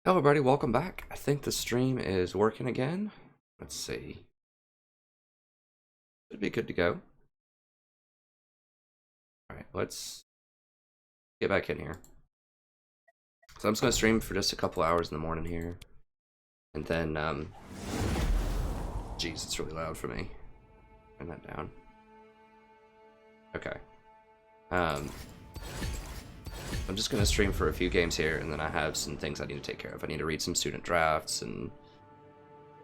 Hello everybody, welcome back. I think the stream is working again. Let's see. Should be good to go. Alright, let's get back in here. So I'm just going to stream for just a couple hours in the morning here. And then, jeez, it's really loud for me. Turn that down. Okay. I'm just going to stream for a few games here, and then I have some things I need to take care of. I need to read some student drafts and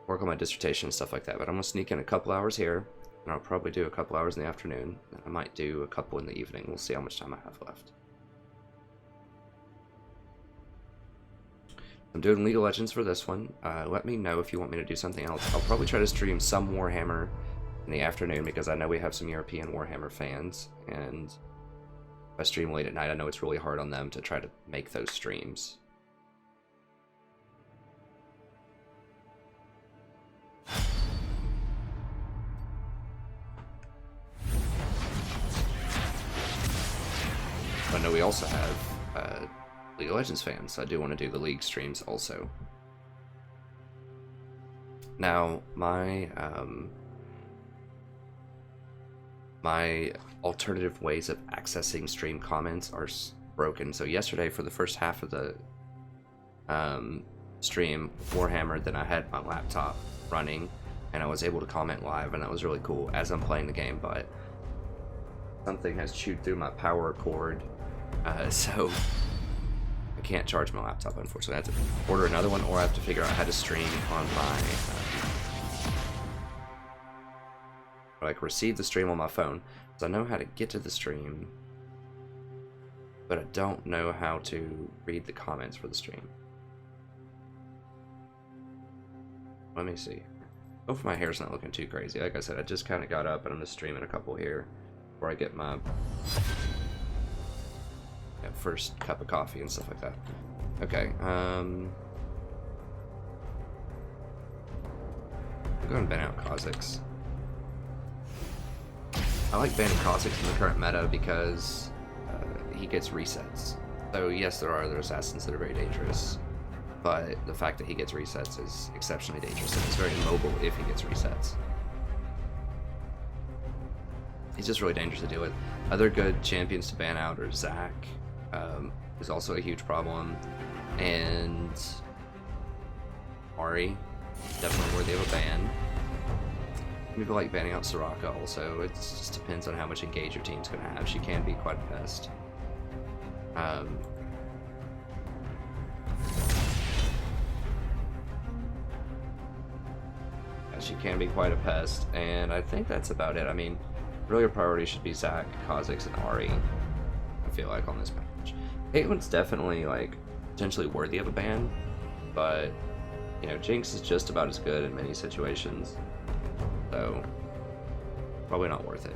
work on my dissertation and stuff like that. But I'm going to sneak in a couple hours here, and I'll probably do a couple hours in the afternoon. I might do a couple in the evening. We'll see how much time I have left. I'm doing League of Legends for this one. Let me know if you want me to do something else. I'll probably try to stream some Warhammer in the afternoon, because I know we have some European Warhammer fans, and if I stream late at night, I know it's really hard on them to try to make those streams. I know we also have League of Legends fans, so I do want to do the League streams also. Now, my alternative ways of accessing stream comments are broken. So yesterday, for the first half of the stream, Warhammer, then I had my laptop running, and I was able to comment live, and that was really cool as I'm playing the game, but something has chewed through my power cord, so I can't charge my laptop, unfortunately. I have to order another one, or I have to figure out how to stream on my like receive the stream on my phone, because I know how to get to the stream, but I don't know how to read the comments for the stream. Let me see. Hopefully my hair's not looking too crazy. Like I said, I just kind of got up and I'm just streaming a couple here before I get my first cup of coffee and stuff like that. Okay, I'm going to ban out Kha'Zix. I like banning Kha'Zix in the current meta because he gets resets. So yes, there are other assassins that are very dangerous, but the fact that he gets resets is exceptionally dangerous, and he's very mobile if he gets resets. He's just really dangerous to deal with. Other good champions to ban out are Zac, is also a huge problem, and Ahri, definitely worthy of a ban. People like banning out Soraka also. It just depends on how much engage your team's going to have. She can be quite a pest. Yeah, she can be quite a pest, and I think that's about it. I mean, really your priority should be Zac, Kha'Zix, and Ahri, I feel like, on this match. Caitlyn's definitely, like, potentially worthy of a ban, but, you know, Jinx is just about as good in many situations. So, probably not worth it.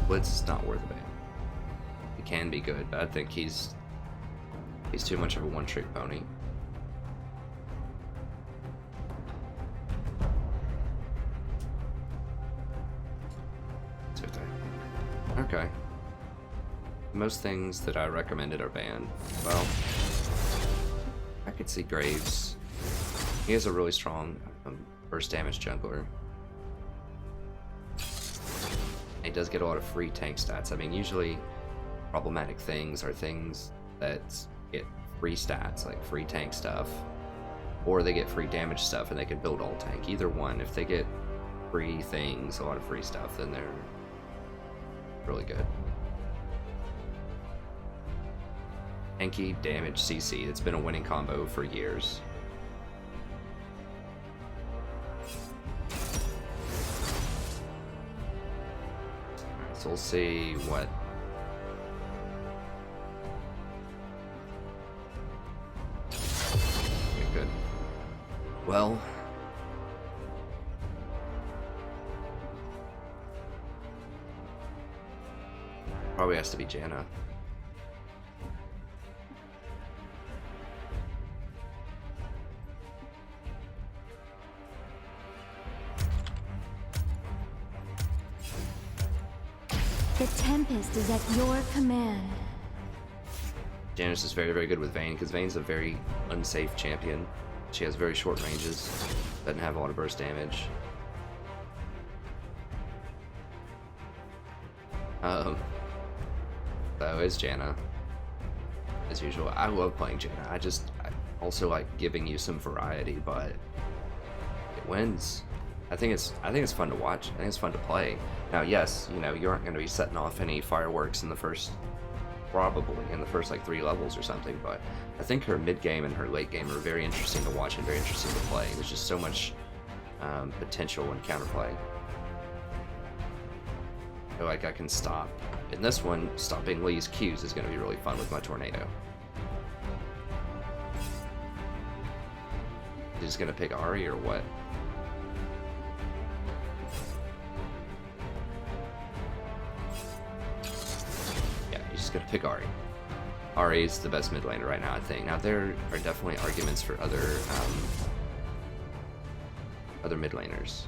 Blitz is not worth a ban. He can be good, but I think he's too much of a one-trick pony. It's right there. Okay. Most things that I recommended are banned. Well, I could see Graves. He has a really strong burst damage jungler. He does get a lot of free tank stats. I mean, usually problematic things are things that get free stats, like free tank stuff, or they get free damage stuff and they can build all tank. Either one. If they get free things, a lot of free stuff, then they're really good. Tanky, damage, CC. It's been a winning combo for years. Alright, so we'll see what... Okay, good. Well... probably has to be Janna. The Tempest is at your command. Janna's is very, very good with Vayne, because Vayne's a very unsafe champion. She has very short ranges, doesn't have a lot of burst damage. So is Janna, as usual. I love playing Janna. I also like giving you some variety, but it wins. I think it's fun to watch. I think it's fun to play. Now, yes, you know, you aren't going to be setting off any fireworks in the first, probably in the first like 3 levels or something, but I think her mid game and her late game are very interesting to watch and very interesting to play. There's just so much potential in counterplay. I feel like I can stop. In this one, stopping Lee's Qs is going to be really fun with my tornado. He's going to pick Ahri or what? Yeah, he's just going to pick Ahri. Ahri is the best mid laner right now, I think. Now, there are definitely arguments for other mid laners.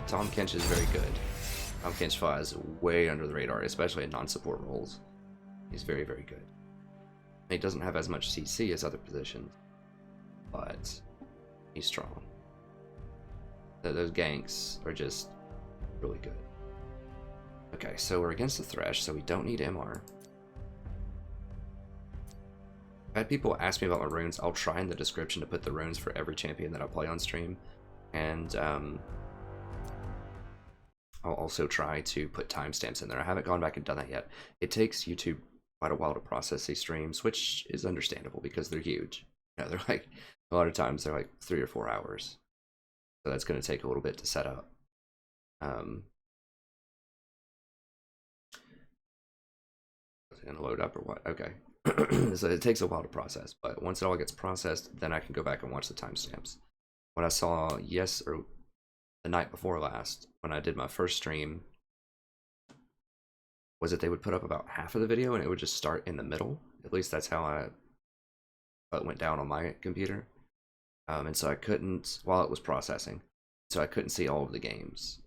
Tahm Kench is very good. Tahm Kench flies way under the radar, especially in non-support roles. He's very, very good. He doesn't have as much CC as other positions, but he's strong. Those ganks are just really good. Okay, so we're against the Thresh, so we don't need MR. I've had people ask me about my runes. I'll try in the description to put the runes for every champion that I play on stream, and I'll also try to put timestamps in there. I haven't gone back and done that yet. It takes YouTube quite a while to process these streams, which is understandable because they're huge. You know, they're like, a lot of times they're like 3 or 4 hours. So that's going to take a little bit to set up. Is it going to load up or what? Okay. So it takes a while to process, but once it all gets processed, then I can go back and watch the timestamps. What I saw the night before last, when I did my first stream, was that they would put up about half of the video and it would just start in the middle. At least that's how it went down on my computer. And so I couldn't, while it was processing, so I couldn't see all of the games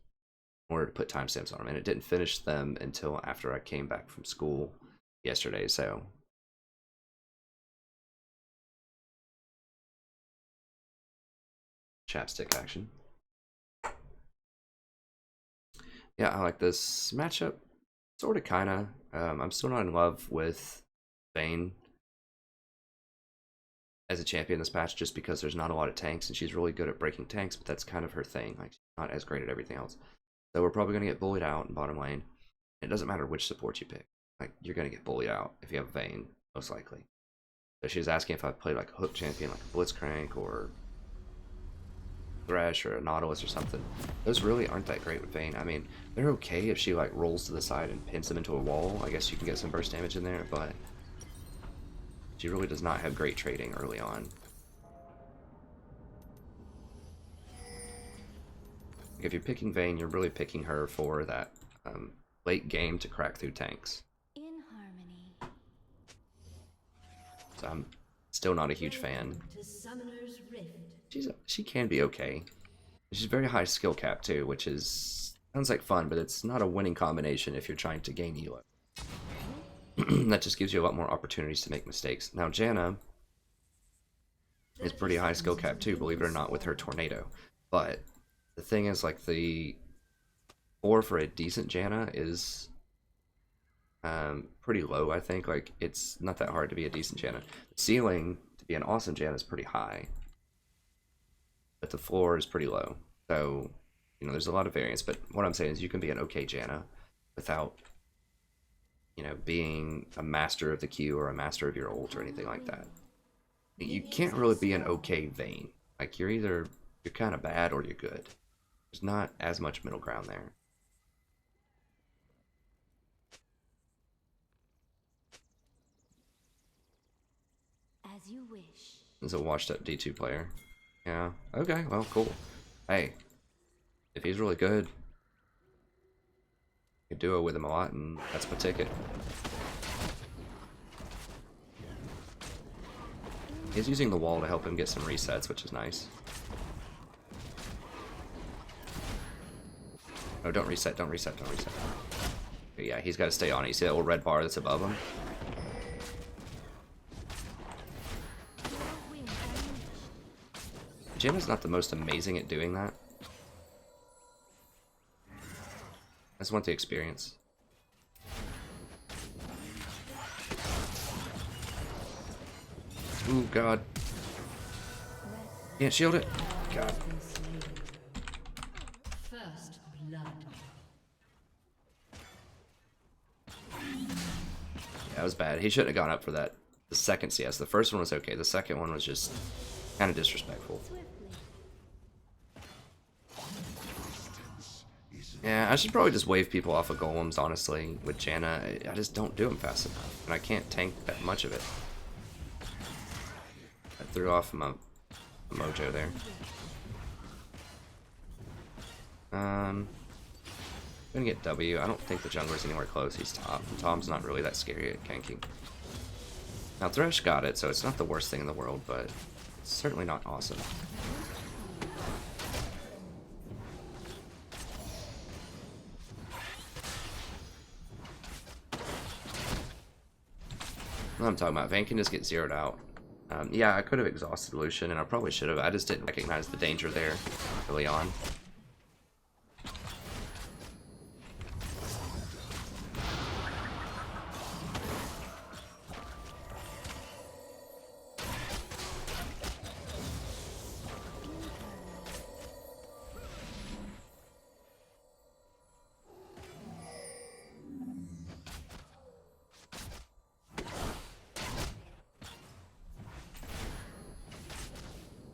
in order to put timestamps on them. And it didn't finish them until after I came back from school yesterday, so. Chapstick action. Yeah, I like this matchup. Sort of, kind of. I'm still not in love with Vayne as a champion this patch, just because there's not a lot of tanks, and she's really good at breaking tanks, but that's kind of her thing. Like, she's not as great at everything else. So we're probably going to get bullied out in bottom lane. It doesn't matter which support you pick. Like, you're going to get bullied out if you have Vayne, most likely. So she's asking if I played like a hook champion, like a Blitzcrank, or Thresh, or a Nautilus, or something. Those really aren't that great with Vayne. I mean, they're okay if she like rolls to the side and pins them into a wall. I guess you can get some burst damage in there, but she really does not have great trading early on. If you're picking Vayne, you're really picking her for that late game to crack through tanks. In harmony. So I'm still not a huge fan. She can be okay. She's very high skill cap too, which sounds like fun, but it's not a winning combination if you're trying to gain elo. That just gives you a lot more opportunities to make mistakes. Now Janna is pretty high skill cap too, believe it or not, with her tornado. But the thing is, like, the floor for a decent Janna is pretty low, I think. Like, it's not that hard to be a decent Janna. The ceiling to be an awesome Janna is pretty high, but the floor is pretty low. So, you know, there's a lot of variance, but what I'm saying is you can be an okay Janna without, you know, being a master of the Q or a master of your ult or anything like that. You can't really be an okay Vayne. Like, you're kind of bad or you're good. There's not as much middle ground there. As you wish. This is a washed up D2 player. Yeah, okay, well, cool. Hey, if he's really good, you can duo with him a lot, and that's my ticket. He's using the wall to help him get some resets, which is nice. Oh, don't reset, don't reset, don't reset. But yeah, he's got to stay on it. You see that little red bar that's above him? Janna's not the most amazing at doing that. I just want the experience. Ooh, God. Can't shield it. God. First blood. Yeah, that was bad. He shouldn't have gone up for that. The second CS. The first one was okay. The second one was just kind of disrespectful. Yeah, I should probably just wave people off of golems, honestly. With Janna, I just don't do them fast enough. And I can't tank that much of it. I threw off my mojo there. Gonna get W. I don't think the jungler's anywhere close. He's top. Tahm's not really that scary at ganking. Now Thresh got it, so it's not the worst thing in the world, but it's certainly not awesome. What I'm talking about, Vayne can just get zeroed out. Yeah, I could have exhausted Lucian, and I probably should have. I just didn't recognize the danger there early on.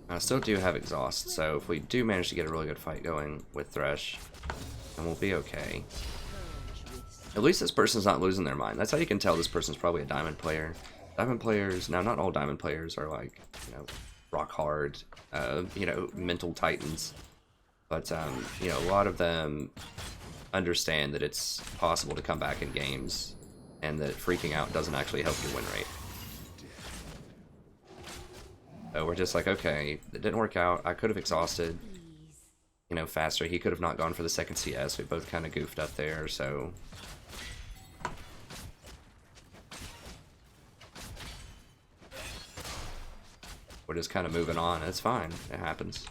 I still do have exhaust, so if we do manage to get a really good fight going with Thresh, then we'll be okay. At least this person's not losing their mind. That's how you can tell this person's probably a diamond player. Diamond players, now not all diamond players are like, you know, rock hard, you know, mental titans. But, you know, a lot of them understand that it's possible to come back in games and that freaking out doesn't actually help your win rate. So we're just like, okay, it didn't work out. I could have exhausted, you know, faster. He could have not gone for the second CS. We both kind of goofed up there, so... we're just kind of moving on. It's fine. It happens.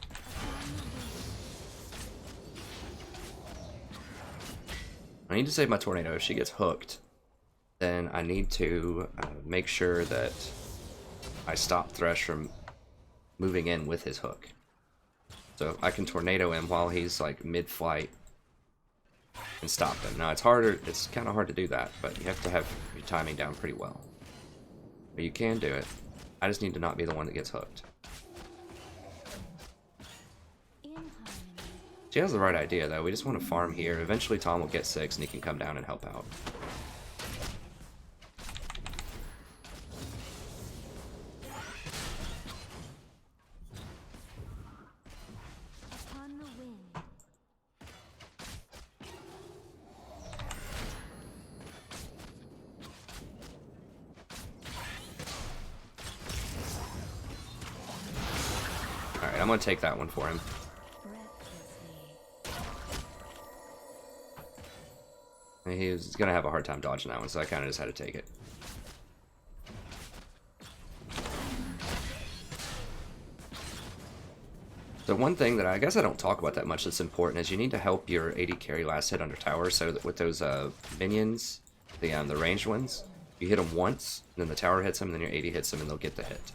I need to save my tornado. If she gets hooked, then I need to make sure that I stop Thresh from moving in with his hook. So I can tornado him while he's like mid-flight and stop him. Now it's harder, it's kind of hard to do that, but you have to have your timing down pretty well. But you can do it. I just need to not be the one that gets hooked. She has the right idea though, we just want to farm here. Eventually Tahm will get 6 and he can come down and help out. Alright, I'm gonna take that one for him. He's gonna have a hard time dodging that one, so I kinda just had to take it. So one thing that I guess I don't talk about that much that's important is you need to help your AD carry last hit under tower, so that with those minions, the ranged ones, you hit them once, and then the tower hits them, and then your AD hits them, and they'll get the hit.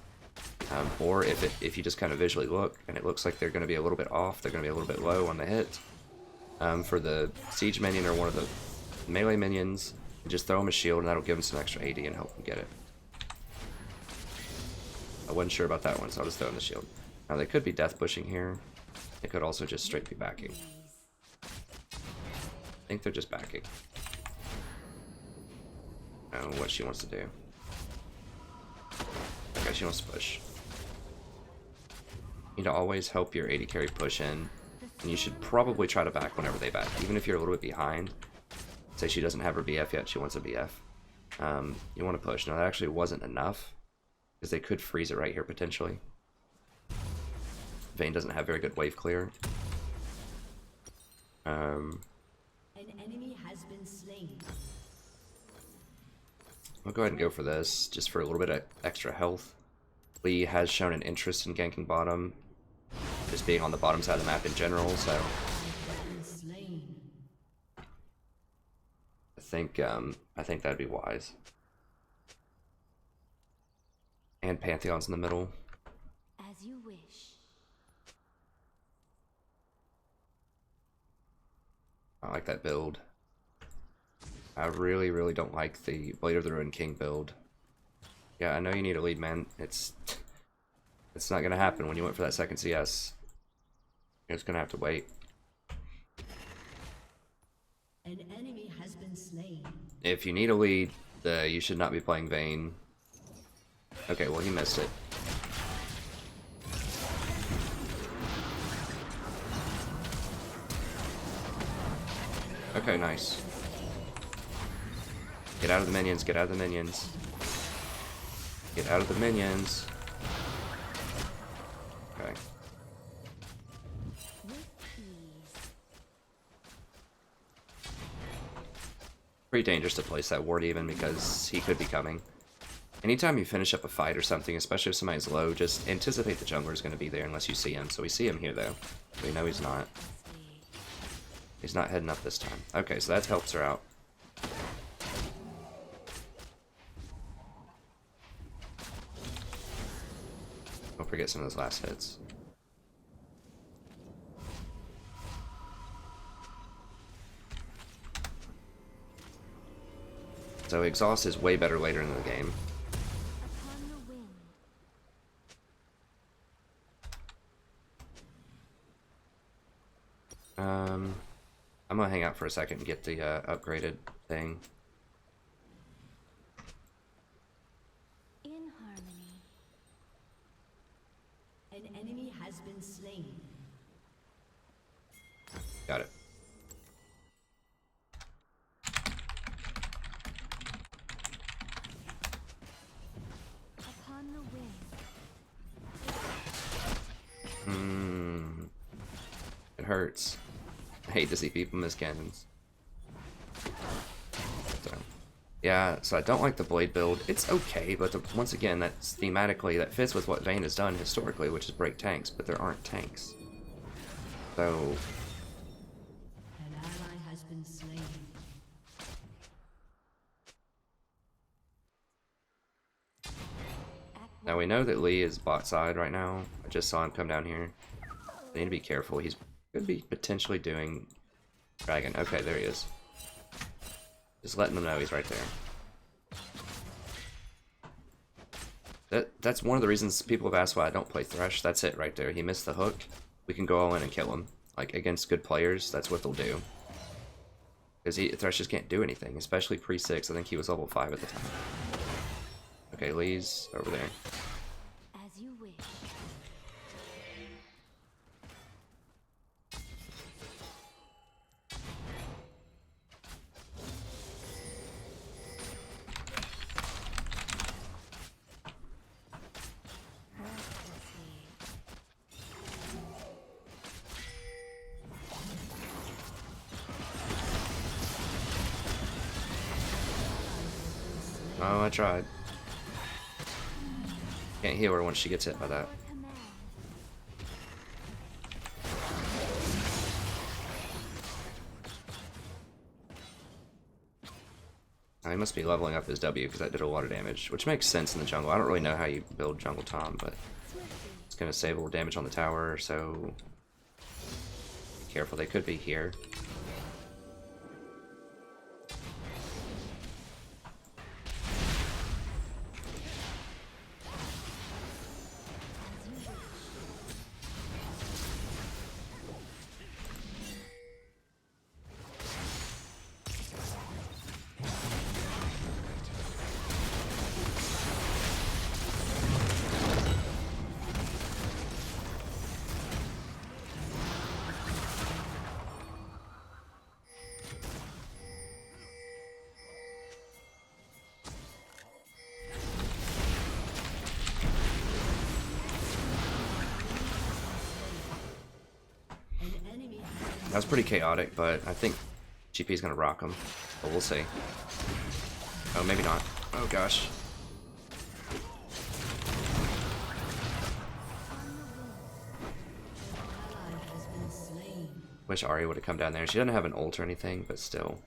Or if you just kind of visually look, and it looks like they're going to be a little bit off, they're going to be a little bit low on the hit, for the siege minion or one of the melee minions, just throw them a shield, and that'll give them some extra AD and help them get it. I wasn't sure about that one, so I'll just throw in the shield. Now they could be death pushing here. They could also just straight be backing. I think they're just backing. I don't know what she wants to do. Okay, she wants to push. You need to always help your AD carry push in, and you should probably try to back whenever they back, even if you're a little bit behind. Say she doesn't have her BF yet, she wants a BF. You want to push. Now that actually wasn't enough, because they could freeze it right here potentially. Vayne doesn't have very good wave clear. An enemy has been slain. I'll go ahead and go for this, just for a little bit of extra health. Lee has shown an interest in ganking bottom, just being on the bottom side of the map in general, so I think that'd be wise. And Pantheon's in the middle. As you wish. I like that build. I really, really don't like the Blade of the Ruined King build. Yeah, I know you need a lead, man. It's not gonna happen when you went for that second CS. You're just gonna have to wait. An enemy has been slain. If you need a lead, you should not be playing Vayne. Okay, well he missed it. Okay, nice. Get out of the minions, get out of the minions. Get out of the minions. Okay. With ease. Pretty dangerous to place that ward even because he could be coming. Anytime you finish up a fight or something, especially if somebody's low, just anticipate the jungler is going to be there unless you see him. So we see him here though. We know he's not. He's not heading up this time. Okay, so that helps her out. Don't forget some of those last hits. So exhaust is way better later in the game. Upon the wind. I'm gonna hang out for a second and get the upgraded thing. In harmony. An enemy has been slain. Got it. Upon the wind. It hurts. I hate to see people miss cannons. So, yeah, so I don't like the blade build. It's okay, but once again, that's thematically, that fits with what Vayne has done historically, which is break tanks, but there aren't tanks. So, An ally has been slain. now we know that Lee is bot side right now. I just saw him come down here. They need to be careful. He's could be potentially doing dragon. Okay, there he is. Just letting them know he's right there. That's one of the reasons people have asked why I don't play Thresh. That's it right there. He missed the hook. We can go all in and kill him. Like, against good players, that's what they'll do. Because Thresh just can't do anything, especially pre-6. I think he was level 5 at the time. Okay, Lee's over there. As you wish. Oh, I tried. Can't heal her once she gets hit by that. Command. Oh, he must be leveling up his W because that did a lot of damage, which makes sense in the jungle. I don't really know how you build jungle Tahm, but it's going to save a little damage on the tower, so be careful. They could be here. That was pretty chaotic, but I think GP's gonna rock him, but we'll see. Oh, maybe not. Oh gosh. Wish Ari would have come down there. She doesn't have an ult or anything, but still.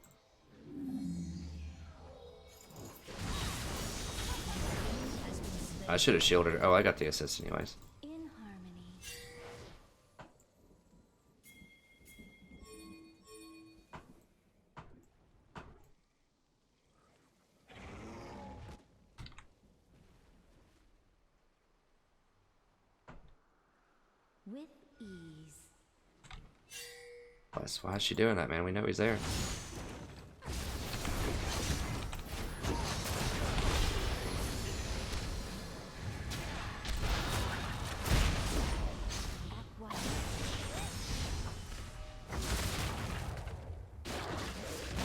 I should have shielded her. Oh, I got the assist anyways. In harmony. With ease. Why is she doing that, man? We know he's there.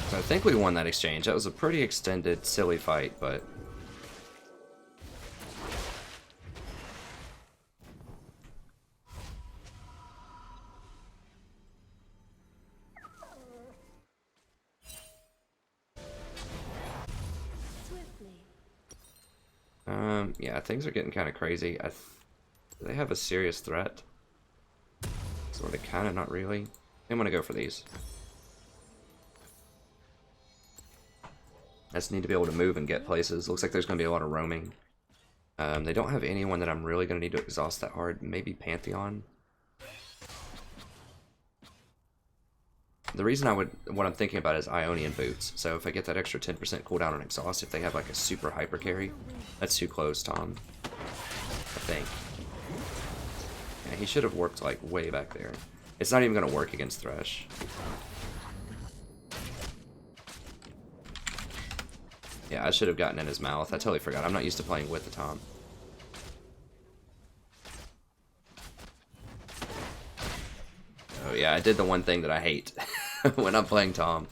So I think we won that exchange. That was a pretty extended, silly fight, but... yeah, things are getting kind of crazy. Do they have a serious threat? Sort of, kind of, not really. I'm gonna go for these. I just need to be able to move and get places. Looks like there's gonna be a lot of roaming. They don't have anyone that I'm really gonna need to exhaust that hard. Maybe Pantheon. The reason what I'm thinking about is Ionian boots. So if I get that extra 10% cooldown on exhaust, if they have like a super hyper carry, that's too close, Tahm. I think. Yeah, he should have worked like way back there. It's not even gonna work against Thresh. Yeah, I should have gotten in his mouth. I totally forgot. I'm not used to playing with the Tahm. Oh yeah, I did the one thing that I hate when I'm playing Tahm.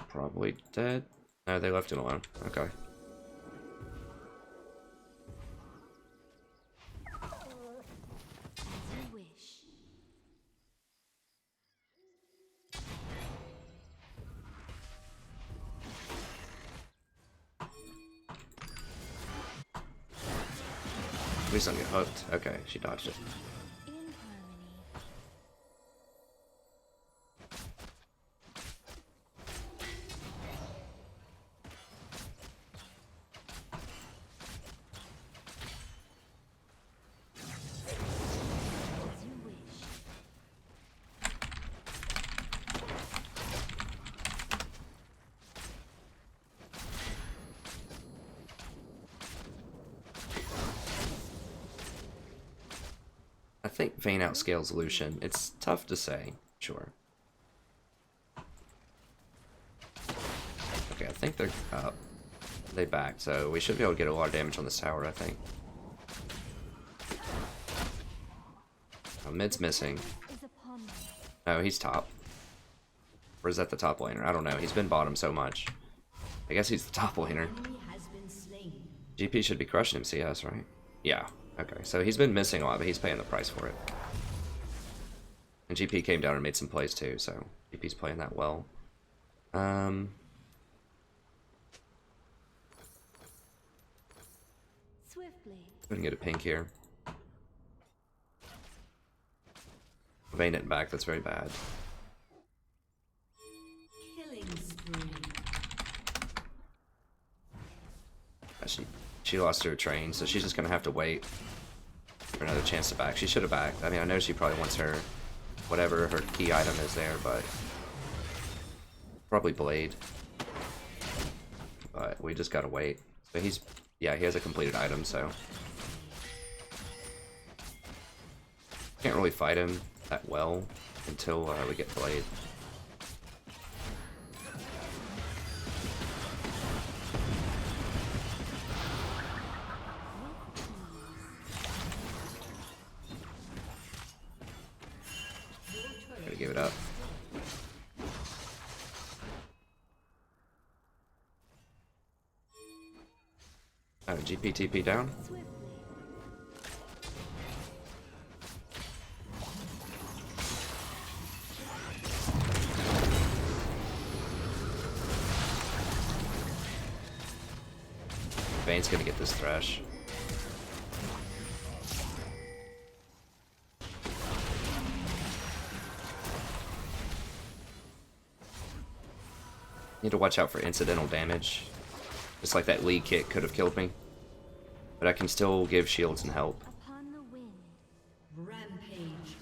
Probably dead. No, they left him alone. Okay. Please don't get hooked. Okay, she dodged it. In harmony. As you wish. I think Vayne outscales Lucian. It's tough to say. Sure. Okay, I think they're up. They backed, so we should be able to get a lot of damage on this tower, I think. Oh, mid's missing. Is upon me. No, he's top. Or is that the top laner? I don't know. He's been bottom so much. I guess he's the top laner. GP should be crushing him CS, right? Yeah. Okay, so he's been missing a lot, but he's paying the price for it. And GP came down and made some plays too, so GP's playing that well. Swiftly. We can get a pink here. Vayne it back, that's very bad. Killing spree. She lost her train, so she's just gonna have to wait for another chance to back. She should have backed. I mean, I know she probably wants her, whatever her key item is there, but probably Blade. But we just gotta wait. So yeah, he has a completed item, so can't really fight him that well until we get Blade. Gotta give it up. GPTP down. Swiftly. Vayne's gonna get this thrash. Need to watch out for incidental damage. Just like that lead kick could have killed me. But I can still give shields and help. Upon the wind. Rampage.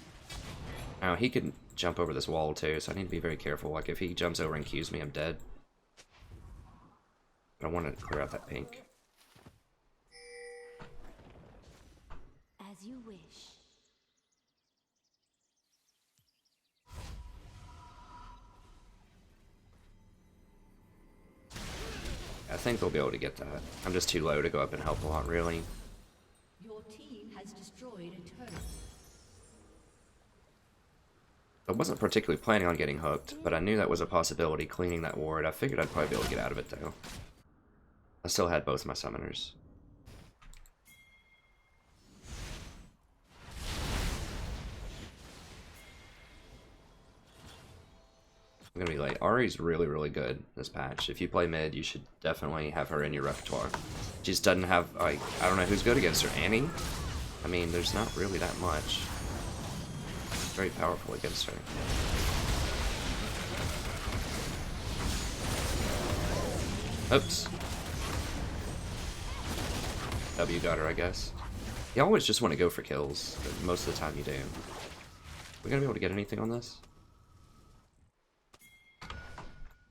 Now he can jump over this wall too, so I need to be very careful. Like if he jumps over and Qs me, I'm dead. I want to clear out that pink. As you wish. I think they'll be able to get that. I'm just too low to go up and help a lot, really. Your team has destroyed a turret. I wasn't particularly planning on getting hooked, but I knew that was a possibility cleaning that ward. I figured I'd probably be able to get out of it, though. I still had both my summoners. I'm gonna be late. Ahri's really, really good this patch. If you play mid, you should definitely have her in your repertoire. She just doesn't have, like, I don't know who's good against her. Annie? I mean, there's not really that much. She's very powerful against her. Oops. W got her, I guess. You always just want to go for kills, but most of the time you do. We gonna be able to get anything on this?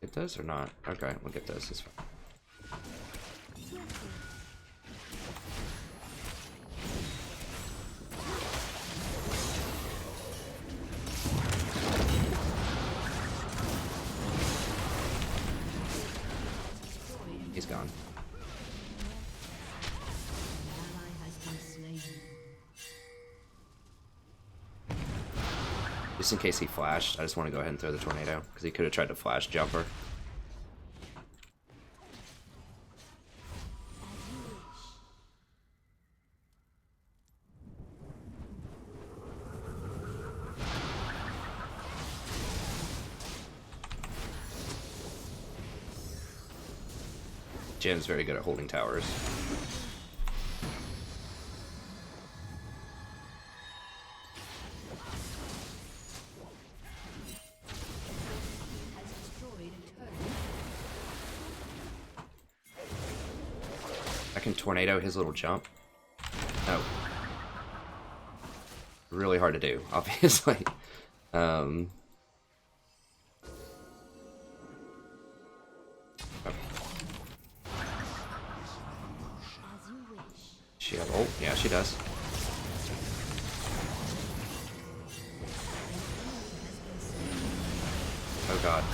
It does or not? Okay, we'll get this. It's fine. He's gone. Ally has been slain. Just in case he flashed, I just want to go ahead and throw the tornado, because he could have tried to flash jumper. Jim's very good at holding towers. Has destroyed a turret. I can tornado his little jump. No. Really hard to do, obviously. Oh. As you wish. She have ult? Yeah, she does. Oh god.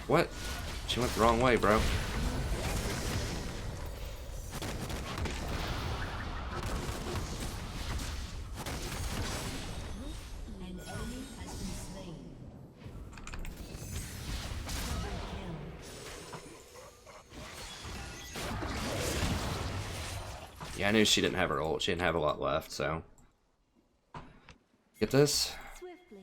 What? She went the wrong way, bro. An enemy has been slain. Yeah, I knew she didn't have her ult. She didn't have a lot left, so. Get this? Swiftly.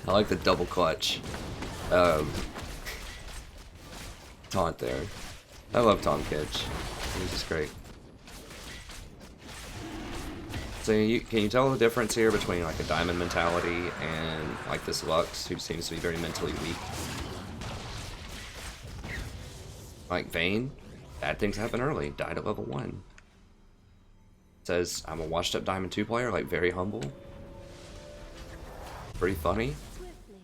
I like the double clutch. Taunt there. I love Tahm Kench. He's just great. So can you tell the difference here between like a diamond mentality and like this Lux, who seems to be very mentally weak? Like Vayne, bad things happen early. Died at level 1. Says I'm a washed up Diamond 2 player, like very humble. Pretty funny. Swiftly.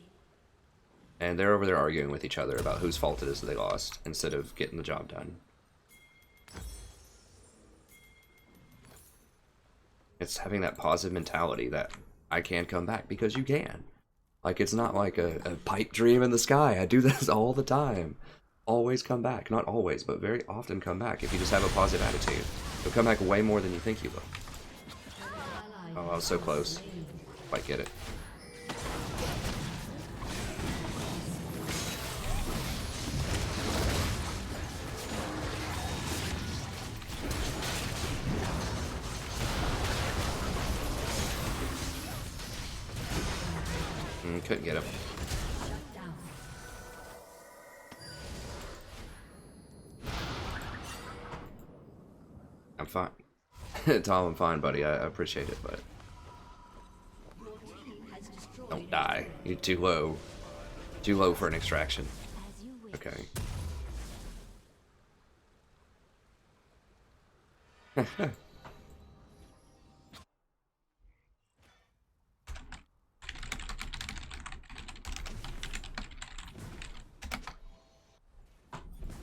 And they're over there arguing with each other about whose fault it is that they lost, instead of getting the job done. It's having that positive mentality that I can come back because you can. Like, it's not like a pipe dream in the sky. I do this all the time. Always come back. Not always, but very often come back if you just have a positive attitude. You'll come back way more than you think you will. Oh, I was so close. Quite get it. Couldn't get him. I'm fine. Tom, I'm fine, buddy. I appreciate it, but don't die. You're too low. Too low for an extraction. As you wish. Okay.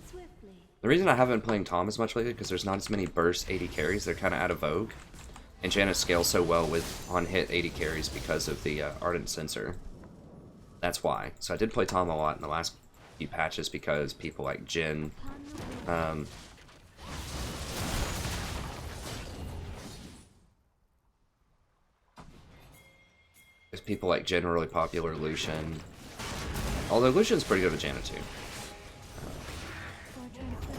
Swiftly. The reason I haven't been playing Tahm as much lately because there's not as many burst 80 carries. They're kind of out of vogue. And Janna scales so well with on-hit 80 carries because of the Ardent Sensor. That's why. So I did play Tahm a lot in the last few patches because people like Jin, there's people like Jin are really popular, Lucian. Although Lucian's pretty good with Janna too. For tranquility.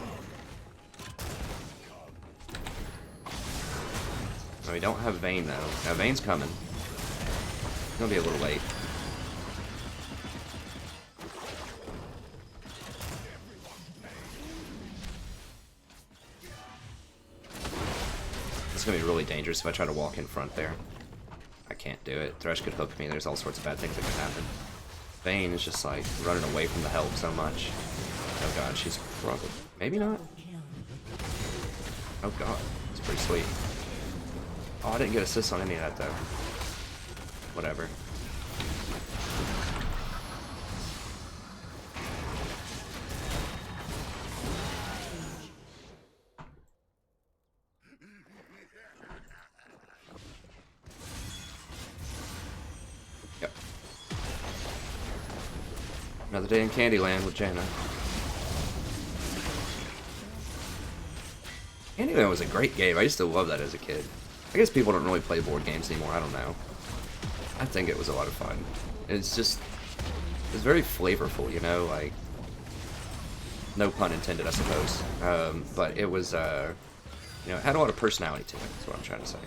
We don't have Vayne though. Now Vayne's coming. It's gonna be a little late. It's gonna be really dangerous if I try to walk in front there. I can't do it. Thresh could hook me. There's all sorts of bad things that could happen. Vayne is just like running away from the help so much. Oh god, she's probably... Maybe not? Oh god, it's pretty sweet. Oh, I didn't get assists on any of that though. Whatever. Yep. Another day in Candyland with Janna. Candyland was a great game. I used to love that as a kid. I guess people don't really play board games anymore, I don't know. I think it was a lot of fun. It's just, it's very flavorful, you know, like, no pun intended, I suppose. But it was, you know, it had a lot of personality to it, that's what I'm trying to say.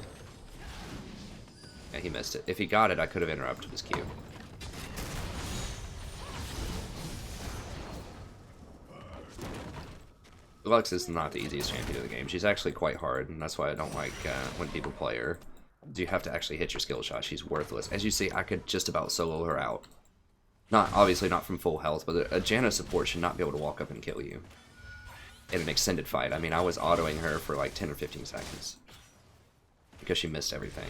Yeah, he missed it. If he got it, I could have interrupted his cue. Lux is not the easiest champion of the game. She's actually quite hard, and that's why I don't like when people play her. You have to actually hit your skill shot. She's worthless. As you see, I could just about solo her out. Not obviously not from full health, but a Janna support should not be able to walk up and kill you in an extended fight. I mean, I was autoing her for like 10 or 15 seconds because she missed everything.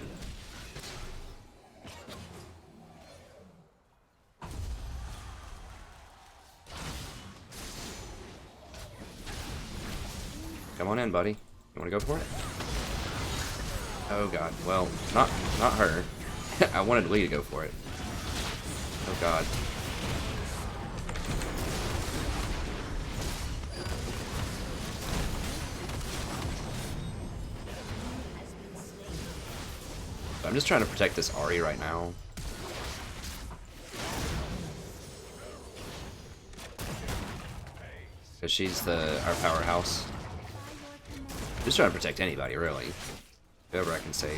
Come on in, buddy. You want to go for it? Oh god. Well, not her. I wanted Lee to go for it. Oh god. I'm just trying to protect this Ahri right now. Because she's our powerhouse. Just trying to protect anybody, really. Whoever I can save.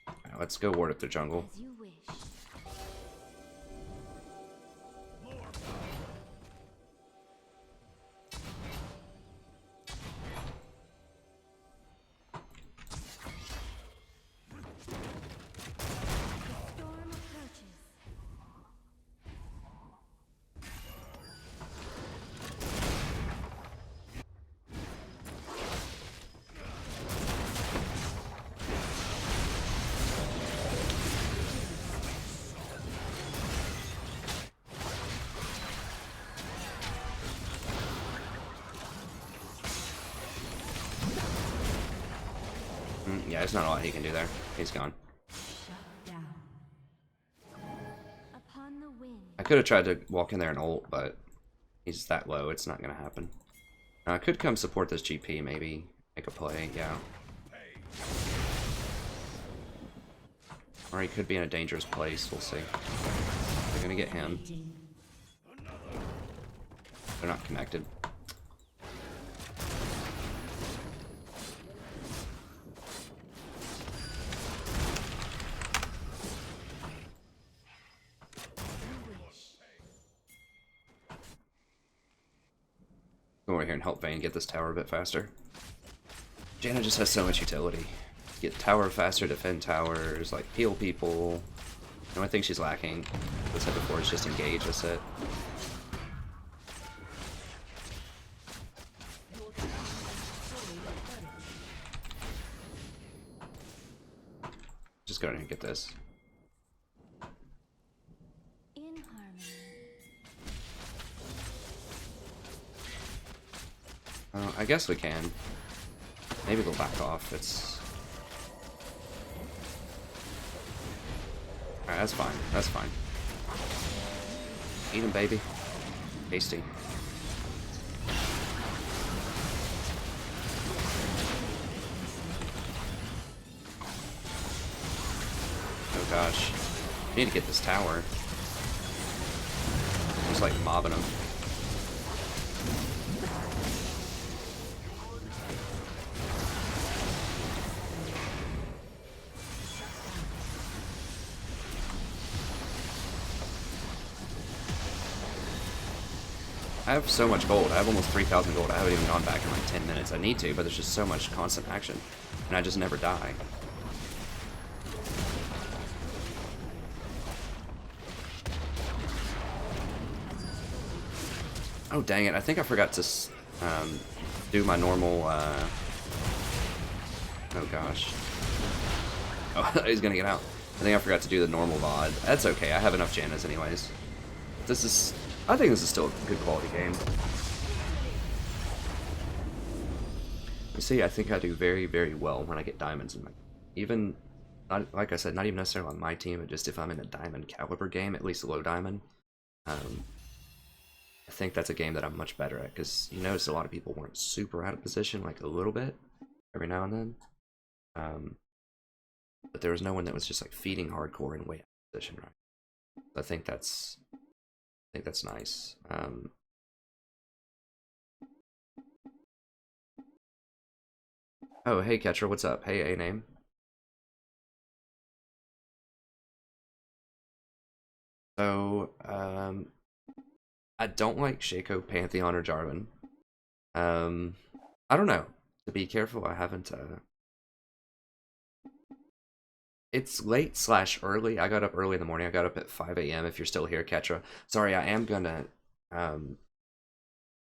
Right, let's go ward up the jungle. As you wish. Storm approaches. Yeah, there's not a lot he can do there. He's gone. Shut down. Upon the wind. I could have tried to walk in there and ult, but he's that low, it's not gonna happen. I could come support this GP, maybe make a play, yeah. Or he could be in a dangerous place, we'll see. They're gonna get him. They're not connected. Go over here and help Vayne get this tower a bit faster. Janna just has so much utility. Get tower faster, defend towers, like heal people. The only thing she's lacking, as I said before, is just engage, that's it. Just go ahead and get this. In harmony. I guess we can. Maybe they'll back off. It's... Alright, that's fine. That's fine. Eat him, baby. Tasty. Oh gosh. I need to get this tower. Just like mobbing him. I have so much gold. I have almost 3,000 gold. I haven't even gone back in like 10 minutes. I need to, but there's just so much constant action. And I just never die. Oh, dang it. I think I forgot to do my normal... Oh, gosh. Oh, he's gonna get out. I think I forgot to do the normal VOD. That's okay. I have enough Jannas anyways. This is... I think this is still a good quality game. You see, I think I do very, very well when I get diamonds in my... Even, not, like I said, not even necessarily on my team, but just if I'm in a diamond caliber game, at least low diamond. I think that's a game that I'm much better at, because you notice a lot of people weren't super out of position, like a little bit, every now and then. But there was no one that was just like feeding hardcore and way out of position, right? I think that's nice. Oh, hey Ketcher, what's up? Hey, A-Name. So, I don't like Shaco, Pantheon, or Jarvan. I don't know. To be careful, I haven't, It's late / early. I got up early in the morning. I got up at 5 a.m. if you're still here, Ketra. Sorry, I am gonna,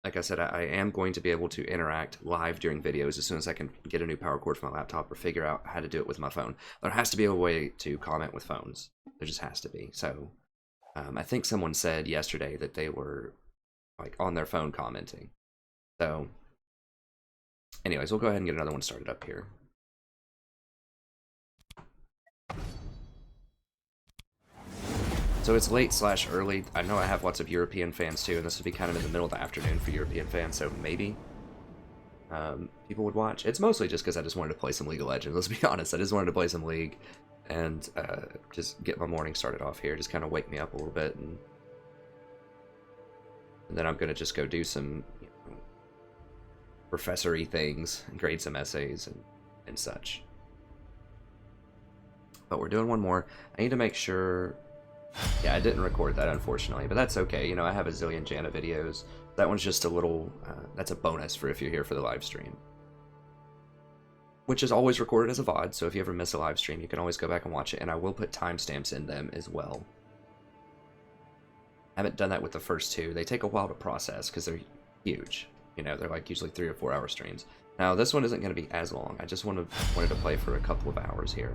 like I said, I am going to be able to interact live during videos as soon as I can get a new power cord for my laptop or figure out how to do it with my phone. There has to be a way to comment with phones. There just has to be. So, I think someone said yesterday that they were, like, on their phone commenting. So, anyways, we'll go ahead and get another one started up here. So it's late / early. I know I have lots of European fans too, and this would be kind of in the middle of the afternoon for European fans, so maybe people would watch. It's mostly just because I just wanted to play some League of Legends. Let's be honest, I just wanted to play some League and just get my morning started off here, just kind of wake me up a little bit, and then I'm gonna just go do some, you know, professor-y things and grade some essays and such. But we're doing one more. I need to make sure. Yeah, I didn't record that, unfortunately, but that's okay. You know, I have a zillion Janna videos. That one's just a little, that's a bonus for if you're here for the live stream. Which is always recorded as a VOD, so if you ever miss a live stream, you can always go back and watch it, and I will put timestamps in them as well. I haven't done that with the first two. They take a while to process, because they're huge. You know, they're like usually 3 or 4 hour streams. Now, this one isn't going to be as long. I just wanted to play for a couple of hours here.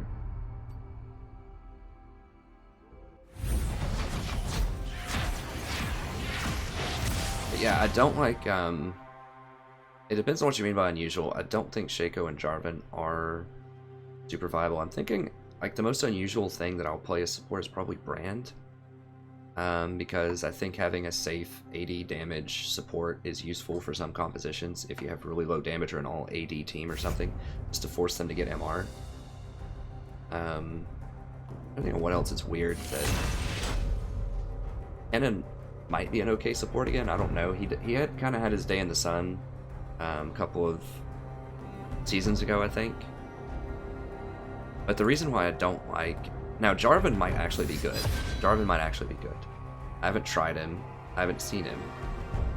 Yeah, I don't like, it depends on what you mean by unusual. I don't think Shaco and Jarvan are super viable. I'm thinking, like, the most unusual thing that I'll play as support is probably Brand. Because I think having a safe 80 damage support is useful for some compositions if you have really low damage or an all AD team or something, just to force them to get MR. I don't know what else is weird. That Kennen might be an okay support again. I don't know. He had kind of had his day in the sun a couple of seasons ago, I think. But the reason why I don't like... Now, Jarvan might actually be good. Jarvan might actually be good. I haven't tried him. I haven't seen him.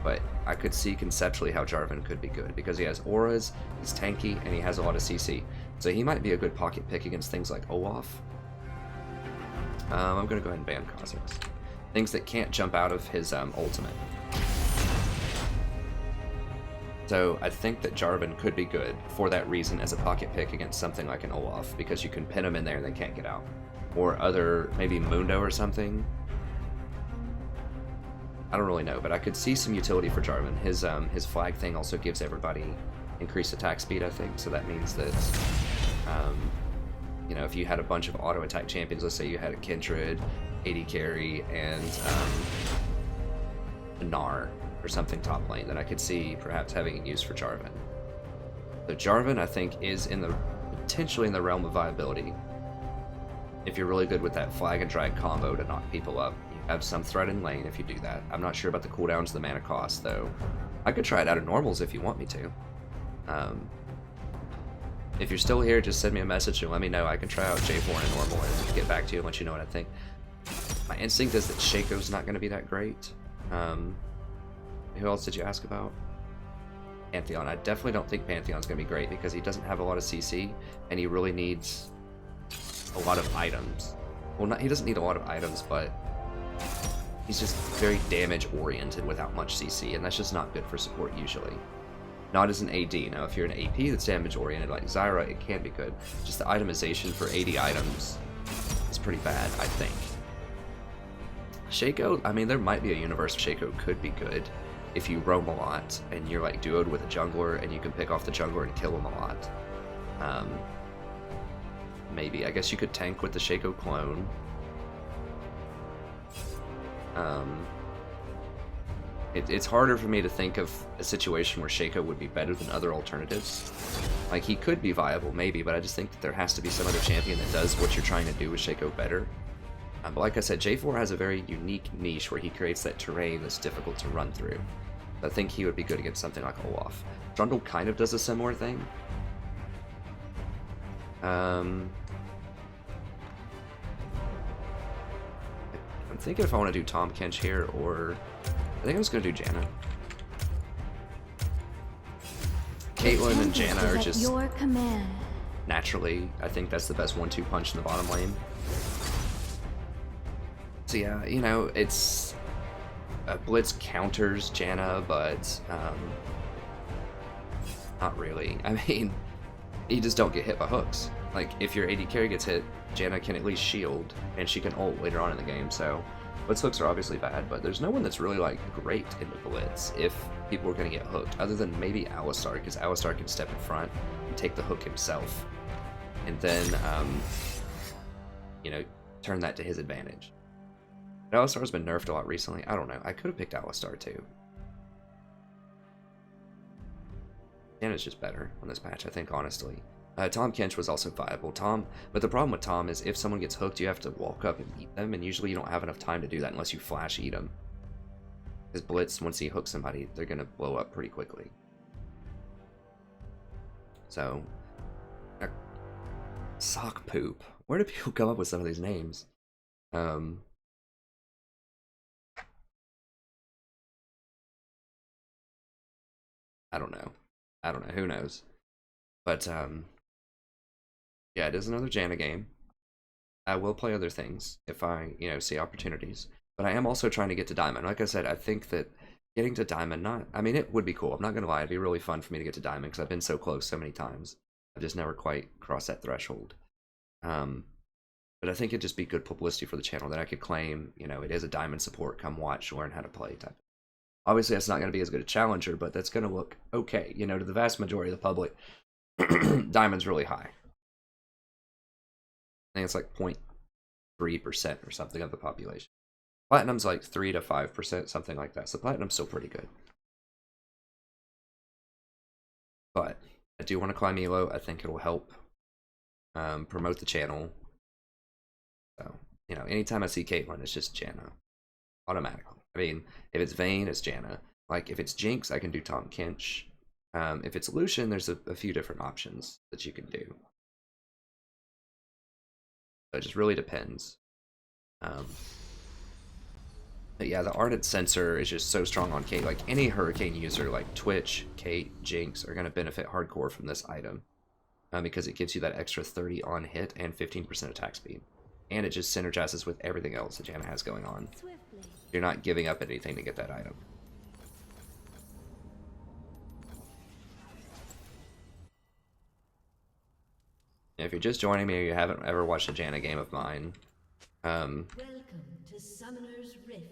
But I could see conceptually how Jarvan could be good, because he has auras, he's tanky, and he has a lot of CC. So he might be a good pocket pick against things like Olaf. I'm going to go ahead and ban Kha'Zix. Things that can't jump out of his ultimate. So I think that Jarvan could be good for that reason as a pocket pick against something like an Olaf, because you can pin them in there and they can't get out. Or other, maybe Mundo or something. I don't really know, but I could see some utility for Jarvan. His flag thing also gives everybody increased attack speed, I think, so that means that, you know, if you had a bunch of auto attack champions, let's say you had a Kindred, AD carry, and a Gnar or something top lane, then I could see perhaps having it used for Jarvan. So Jarvan, I think, is potentially in the realm of viability. If you're really good with that flag and drag combo to knock people up, you have some threat in lane if you do that. I'm not sure about the cooldowns, the mana cost, though. I could try it out of normals if you want me to. If you're still here, just send me a message and let me know. I can try out J4 in normal and get back to you and let you know what I think. My instinct is that Shaco's not going to be that great. Who else did you ask about? Pantheon. I definitely don't think Pantheon's going to be great because he doesn't have a lot of CC and he really needs a lot of items. Well, he doesn't need a lot of items, but he's just very damage oriented without much CC, and that's just not good for support usually. Not as an AD. Now, if you're an AP that's damage oriented like Zyra, it can be good. Just the itemization for AD items is pretty bad, I think. Shaco, I mean, there might be a universe where Shaco could be good if you roam a lot and you're like duoed with a jungler and you can pick off the jungler and kill him a lot. Maybe. I guess you could tank with the Shaco clone. It's harder for me to think of a situation where Shaco would be better than other alternatives. Like, he could be viable, maybe, but I just think that there has to be some other champion that does what you're trying to do with Shaco better. But like I said, J4 has a very unique niche where he creates that terrain that's difficult to run through. I think he would be good against something like Olaf. Trundle kind of does a similar thing. I'm thinking if I want to do Tahm Kench here, or I think I'm just going to do Janna. Caitlyn and Janna are just your command. Naturally, I think that's the best 1-2 punch in the bottom lane. So yeah, you know, it's Blitz counters Janna, but not really. I mean, you just don't get hit by hooks. Like, if your AD carry gets hit, Janna can at least shield, and she can ult later on in the game, so Blitz hooks are obviously bad, but there's no one that's really, like, great in the Blitz if people are going to get hooked, other than maybe Alistar, because Alistar can step in front and take the hook himself, and then, you know, turn that to his advantage. But Alistar's been nerfed a lot recently. I don't know. I could have picked Alistar, too. Janna's just better on this patch, I think, honestly. Tahm Kench was also viable. But the problem with Tahm is if someone gets hooked, you have to walk up and eat them, and usually you don't have enough time to do that unless you flash eat them. Because Blitz, once he hooks somebody, they're going to blow up pretty quickly. So, sock poop. Where do people come up with some of these names? I don't know. Who knows? But, yeah, it is another Janna game. I will play other things if I, you know, see opportunities. But I am also trying to get to Diamond. Like I said, I think that getting to Diamond, I mean, it would be cool. I'm not going to lie. It'd be really fun for me to get to Diamond because I've been so close so many times. I've just never quite crossed that threshold. But I think it'd just be good publicity for the channel that I could claim, you know, it is a Diamond support. Come watch, learn how to play type. Obviously, that's not going to be as good a challenger, but that's going to look okay. You know, to the vast majority of the public, Diamond's really high. think it's like 0.3% or something of the population. Platinum's like 3 to 5%, something like that. So Platinum's still pretty good. But I do want to climb Elo. I think it'll help promote the channel. So, you know, anytime I see Caitlyn, it's just Janna. Automatically. I mean, if it's Vayne, it's Janna. Like, if it's Jinx, I can do Tahm Kench. If it's Lucian, there's a few different options that you can do. So it just really depends. But yeah, the Ardent Sensor is just so strong on Kate. Like, any Hurricane user, like Twitch, Kate, Jinx, are going to benefit hardcore from this item. Because it gives you that extra 30 on hit and 15% attack speed. And it just synergizes with everything else that Janna has going on. Swiftly. You're not giving up anything to get that item. If you're just joining me or you haven't ever watched a Janna game of mine, Welcome to Summoner's Rift.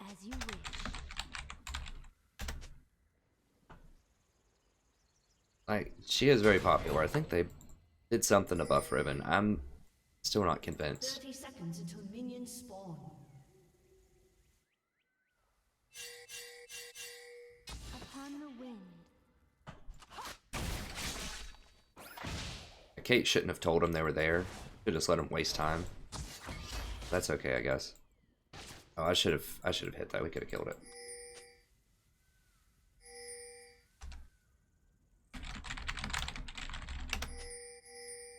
As you wish. like, she is very popular. I think they did something to buff Riven. I'm still not convinced. 30 seconds until minions spawn. Upon the wind. Kate shouldn't have told him they were there. Should just let him waste time. That's okay, I guess. Oh, I should have hit that. We could have killed it.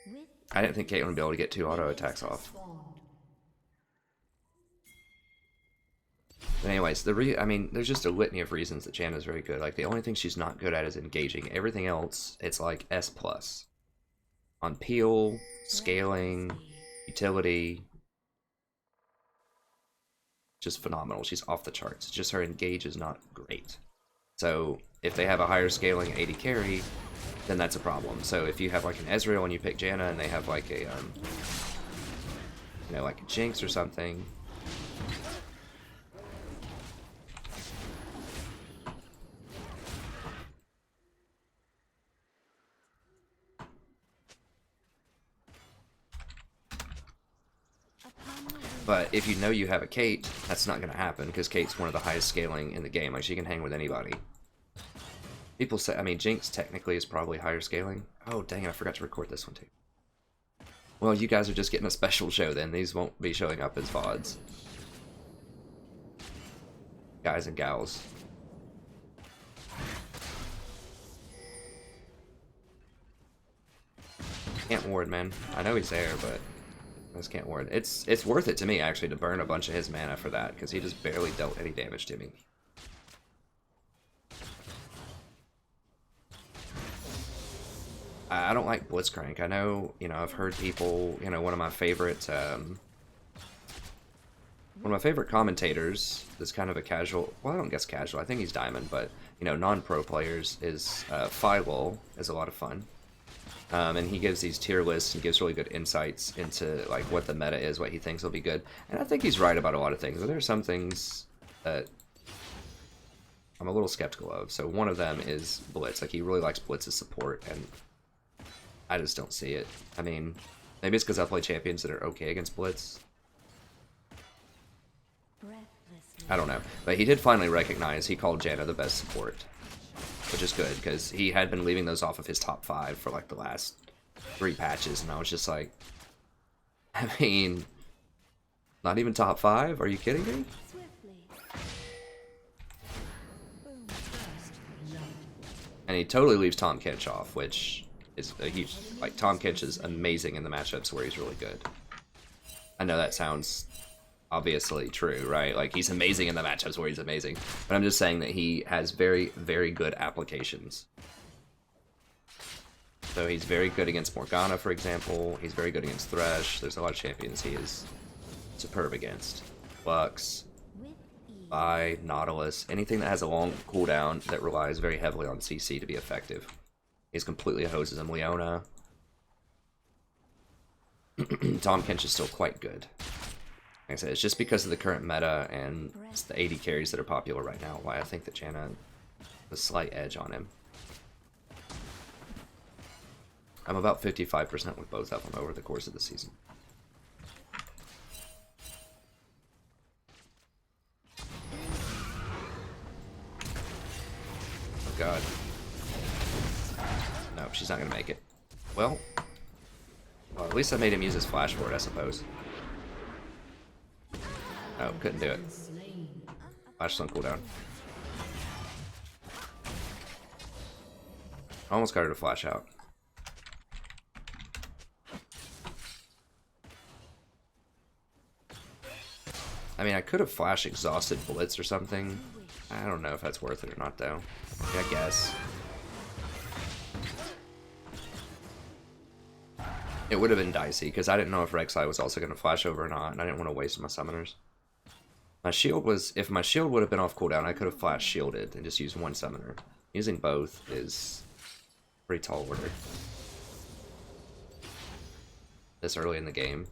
With I didn't think Caitlyn would be able to get 2 auto attacks off. But anyways, I mean, there's just a litany of reasons that Janna's very good. Like, the only thing she's not good at is engaging. Everything else, it's like S+. On peel, scaling, utility, just phenomenal. She's off the charts. It's just her engage is not great. So if they have a higher scaling 80 carry, then that's a problem. So if you have like an Ezreal and you pick Janna and they have like a, you know, like a Jinx or something. But if you know you have a Kate, that's not going to happen, because Kate's one of the highest scaling in the game. Like, she can hang with anybody. People say, I mean, Jinx technically is probably higher scaling. Oh, dang it, I forgot to record this one too. Well, you guys are just getting a special show then. These won't be showing up as VODs. Guys and gals. Can't ward, man. I know he's there, but I just can't ward. It's worth it to me, actually, to burn a bunch of his mana for that, because he just barely dealt any damage to me. I don't like Blitzcrank. I know, you know, I've heard people, you know, one of my favorite commentators that's kind of a casual, well, I don't guess casual, I think he's Diamond, but, you know, non-pro players is Phylol is a lot of fun. And he gives these tier lists and gives really good insights into like what the meta is, what he thinks will be good. And I think he's right about a lot of things, but there are some things that I'm a little skeptical of. So one of them is Blitz. Like, he really likes Blitz's support, and I just don't see it. I mean, maybe it's because I play champions that are okay against Blitz. I don't know. But he did finally recognize, he called Janna the best support, which is good, because he had been leaving those off of his top 5 for like the last 3 patches, and I was just like, I mean, not even top 5? Are you kidding me? And he totally leaves Tahm Kench off, which is a huge, like, Tahm Kench is amazing in the matchups where he's really good. I know that sounds obviously true, right? Like, he's amazing in the matchups where he's amazing, but I'm just saying that he has very, very good applications. So he's very good against Morgana, for example. He's very good against Thresh. There's a lot of champions he is superb against. Lux, Vi, Nautilus, anything that has a long cooldown that relies very heavily on CC to be effective. He's completely hoses him. Leona. Tahm Kench is still quite good. Like I said, it's just because of the current meta and it's the 80 carries that are popular right now why I think that Janna has a slight edge on him. I'm about 55% with both of them over the course of the season. Oh god. No, she's not gonna make it. Well, at least I made him use his flash for it, I suppose. Oh, couldn't do it. Flash on cooldown. Almost got her to flash out. I mean, I could have flash exhausted Blitz or something. I don't know if that's worth it or not, though. I guess. It would have been dicey, because I didn't know if Rek'Sai was also going to flash over or not, and I didn't want to waste my summoners. My shield was... If my shield would have been off cooldown, I could have flash shielded and just used one summoner. Using both is pretty tall order. This early in the game.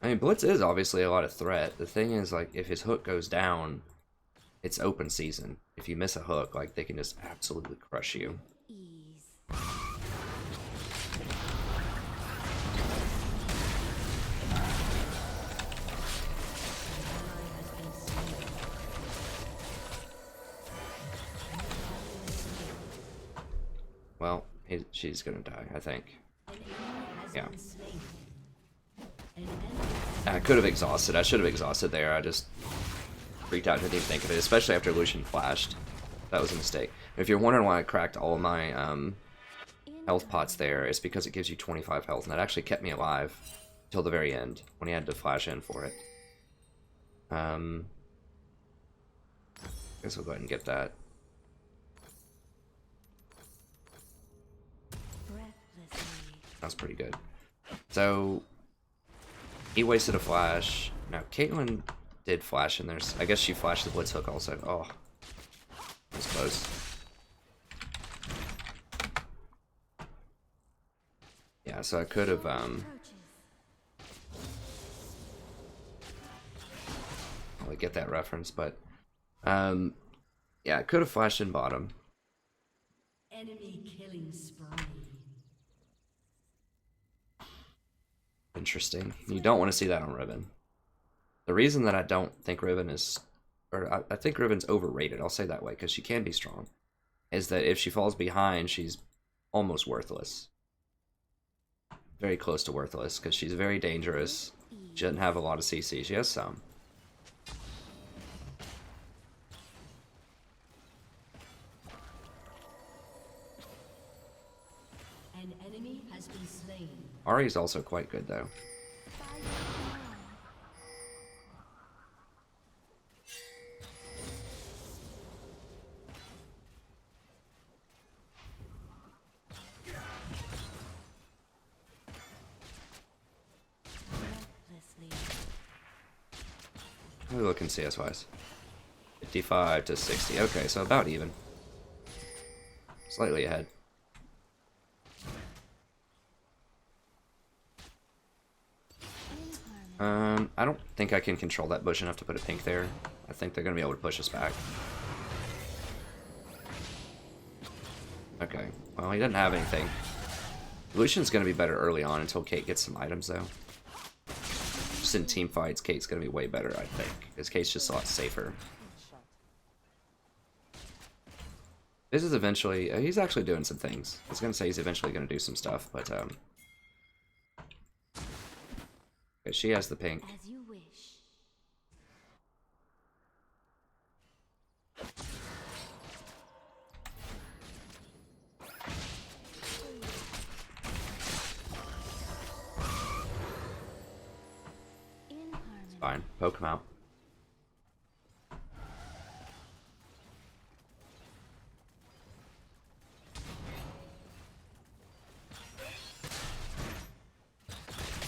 I mean, Blitz is obviously a lot of threat. The thing is, like, if his hook goes down, it's open season. If you miss a hook, like, they can just absolutely crush you. Well, she's gonna die, I think. Yeah. I could have exhausted. I should have exhausted there. I just freaked out and didn't even think of it, especially after Lucian flashed. That was a mistake. If you're wondering why I cracked all of my health pots there, it's because it gives you 25 health, and that actually kept me alive till the very end when he had to flash in for it. I guess we'll go ahead and get that. That's pretty good. So he wasted a flash. Now Caitlyn did flash in there. I guess she flashed the Blitz hook also. Oh, that was close. Yeah, so I could have probably get that reference, but yeah, I could have flashed in bottom. Enemy killing spree. Interesting. You don't want to see that on Riven. The reason that I don't think Riven is, or I think Riven's overrated, I'll say that way, because she can be strong, is that if she falls behind, she's almost worthless. Very close to worthless, because she's very dangerous. She doesn't have a lot of CC. She has some. An enemy has been slain. Ahri's also quite good, though. Let me look and CS wise. 55 to 60. Okay, so about even. Slightly ahead. I don't think I can control that bush enough to put a pink there. I think they're going to be able to push us back. Okay, well, he doesn't have anything. Lucian's going to be better early on until Kate gets some items, though. Just in team fights, Kate's going to be way better, I think. Because Kate's just a lot safer. This is eventually... he's actually doing some things. I was going to say he's eventually going to do some stuff, but... okay, she has the pink. As you wish. It's fine. Poke him out.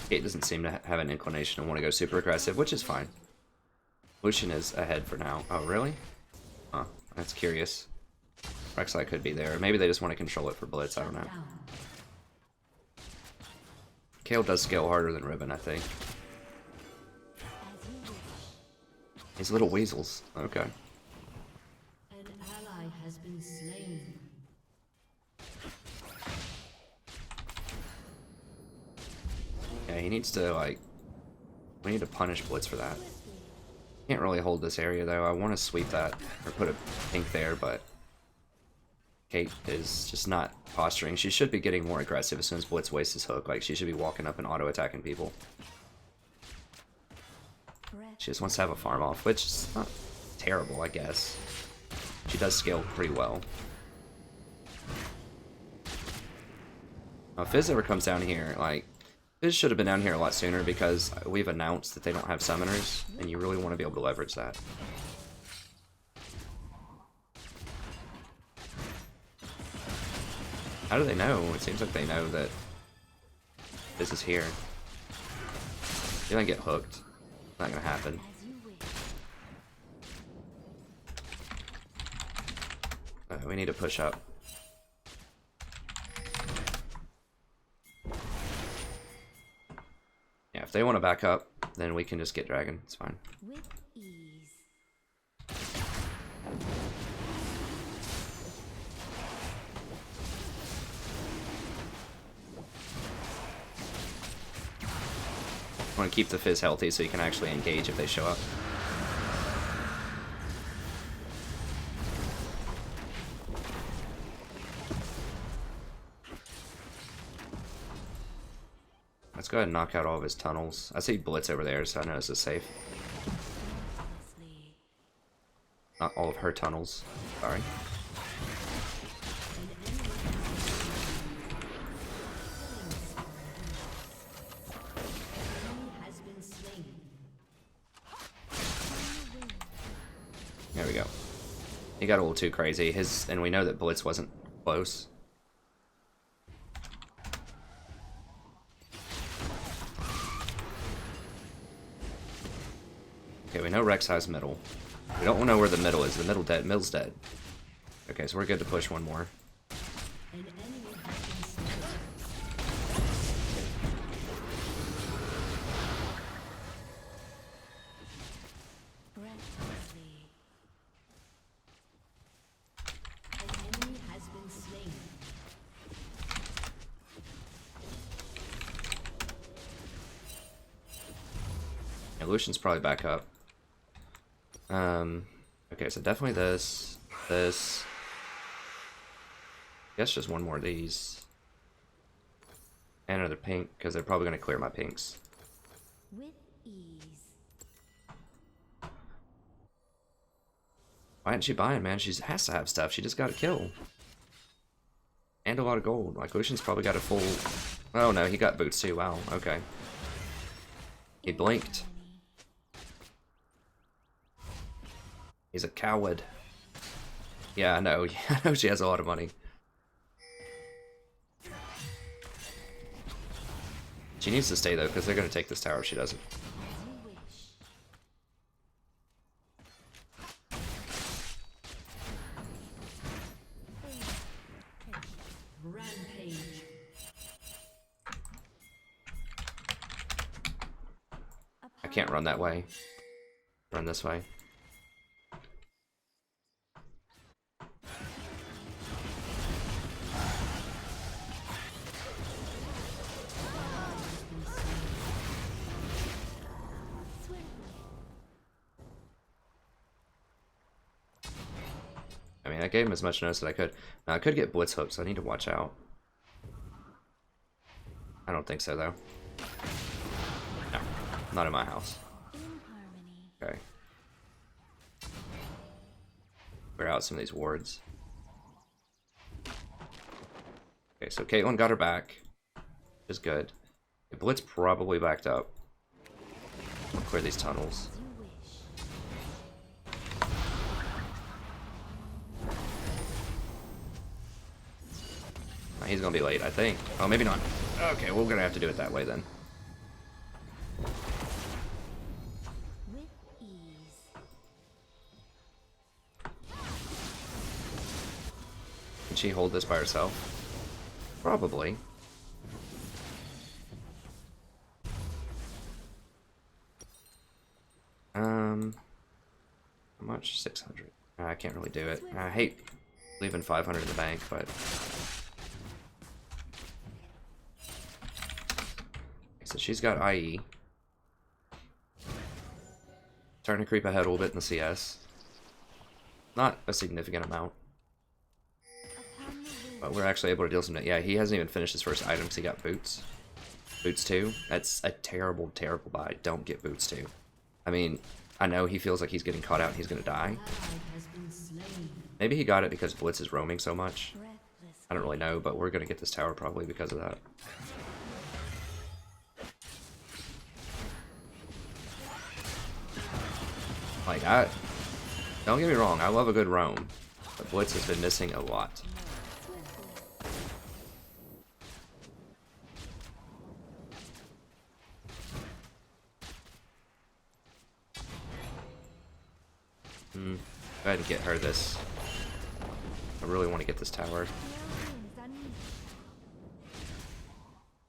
Kate doesn't seem to have an inclination to want to go super aggressive, which is fine. Lucian is ahead for now. Oh, really? Huh, that's curious. Rek'Sai could be there. Maybe they just want to control it for Blitz, I don't know. Kayle does scale harder than Riven, I think. These little weasels. Okay. An ally has been slain. Yeah, he needs to, like... We need to punish Blitz for that. Can't really hold this area, though. I want to sweep that, or put a pink there, but... Kate is just not posturing. She should be getting more aggressive as soon as Blitz wastes his hook. Like, she should be walking up and auto-attacking people. She just wants to have a farm off, which is not terrible, I guess. She does scale pretty well. Now, if Fizz ever comes down here, like... Fizz should have been down here a lot sooner because we've announced that they don't have summoners, and you really want to be able to leverage that. How do they know? It seems like they know that this is here. You don't get hooked. Not gonna happen. We need to push up. Yeah, if they want to back up, then we can just get dragon. It's fine. With ease. I want to keep the Fizz healthy so you can actually engage if they show up. Let's go ahead and knock out all of his tunnels. I see Blitz over there, so I know this is safe. Not all of her tunnels. Sorry. There we go. He got a little too crazy. And we know that Blitz wasn't close. Okay, we know Rex has middle. We don't know where the middle is. The middle dead. Middle's dead. Okay, so we're good to push one more. Yeah, Lucian's probably back up. Okay, so definitely this. I guess just one more of these. And another pink, because they're probably going to clear my pinks. With ease. Why isn't she buying, man? She has to have stuff. She just got a kill. And a lot of gold. Like, Lucian's probably got a full... Oh, no, he got boots too. Wow, okay. He blinked. He's a coward. Yeah, I know. I know she has a lot of money. She needs to stay, though, because they're going to take this tower if she doesn't. Rampage. I can't run that way. Run this way. I mean, I gave him as much notice as I could. Now, I could get blitz hooked, so I need to watch out. I don't think so, though. No, not in my house. Okay. Clear out some of these wards. Okay, so Caitlyn got her back. Which is good. Okay, Blitz probably backed up. I'll clear these tunnels. He's gonna be late, I think. Oh, maybe not. Okay, we're gonna have to do it that way then. With ease. Can she hold this by herself? Probably. much? 600. I can't really do it. I hate leaving 500 in the bank, but... So she's got IE. Starting to creep ahead a little bit in the CS. Not a significant amount. But we're actually able to deal some... Yeah, he hasn't even finished his first item because he got boots. Boots 2. That's a terrible, terrible buy. Don't get boots 2. I mean, I know he feels like he's getting caught out and he's gonna die. Maybe he got it because Blitz is roaming so much. I don't really know, but we're gonna get this tower probably because of that. Like, don't get me wrong, I love a good roam, but Blitz has been missing a lot. Go ahead and get her this. I really want to get this tower.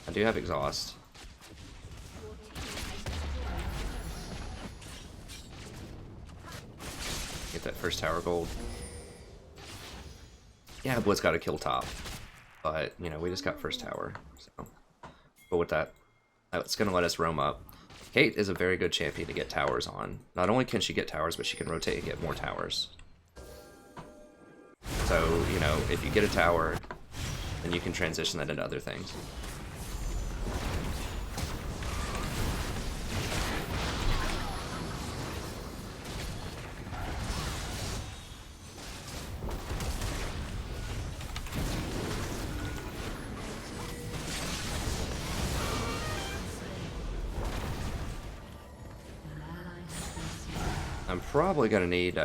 I do have exhaust. Get that first tower gold. Yeah, Blitz got a kill top. But, you know, we just got first tower. So, but with that, it's going to let us roam up. Kate is a very good champion to get towers on. Not only can she get towers, but she can rotate and get more towers. So, you know, if you get a tower, then you can transition that into other things. I'm probably gonna need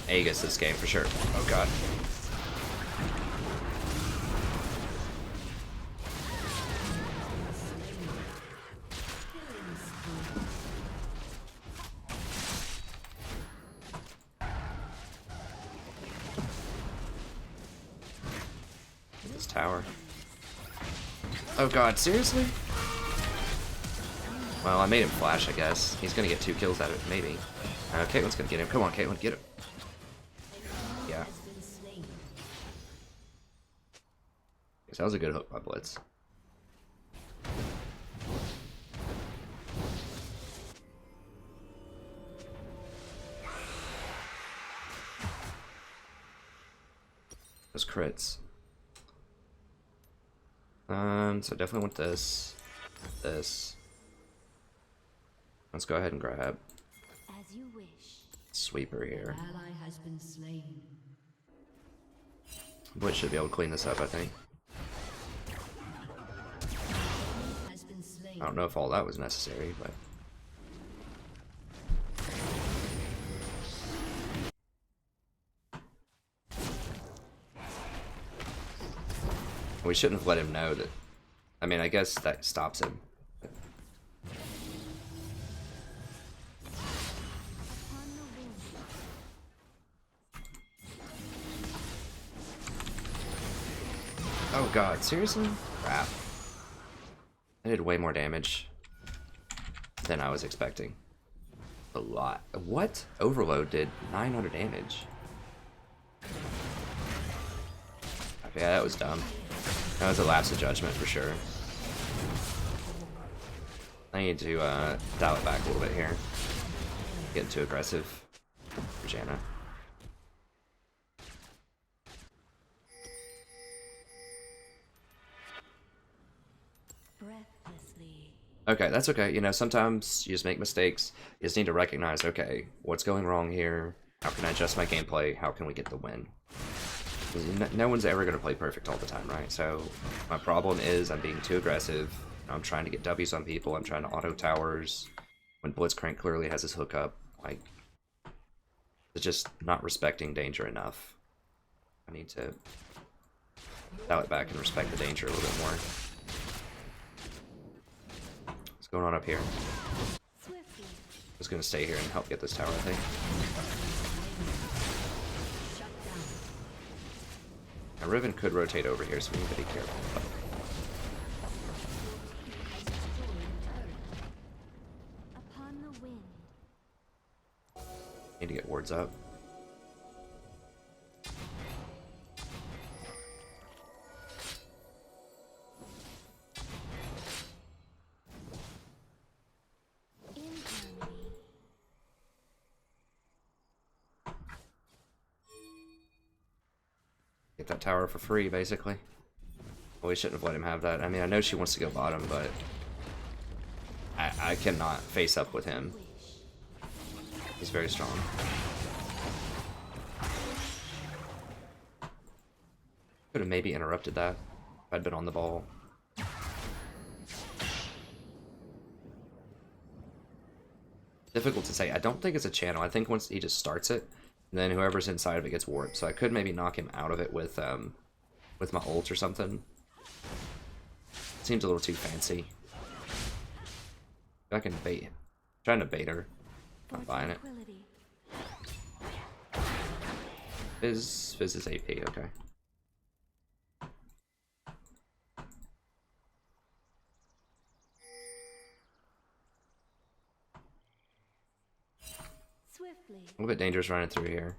Aegis this game for sure. Oh god. This tower. Oh god, seriously? Well, I made him flash, I guess. He's gonna get 2 kills out of it, maybe. Caitlyn's gonna get him. Come on, Caitlyn, get him. Yeah. That was a good hook by Blitz. Those crits. So definitely want this. This. Let's go ahead and grab As you wish. Sweeper here. Ally has been slain. Blitz should be able to clean this up, I think. Has been slain. I don't know if all that was necessary, but... We shouldn't have let him know that... I mean, I guess that stops him. Oh god, seriously? Crap. I did way more damage than I was expecting. A lot. What? Overload did 900 damage. Okay, yeah, that was dumb. That was a lapse of judgment for sure. I need to dial it back a little bit here. Getting too aggressive for Janna. Breathlessly. Okay, that's okay. You know, sometimes you just make mistakes. You just need to recognize, okay, what's going wrong here? How can I adjust my gameplay? How can we get the win? No one's ever going to play perfect all the time, right? So my problem is I'm being too aggressive. I'm trying to get W's on people. I'm trying to auto towers when Blitzcrank clearly has his hookup. Like, it's just not respecting danger enough. I need to dial it back and respect the danger a little bit more. What's going on up here? Swiftly. Just gonna stay here and help get this tower, I think. Now Riven could rotate over here, so we need to be careful. Upon the wind. wards up. In harmony. Get that tower for free, basically. Well, we shouldn't have let him have that. I mean, I know she wants to go bottom, but I cannot face up with him. He's very strong. Could have maybe interrupted that if I'd been on the ball. Difficult to say. I don't think it's a channel. I think once he just starts it, and then whoever's inside of it gets warped. So I could maybe knock him out of it with my ult or something. Seems a little too fancy. I can bait him. Trying to bait her. Not buying it. Fizz is AP, okay. Swiftly. A little bit dangerous running through here.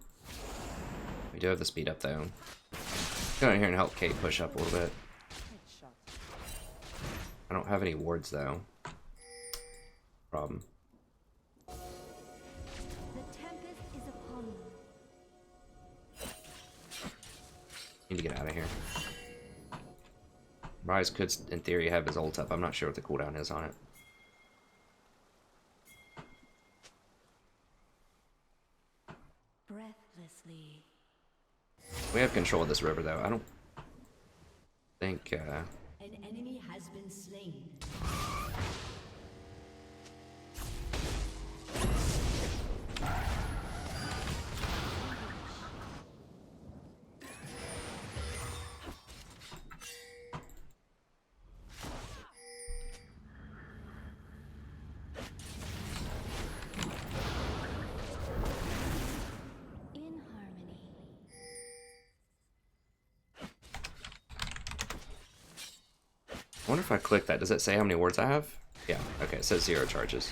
We do have the speed up though. Go in here and help Kate push up a little bit. I don't have any wards though. Problem. The tempest is upon them. Need to get out of here. Rise could, in theory, have his ult up. I'm not sure what the cooldown is on it. Breathlessly. We have control of this river though. I don't think An enemy has been slain. In harmony. I wonder if I click that, does it say how many wards I have? Yeah, okay, it says 0 charges.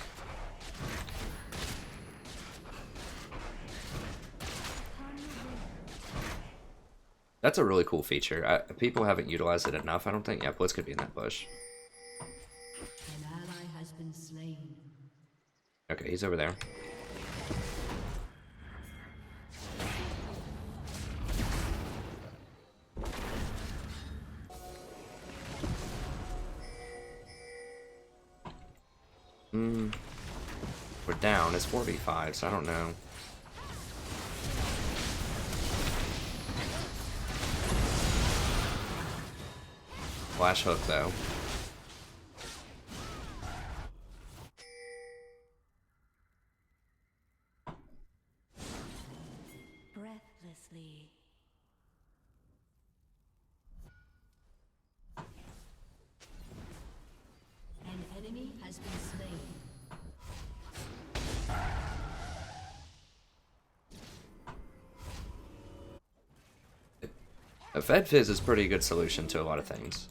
That's a really cool feature. People haven't utilized it enough, I don't think. Yeah, Blitz could be in that bush. An ally has been slain. Okay, he's over there. We're down. It's 4v5, so I don't know. Flash hook, though. Breathlessly. An enemy has been slain. A Fed Fizz is a pretty good solution to a lot of things.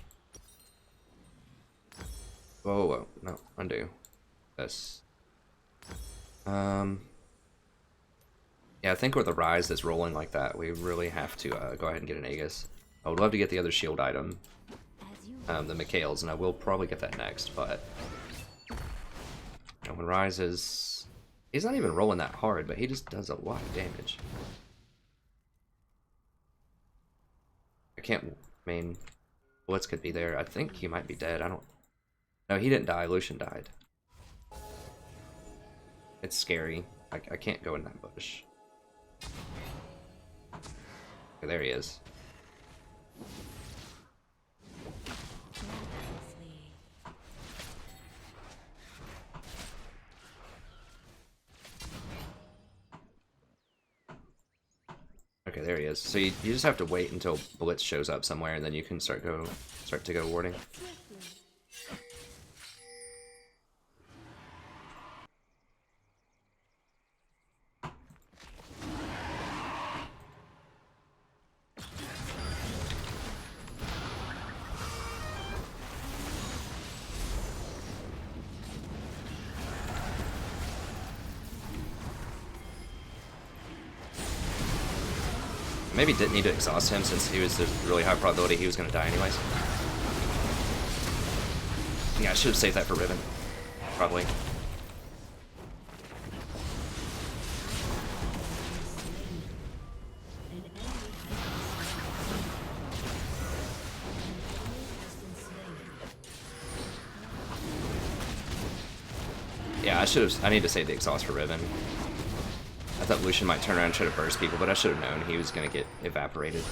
Whoa, whoa, no, undo. This. Yeah, I think with the Rise that's rolling like that, we really have to go ahead and get an Aegis. I would love to get the other shield item, As you the Mikhail's, and I will probably get that next, but... when Rise is... He's not even rolling that hard, but he just does a lot of damage. I can't... I mean, Blitz could be there. I think he might be dead. I don't... No, he didn't die. Lucian died. It's scary. I can't go in that bush. Okay, there he is. breathlessly. Okay, there he is. So you just have to wait until Blitz shows up somewhere, and then you can start to go warding. Swiftly. Maybe didn't need to exhaust him since he was a really high probability he was going to die anyways. Yeah, I should have saved that for Riven. Probably. Yeah, I need to save the exhaust for Riven. I thought Lucian might turn around and try to burst people, but I should have known he was going to get evaporated.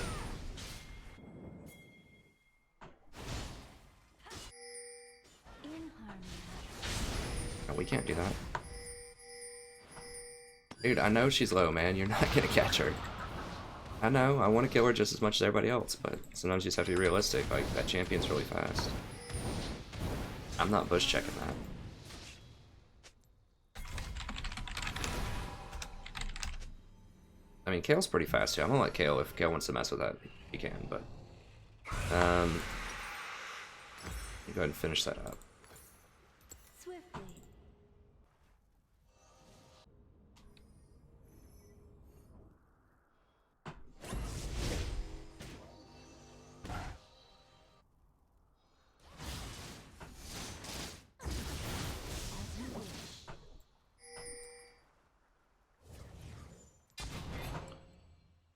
No, we can't do that. Dude, I know she's low, man. You're not going to catch her. I know, I want to kill her just as much as everybody else, but sometimes you just have to be realistic. Like, that champion's really fast. I'm not bush checking that. I mean, Kale's pretty fast too. I'm gonna let Kale, if Kale wants to mess with that, he can, but go ahead and finish that up. Swiftly.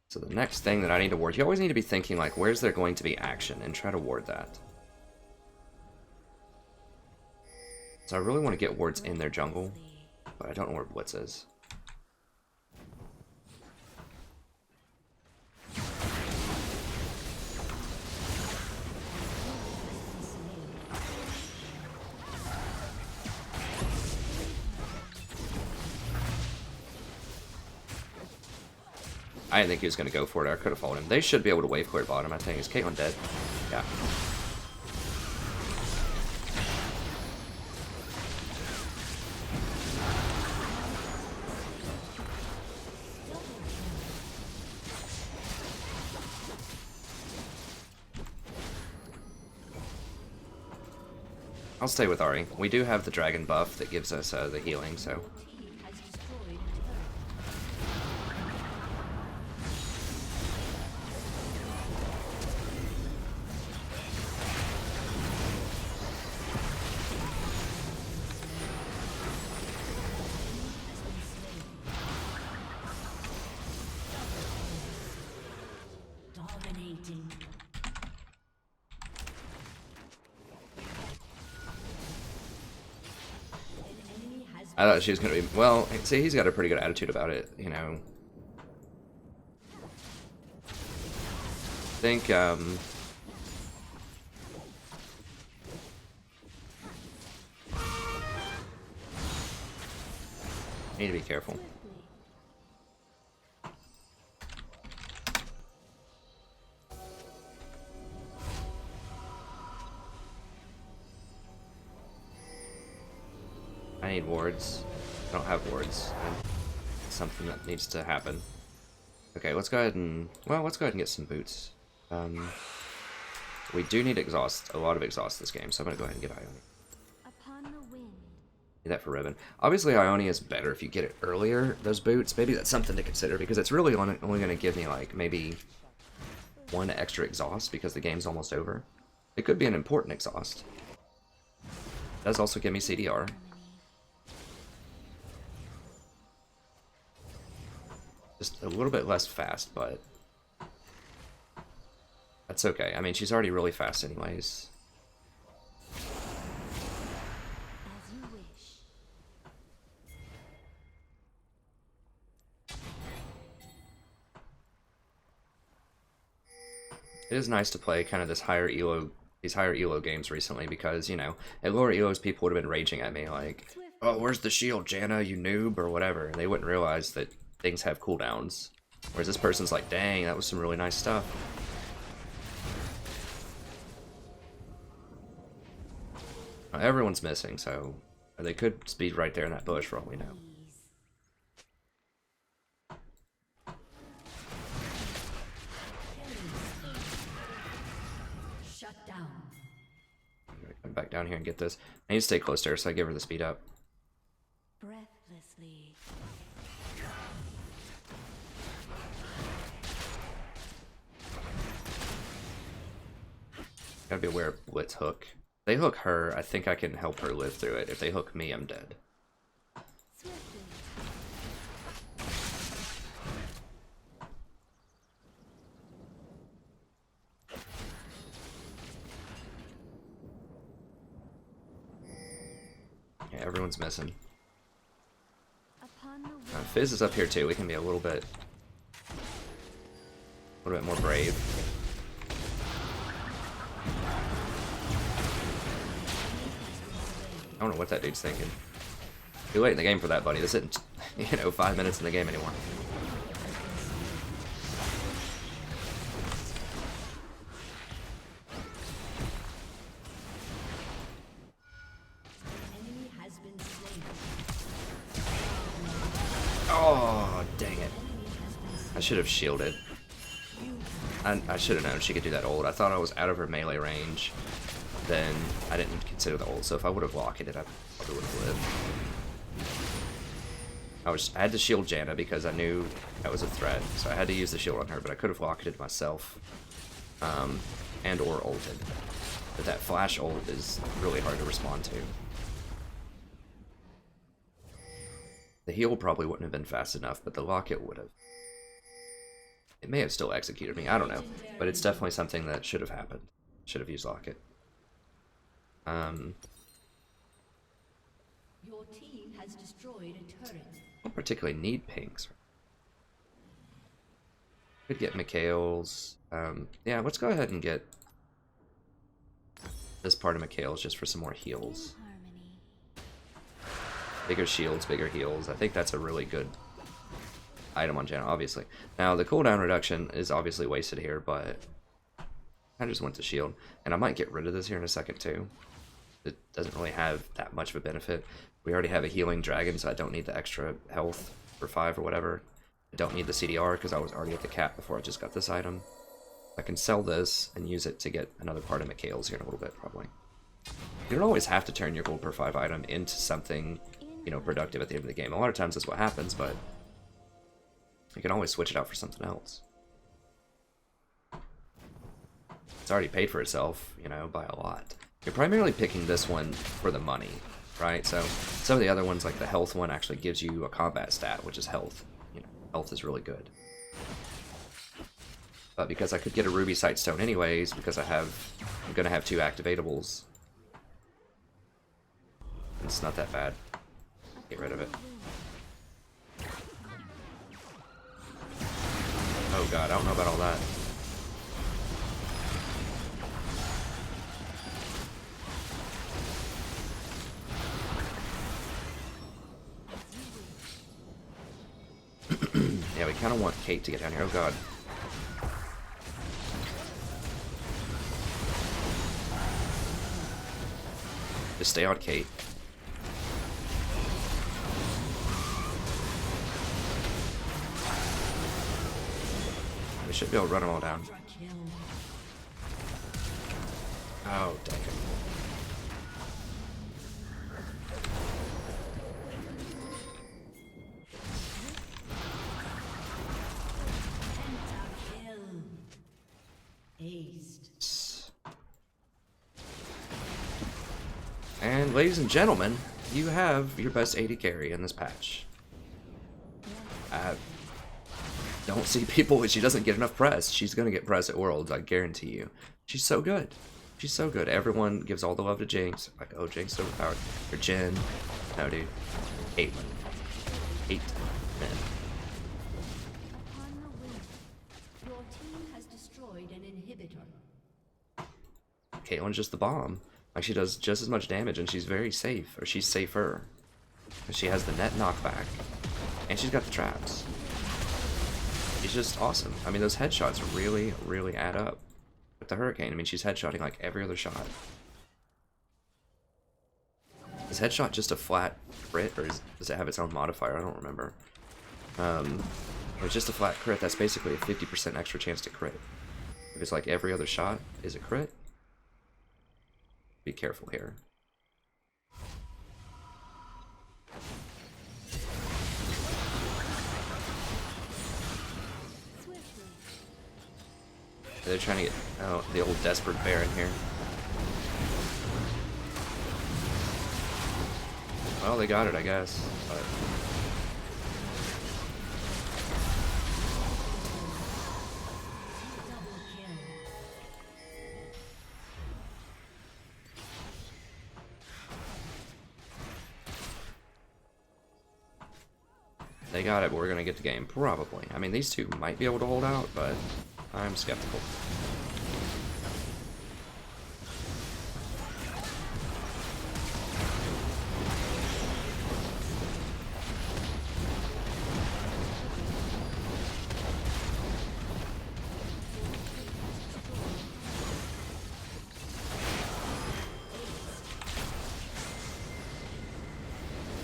So the next thing that I need to ward, you always need to be thinking like, where's there going to be action, and try to ward that. So I really want to get wards in their jungle, but I don't know where Blitz is. I didn't think he was going to go for it. I could have followed him. They should be able to wave clear bottom, I think. Is Caitlyn dead? Yeah. I'll stay with Ahri. We do have the dragon buff that gives us the healing, so... I thought she was going to be... Well, see, he's got a pretty good attitude about it, you know. I think, I need to be careful. I need wards. I don't have wards. It's something that needs to happen. Okay, let's go ahead and... Well, let's go ahead and get some boots. We do need exhaust. A lot of exhaust this game, so I'm going to go ahead and get Ione. Upon the wind. Need that for Riven. Obviously, Ione is better if you get it earlier, those boots. Maybe that's something to consider, because it's really only going to give me, like, maybe one extra exhaust, because the game's almost over. It could be an important exhaust. It does also give me CDR. Just a little bit less fast, but that's okay. I mean, she's already really fast anyways. As you wish. It is nice to play kind of this higher elo, these higher elo games recently, because, you know, at lower elos people would have been raging at me like, oh, where's the shield, Janna, you noob, or whatever, and they wouldn't realize that things have cooldowns. Whereas this person's like, dang, that was some really nice stuff. Everyone's missing, so they could speed right there in that bush for all we know. Shut down. Come back down here and get this. I need to stay close to her, so I give her the speed up. Breathlessly. Gotta be aware of Blitz hook. If they hook her, I think I can help her live through it. If they hook me, I'm dead. Swiftly. Yeah, everyone's missing. Upon the wind. Fizz is up here too. We can be a little bit more brave. I don't know what that dude's thinking. Too late in the game for that, buddy. This isn't, 5 minutes in the game anymore. Enemy has been slain. Oh, dang it. I should have shielded. I should have known she could do that ult. I thought I was out of her melee range. Then I didn't consider the ult, so if I would have locked it, I probably would have lived. I had to shield Janna because I knew that was a threat, so I had to use the shield on her, but I could have locked it myself. And or ulted. But that flash ult is really hard to respond to. The heal probably wouldn't have been fast enough, but the locket would have. It may have still executed me, I don't know. But it's definitely something that should have happened. Should have used locket. Your team has destroyed a turret. I don't particularly need pings. Could get Mikhail's. Yeah, let's go ahead and get this part of Mikhail's just for some more heals. Harmony. Bigger shields, bigger heals. I think that's a really good item on Janna, obviously. Now, the cooldown reduction is obviously wasted here, but I just went to shield. And I might get rid of this here in a second, too. It doesn't really have that much of a benefit. We already have a healing dragon, so I don't need the extra health for 5 or whatever. I don't need the CDR because I was already at the cap before I just got this item. I can sell this and use it to get another part of Mikhail's here in a little bit, probably. You don't always have to turn your gold per 5 item into something, productive at the end of the game. A lot of times that's what happens, but you can always switch it out for something else. It's already paid for itself, by a lot. You're primarily picking this one for the money, right? So some of the other ones, like the health one, actually gives you a combat stat, which is health. Health is really good. But because I could get a ruby sightstone anyways, because I'm gonna have 2 activatables, it's not that bad. Get rid of it. Oh god, I don't know about all that. Yeah, we kind of want Kate to get down here. Oh god. Just stay on Kate. We should be able to run them all down. Oh, dang it. And ladies and gentlemen, you have your best AD carry in this patch. I don't see people when she doesn't get enough press. She's gonna get press at Worlds, I guarantee you. She's so good. She's so good. Everyone gives all the love to Jinx. Like, oh, Jinx is overpowered. Or Jen. No, dude. 8 men. 8 men. Upon the wind, your team has destroyed an inhibitor. Caitlyn's just the bomb. Like, she does just as much damage, and she's very safe. Or she's safer. And she has the net knockback. And she's got the traps. She's just awesome. I mean, those headshots really, really add up. With the Hurricane, I mean, she's headshotting like every other shot. Is headshot just a flat crit, or does it have its own modifier? I don't remember. If it's just a flat crit, that's basically a 50% extra chance to crit. If it's like every other shot is a crit, be careful here. They're trying to get the old desperate Baron here. Well, they got it, I guess. But... They got it, but we're gonna get the game. Probably. I mean, these two might be able to hold out, but I'm skeptical.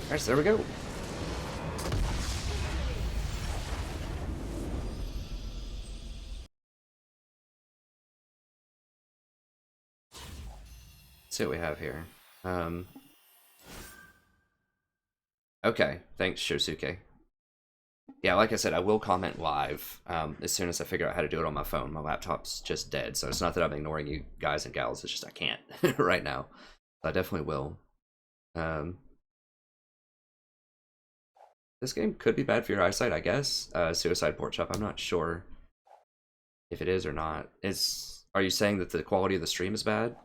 Alright, so there we go. See what we have here. Okay, thanks, Shosuke. Yeah, like I said, I will comment live as soon as I figure out how to do it on my phone. My laptop's just dead, so it's not that I'm ignoring you guys and gals, it's just I can't right now. I definitely will. This game could be bad for your eyesight, I guess. Suicide Pork Chop, I'm not sure if it is or not. Are you saying that the quality of the stream is bad?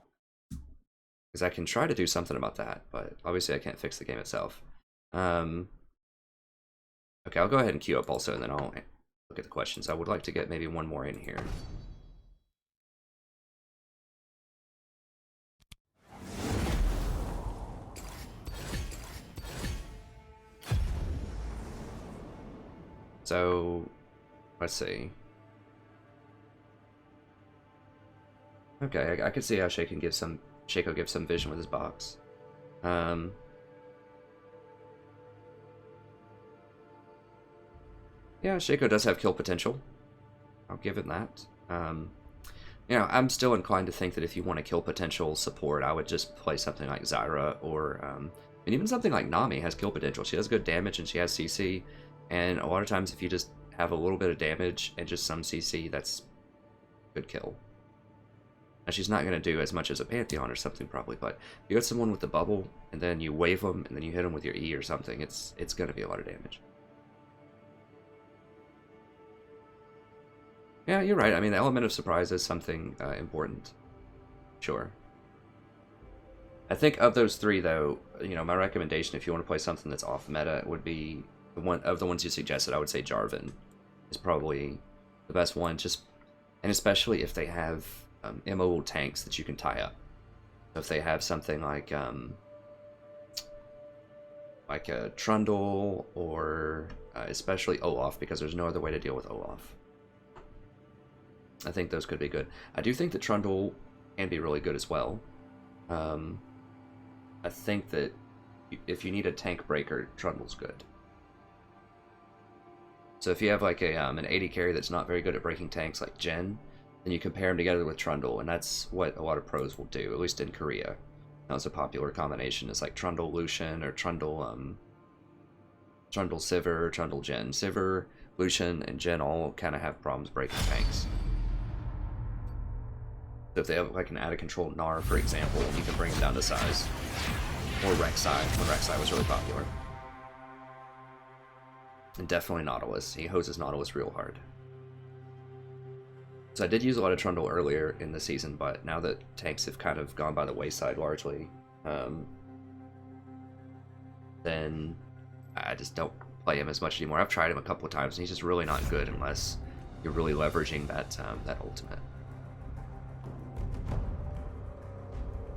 Because I can try to do something about that, but obviously I can't fix the game itself. Okay, I'll go ahead and queue up also, and then I'll look at the questions. I would like to get maybe one more in here. So, let's see. Okay, I could see how Shaco gives some vision with his box. Yeah, Shaco does have kill potential. I'll give it that. You know, I'm still inclined to think that if you want a kill potential support, I would just play something like Zyra or, and even something like Nami has kill potential. She has good damage and she has CC, and a lot of times if you just have a little bit of damage and just some CC, that's good kill. Now, she's not going to do as much as a Pantheon or something, probably, but if you got someone with the bubble, and then you wave them, and then you hit them with your E or something, it's going to be a lot of damage. Yeah, you're right. I mean, the element of surprise is something important. Sure. I think of those three, though, you know, my recommendation, if you want to play something that's off meta, would be the one of the ones you suggested. I would say Jarvan is probably the best one, and especially if they have immobile tanks that you can tie up. So if they have something like a Trundle or especially Olaf, because there's no other way to deal with Olaf. I think those could be good. I do think that Trundle can be really good as well. I think that if you need a tank breaker, Trundle's good. So if you have like an 80 carry that's not very good at breaking tanks like Jen, then you compare them together with Trundle, and that's what a lot of pros will do, at least in Korea. That was a popular combination. It's like Trundle Lucian or Trundle Sivir, Trundle Jen. Sivir, Lucian, and Jen all kind of have problems breaking tanks. So if they have like an out-of-control Gnar, for example, you can bring them down to size. Or Rek'Sai, when Rek'Sai was really popular. And definitely Nautilus. He hoses Nautilus real hard. So I did use a lot of Trundle earlier in the season, but now that tanks have kind of gone by the wayside largely, then I just don't play him as much anymore. I've tried him a couple of times, and he's just really not good unless you're really leveraging that ultimate.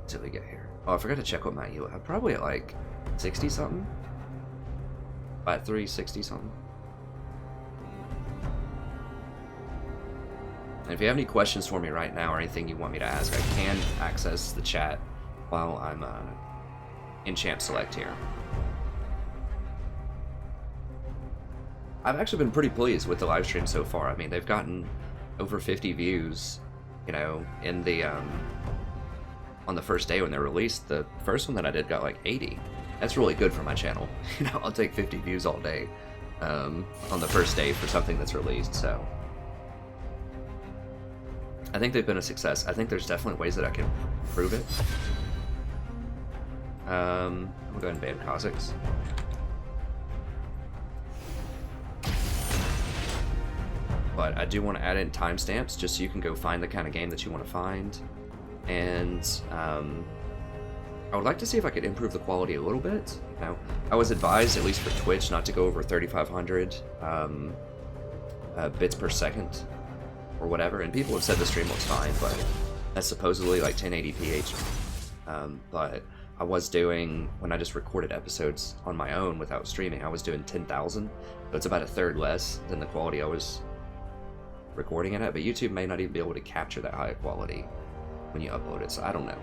Until we get here. Oh, I forgot to check what my heal. I'm probably at like 60 something. At 360 something. And if you have any questions for me right now or anything you want me to ask, I can access the chat while I'm in Champ Select here. I've actually been pretty pleased with the live stream so far. I mean, they've gotten over 50 views, you know, in the on the first day when they're released. The first one that I did got like 80. That's really good for my channel. You know, I'll take 50 views all day on the first day for something that's released, so I think they've been a success. I think there's definitely ways that I can improve it. We'll go ahead and ban Kha'Zix. But I do want to add in timestamps just so you can go find the kind of game that you want to find. And I would like to see if I could improve the quality a little bit. You know, I was advised, at least for Twitch, not to go over 3,500 bits per second or whatever. And people have said the stream looks fine, but that's supposedly like 1080p. But I was doing, when I just recorded episodes on my own without streaming, I was doing 10,000. So it's about a third less than the quality I was recording it at, but YouTube may not even be able to capture that high quality when you upload it, so I don't know.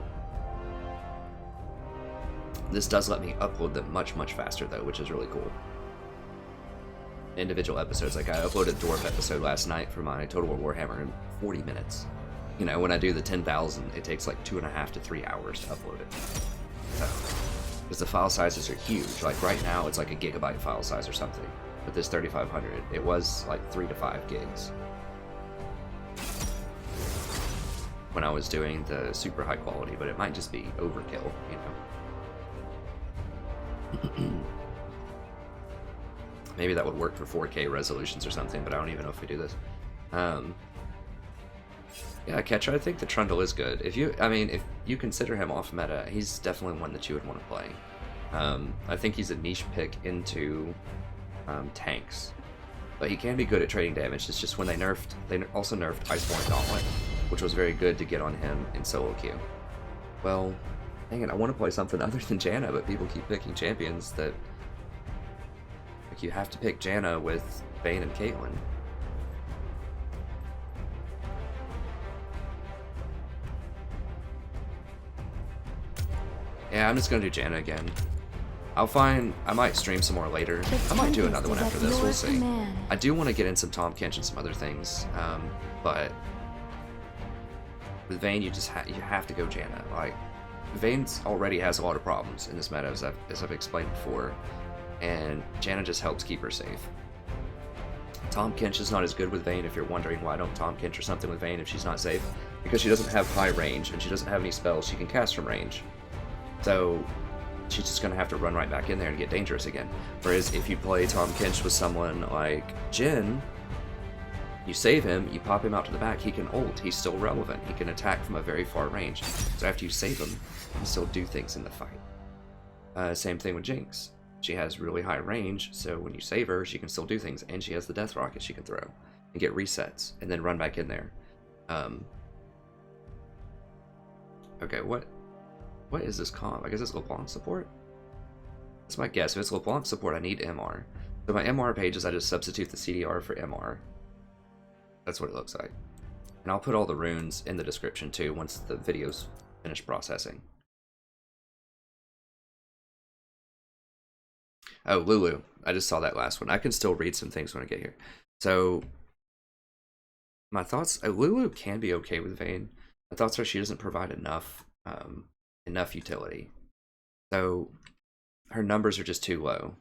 This does let me upload them much, much faster though, which is really cool. Individual episodes, like I uploaded Dwarf episode last night for my Total War Warhammer in 40 minutes. You know, when I do the 10,000, it takes like 2.5 to 3 hours to upload it. So, because the file sizes are huge, like right now it's like a gigabyte file size or something. With this 3,500, it was like 3 to 5 gigs. When I was doing the super high quality, but it might just be overkill, you know. Maybe that would work for 4K resolutions or something, but I don't even know if we do this. Yeah, Ketcher, I think the Trundle is good. If you consider him off meta, he's definitely one that you would want to play. I think he's a niche pick into tanks, but he can be good at trading damage. It's just when they also nerfed Iceborne Gauntlet, which was very good to get on him in solo queue. Well, dang it, I want to play something other than Janna, but people keep picking champions that... Like, you have to pick Janna with Vayne and Caitlyn. Yeah, I'm just gonna do Janna again. I might stream some more later. I might do another one after this, we'll see. I do want to get in some Tahm Kench and some other things, but... With Vayne, you have to go Janna. Like, Vayne already has a lot of problems in this meta, as I've explained before, and Janna just helps keep her safe. Tahm Kench is not as good with Vayne if you're wondering why I don't Tahm Kench or something with Vayne if she's not safe, because she doesn't have high range and she doesn't have any spells she can cast from range. So she's just gonna have to run right back in there and get dangerous again. Whereas if you play Tahm Kench with someone like Jhin, you save him, you pop him out to the back, he can ult, he's still relevant, he can attack from a very far range. So after you save him, you can still do things in the fight. Same thing with Jinx. She has really high range, so when you save her, she can still do things, and she has the death rocket she can throw, and get resets, and then run back in there. Okay, what is this comp? I guess it's LeBlanc support? That's my guess. If it's LeBlanc support, I need MR. So my MR pages, I just substitute the CDR for MR. That's what it looks like. And I'll put all the runes in the description too once the video's finished processing. Oh, Lulu. I just saw that last one. I can still read some things when I get here. So, my thoughts, Lulu can be okay with Vayne. My thoughts are she doesn't provide enough utility. So, her numbers are just too low.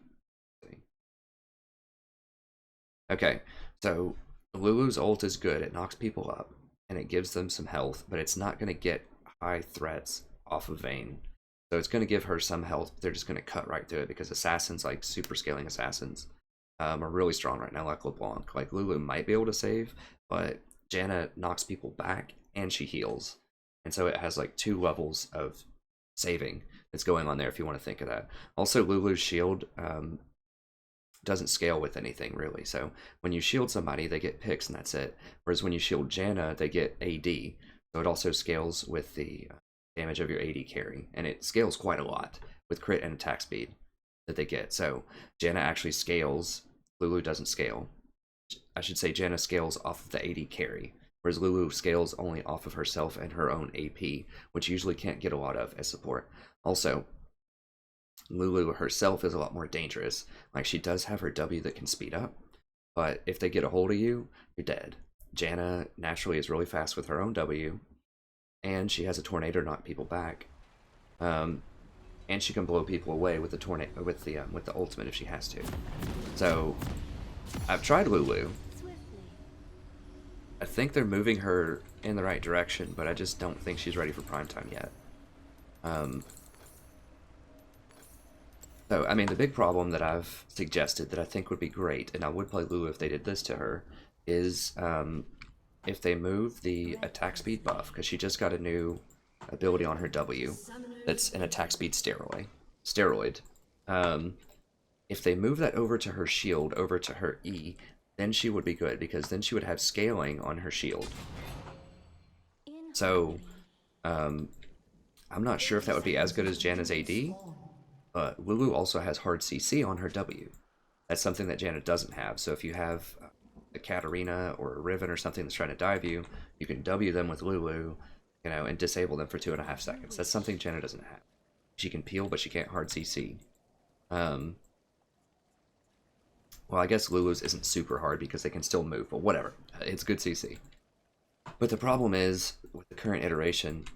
Okay, so Lulu's ult is good. It knocks people up, and it gives them some health, but it's not going to get high threats off of Vayne. So it's going to give her some health, but they're just going to cut right through it, because assassins, like super scaling assassins, are really strong right now, like LeBlanc. Like, Lulu might be able to save, but Janna knocks people back, and she heals. And so it has like 2 levels of saving that's going on there, if you want to think of that. Also, Lulu's shield doesn't scale with anything really. So when you shield somebody, they get picks and that's it. Whereas when you shield Janna, they get AD. So it also scales with the damage of your AD carry, and it scales quite a lot with crit and attack speed that they get. So Janna actually scales. Lulu doesn't scale. I should say Janna scales off of the AD carry, whereas Lulu scales only off of herself and her own AP, which usually can't get a lot of as support. Also, Lulu herself is a lot more dangerous. Like, she does have her W that can speed up, but if they get a hold of you, you're dead. Janna naturally is really fast with her own W, and she has a tornado to knock people back. And she can blow people away with the tornado with the ultimate if she has to. So I've tried Lulu. I think they're moving her in the right direction, but I just don't think she's ready for prime time yet. So, I mean, the big problem that I've suggested that I think would be great, and I would play Lulu if they did this to her, is if they move the attack speed buff, because she just got a new ability on her W that's an attack speed steroid. If they move that over to her shield, over to her E, then she would be good, because then she would have scaling on her shield. So, I'm not sure if that would be as good as Janna's AD, but Lulu also has hard CC on her W. That's something that Janna doesn't have, so if you have a Katarina or a Riven or something that's trying to dive you, you can W them with Lulu, you know, and disable them for 2.5 seconds. That's something Janna doesn't have. She can peel, but she can't hard CC. Well, I guess Lulu's isn't super hard because they can still move, but whatever. It's good CC. But the problem is, with the current iteration,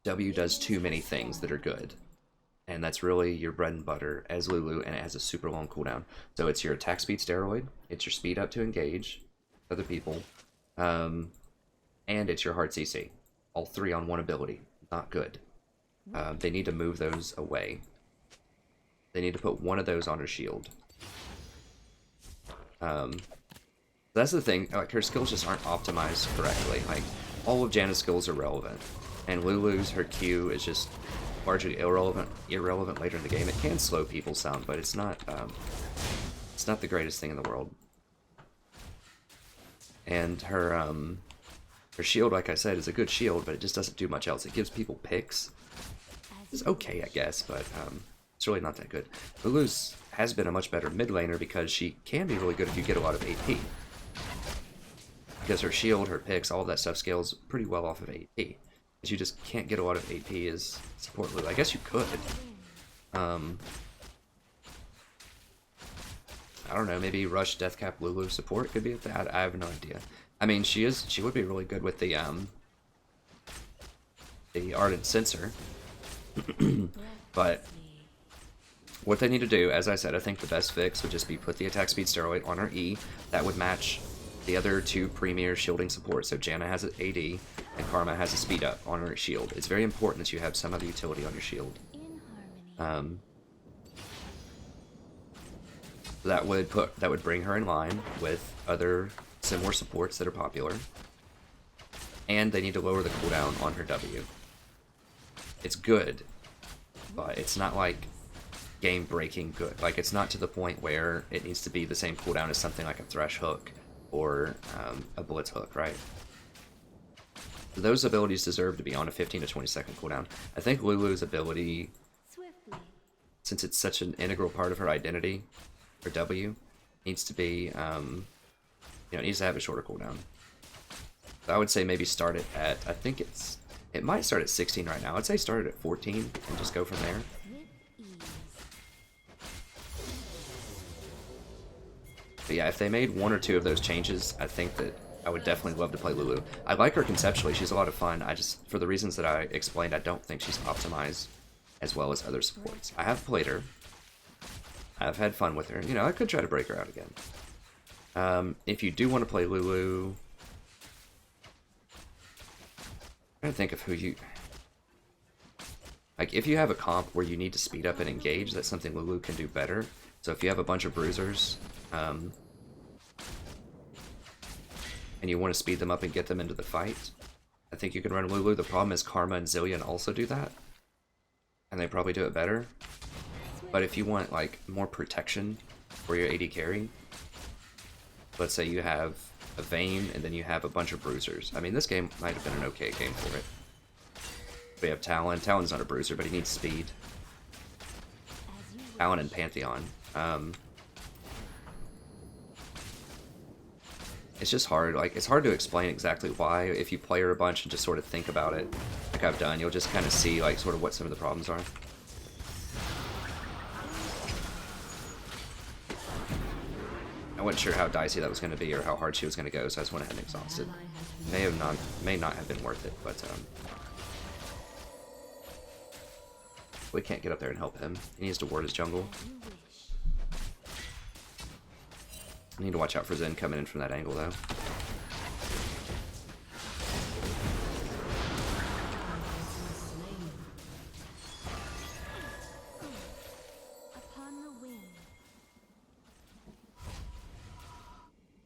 W does too many things that are good. And that's really your bread and butter as Lulu, and it has a super long cooldown. So it's your attack speed steroid, it's your speed up to engage other people, and it's your hard CC. All three on one ability. Not good. They need to move those away. They need to put one of those on her shield. That's the thing, like, her skills just aren't optimized correctly. Like, all of Janna's skills are relevant, and Lulu's, her Q is just largely irrelevant later in the game. It can slow people some, but it's not the greatest thing in the world. And her shield, like I said, is a good shield, but it just doesn't do much else. It gives people picks. It's okay, I guess, but it's really not that good. Lulu's has been a much better mid laner because she can be really good if you get a lot of AP. Because her shield, her picks, all of that stuff scales pretty well off of AP. But you just can't get a lot of AP as support Lulu. I guess you could. I don't know, maybe Rush Deathcap Lulu support could be a thing. I have no idea. I mean, she would be really good with the Ardent Sensor. But what they need to do, as I said, I think the best fix would just be put the attack speed steroid on her E. That would match the other two premier shielding support. So Janna has an AD, and Karma has a speed up on her shield. It's very important that you have some other utility on your shield. That would bring her in line with other similar supports that are popular. And they need to lower the cooldown on her W. It's good, but it's not like game-breaking good. Like, it's not to the point where it needs to be the same cooldown as something like a Thresh Hook or a Blitz Hook, right? Those abilities deserve to be on a 15 to 20 second cooldown. I think Lulu's ability, since it's such an integral part of her identity, her W, needs to be, it needs to have a shorter cooldown. So I would say maybe start it at, I think it might start at 16 right now. I'd say start it at 14 and just go from there. But yeah, if they made one or two of those changes, I think that I would definitely love to play Lulu. I like her conceptually, she's a lot of fun. I just, for the reasons that I explained, I don't think she's optimized as well as other supports. I have played her. I've had fun with her. You know, I could try to break her out again. If you do want to play Lulu, I'm trying to think of who you... Like, if you have a comp where you need to speed up and engage, that's something Lulu can do better. So if you have a bunch of bruisers, and you want to speed them up and get them into the fight, I think you can run Lulu. The problem is Karma and Zillion also do that, and they probably do it better. But if you want, like, more protection for your AD carry, let's say you have a Vayne and then you have a bunch of bruisers. I mean, this game might have been an okay game for it. We have Talon. Talon's not a bruiser, but he needs speed. Talon and Pantheon. It's just hard. Like, it's hard to explain exactly why. If you play her a bunch and just sort of think about it, like I've done, you'll just kind of see, like, sort of what some of the problems are. I wasn't sure how dicey that was going to be or how hard she was going to go, so I just went ahead and exhausted. May not have been worth it, but we can't get up there and help him. He needs to ward his jungle. I need to watch out for Zen coming in from that angle, though. Upon the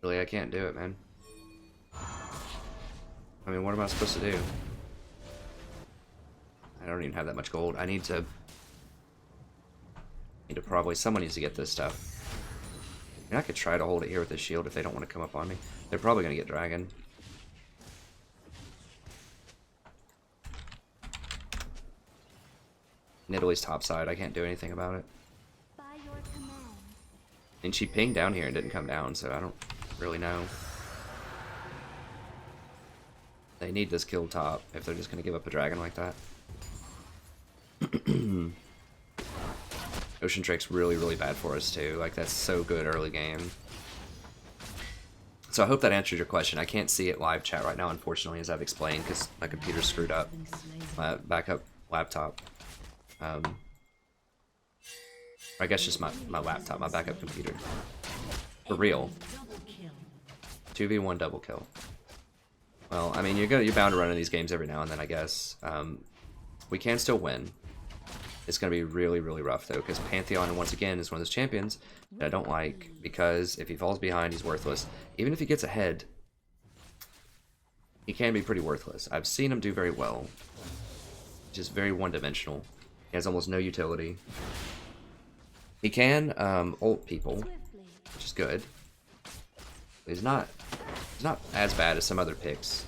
Really, I can't do it, man. I mean, what am I supposed to do? I don't even have that much gold. I need to probably, someone needs to get this stuff. I mean, I could try to hold it here with this shield if they don't want to come up on me. They're probably going to get dragon. Nidalee's topside. I can't do anything about it. By your command. And she pinged down here and didn't come down, so I don't really know. They need this kill top if they're just going to give up a dragon like that. Ocean Drake's really, really bad for us too. Like, that's so good early game. So I hope that answered your question. I can't see it live chat right now, unfortunately, as I've explained, because my computer's screwed up. My backup laptop. I guess just my laptop, my backup computer. For real. 2v1 double kill. Well, I mean, you're bound to run in these games every now and then, I guess. We can still win. It's going to be really, really rough, though, because Pantheon, once again, is one of those champions that I don't like, because if he falls behind, he's worthless. Even if he gets ahead, he can be pretty worthless. I've seen him do very well. Just very one-dimensional. He has almost no utility. He can ult people, which is good. But he's not as bad as some other picks.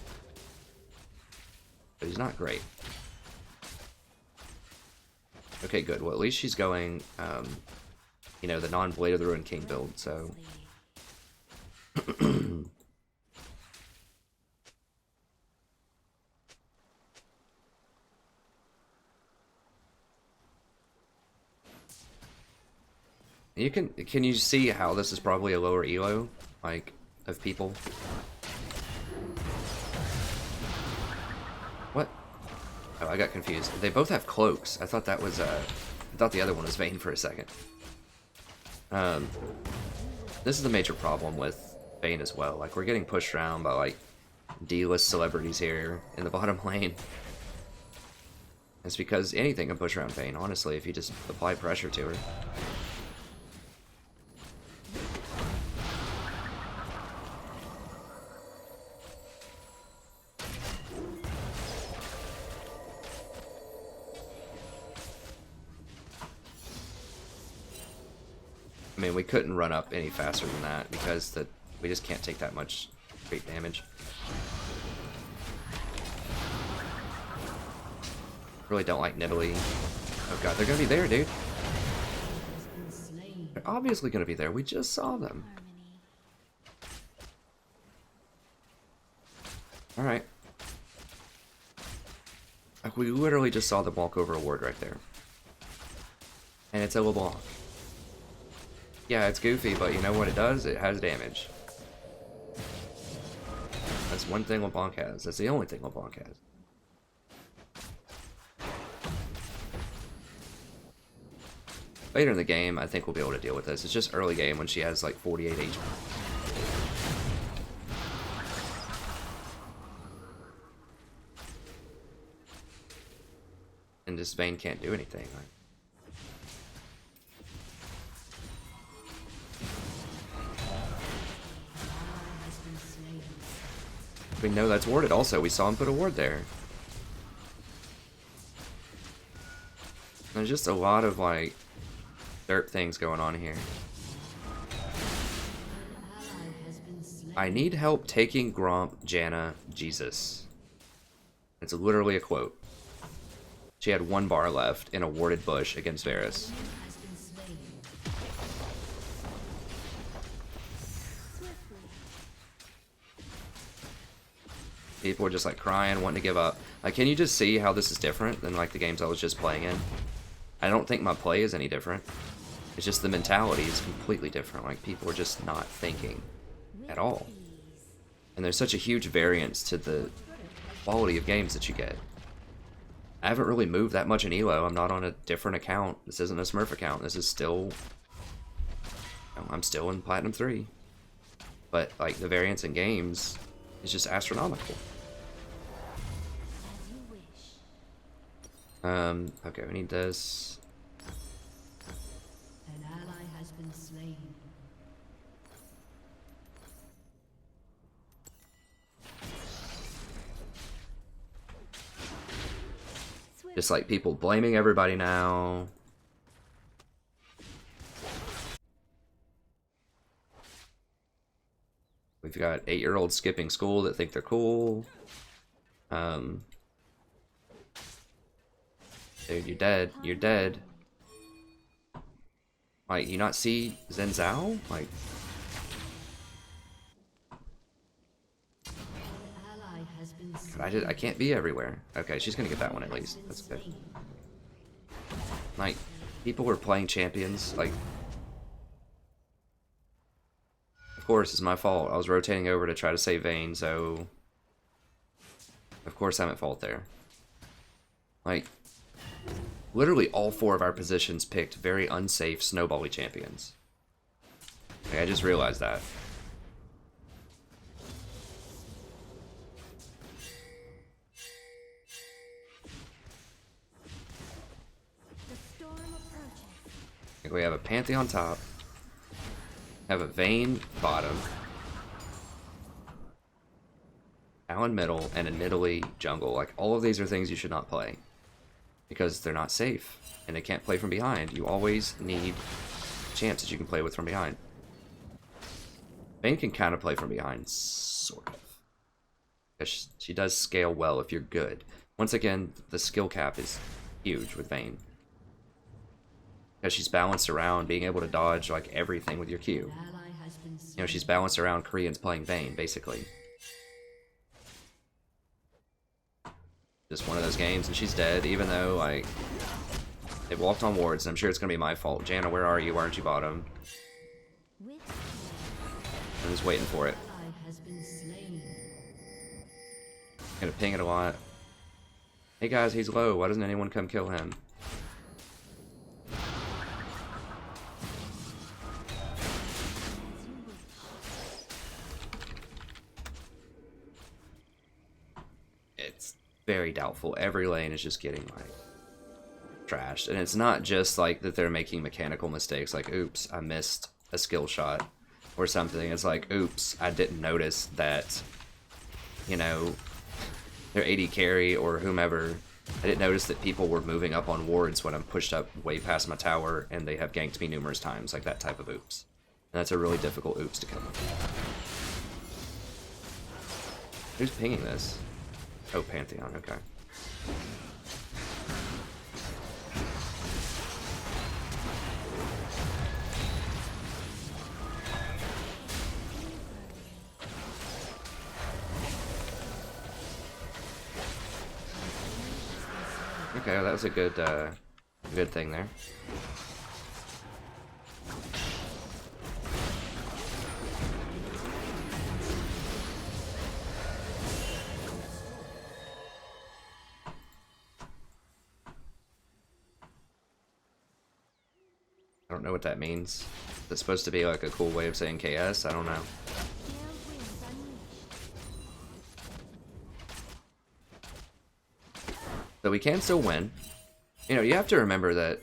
But he's not great. Okay, good. Well, at least she's going, you know, the non-Blade of the Ruined King build, so... Can you see how this is probably a lower elo, like, of people? What? Oh, I got confused. They both have cloaks. I thought that was, I thought the other one was Vayne for a second. This is a major problem with Vayne as well. Like, we're getting pushed around by, like, D-list celebrities here in the bottom lane. It's because anything can push around Vayne, honestly, if you just apply pressure to her. I mean, we couldn't run up any faster than that because we just can't take that much creep damage. Really don't like Nidalee. Oh god, they're gonna be there, dude. They're obviously gonna be there. We just saw them. Alright. Like, we literally just saw them walk over a ward right there. And it's a LeBlanc. Yeah, it's goofy, but you know what it does? It has damage. That's one thing LeBlanc has. That's the only thing LeBlanc has. Later in the game, I think we'll be able to deal with this. It's just early game when she has like 48 HP. And this Vayne can't do anything, right? We know that's warded also. We saw him put a ward there. There's just a lot of, like, derp things going on here. I need help taking Gromp, Janna, Jesus. It's literally a quote. She had 1 bar left in a warded bush against Varus. People were just like crying, wanting to give up. Like, can you just see how this is different than like the games I was just playing in? I don't think my play is any different. It's just the mentality is completely different. Like, people are just not thinking at all. And there's such a huge variance to the quality of games that you get. I haven't really moved that much in Elo. I'm not on a different account. This isn't a Smurf account. This is still... You know, I'm still in Platinum 3. But, like, the variance in games is just astronomical. Okay, we need this. An ally has been slain. Just like people blaming everybody now. We've got 8-year-olds skipping school that think they're cool. Dude, you're dead. You're dead. Like, you not see Zen Zhao? Like, I can't be everywhere. Okay, she's gonna get that one at least. That's good. Like, people were playing champions. Like, of course, it's my fault. I was rotating over to try to save Vayne, so of course I'm at fault there. Like, literally all 4 of our positions picked very unsafe snowbally champions. Like, I just realized that. Like, we have a Pantheon top, have a Vayne bottom, Talon middle, and a Nidalee jungle. Like, all of these are things you should not play because they're not safe and they can't play from behind. You always need champs that you can play with from behind. Vayne can kind of play from behind, sort of. Because she does scale well if you're good. Once again, the skill cap is huge with Vayne. Because she's balanced around being able to dodge like everything with your Q. You know, she's balanced around Koreans playing Vayne, basically. Just one of those games and she's dead, even though, like, they walked on wards, and I'm sure it's going to be my fault. Janna, where are you? Why aren't you bottom? I'm just waiting for it. Gonna ping it a lot. Hey guys, he's low. Why doesn't anyone come kill him? It's very doubtful. Every lane is just getting, like, trashed. And it's not just, like, that they're making mechanical mistakes, like, oops, I missed a skill shot or something. It's like, oops, I didn't notice that, you know, their AD carry or whomever, I didn't notice that people were moving up on wards when I'm pushed up way past my tower and they have ganked me numerous times, like that type of oops. And that's a really difficult oops to come up. Who's pinging this? Oh, Pantheon, okay. Okay, well, that was a good thing there. I don't know what that means. Is it supposed to be like a cool way of saying KS? I don't know. So we can still win. You know, you have to remember that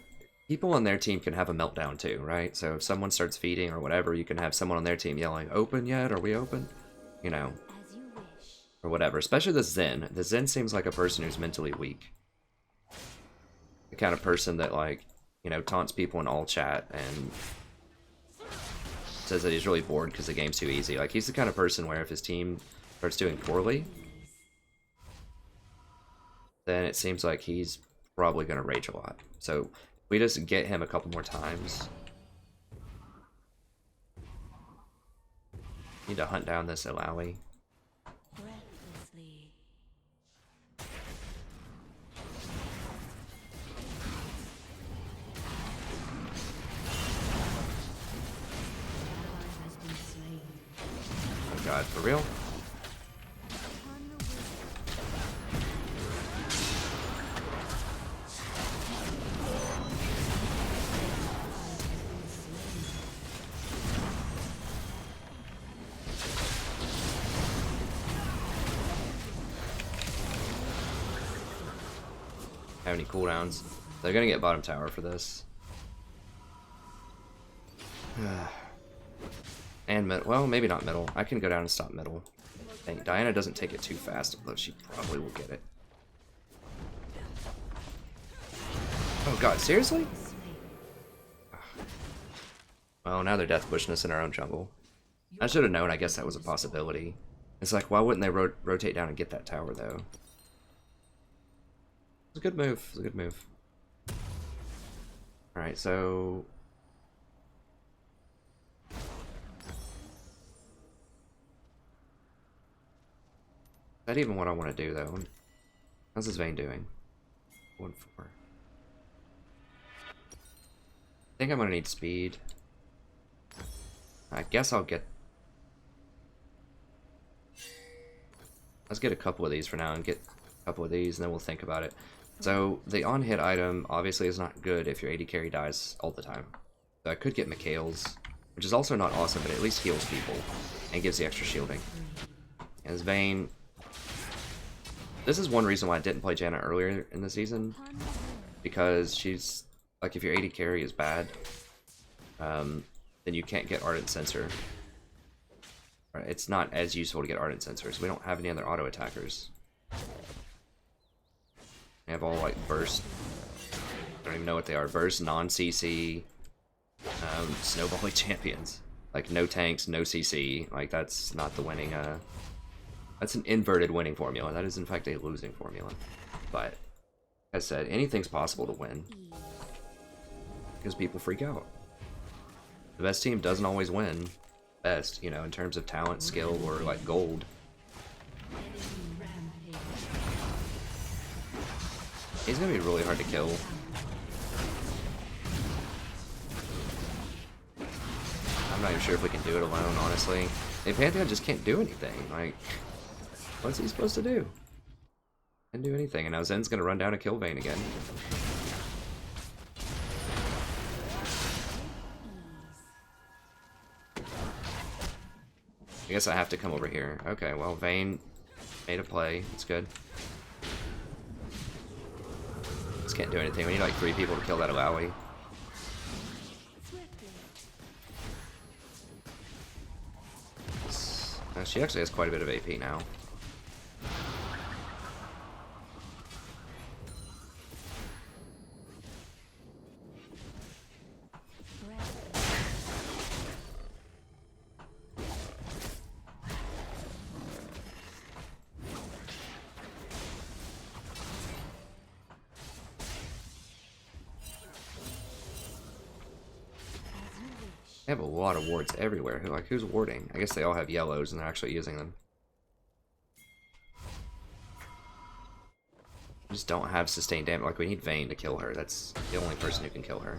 people on their team can have a meltdown too, right? So if someone starts feeding or whatever, you can have someone on their team yelling, "Open yet? Are we open?" You know, or whatever. Especially the Zen. The Zen seems like a person who's mentally weak. The kind of person that, like, you know, taunts people in all chat and says that he's really bored because the game's too easy. Like, he's the kind of person where if his team starts doing poorly, then it seems like he's probably going to rage a lot. So if we just get him a couple more times. Need to hunt down this Ilaoi. Oh god, for real? Have any cooldowns? They're gonna get bottom tower for this. And mid, well, maybe not middle. I can go down and stop middle. Dang, Diana doesn't take it too fast, although she probably will get it. Oh god, seriously? Well, now they're death pushing us in our own jungle. I should have known, I guess that was a possibility. It's like, why wouldn't they rotate down and get that tower, though? It's a good move. It's a good move. Alright, so... Is that even what I want to do, though? How's this Vayne doing? 1-4. I think I'm going to need speed. I guess I'll get... Let's get a couple of these for now and get a couple of these, and then we'll think about it. So, the on-hit item obviously is not good if your AD carry dies all the time. So I could get Mikhail's, which is also not awesome, but at least heals people and gives the extra shielding. As Vayne... This is one reason why I didn't play Janna earlier in the season, because she's... Like, if your AD carry is bad, then you can't get Ardent Sensor. It's not as useful to get Ardent Sensors. We don't have any other auto attackers. They have all like burst. I don't even know what they are. Burst, non-CC, snowballing champions. Like no tanks, no CC. Like that's not the winning. That's an inverted winning formula. That is in fact a losing formula. But as I said, anything's possible to win because people freak out. The best team doesn't always win. Best, you know, in terms of talent, skill, or like gold. He's gonna be really hard to kill. I'm not even sure if we can do it alone, honestly. The Pantheon just can't do anything. Like, what's he supposed to do? Can't do anything, and now Zen's gonna run down and kill Vayne again. I guess I have to come over here. Okay, well, Vayne made a play. It's good. Just can't do anything. We need like 3 people to kill that Alawi. She actually has quite a bit of AP now. They have a lot of wards everywhere. Like, who's warding? I guess they all have yellows and they're actually using them. We just don't have sustained damage. Like, we need Vayne to kill her. That's the only person who can kill her.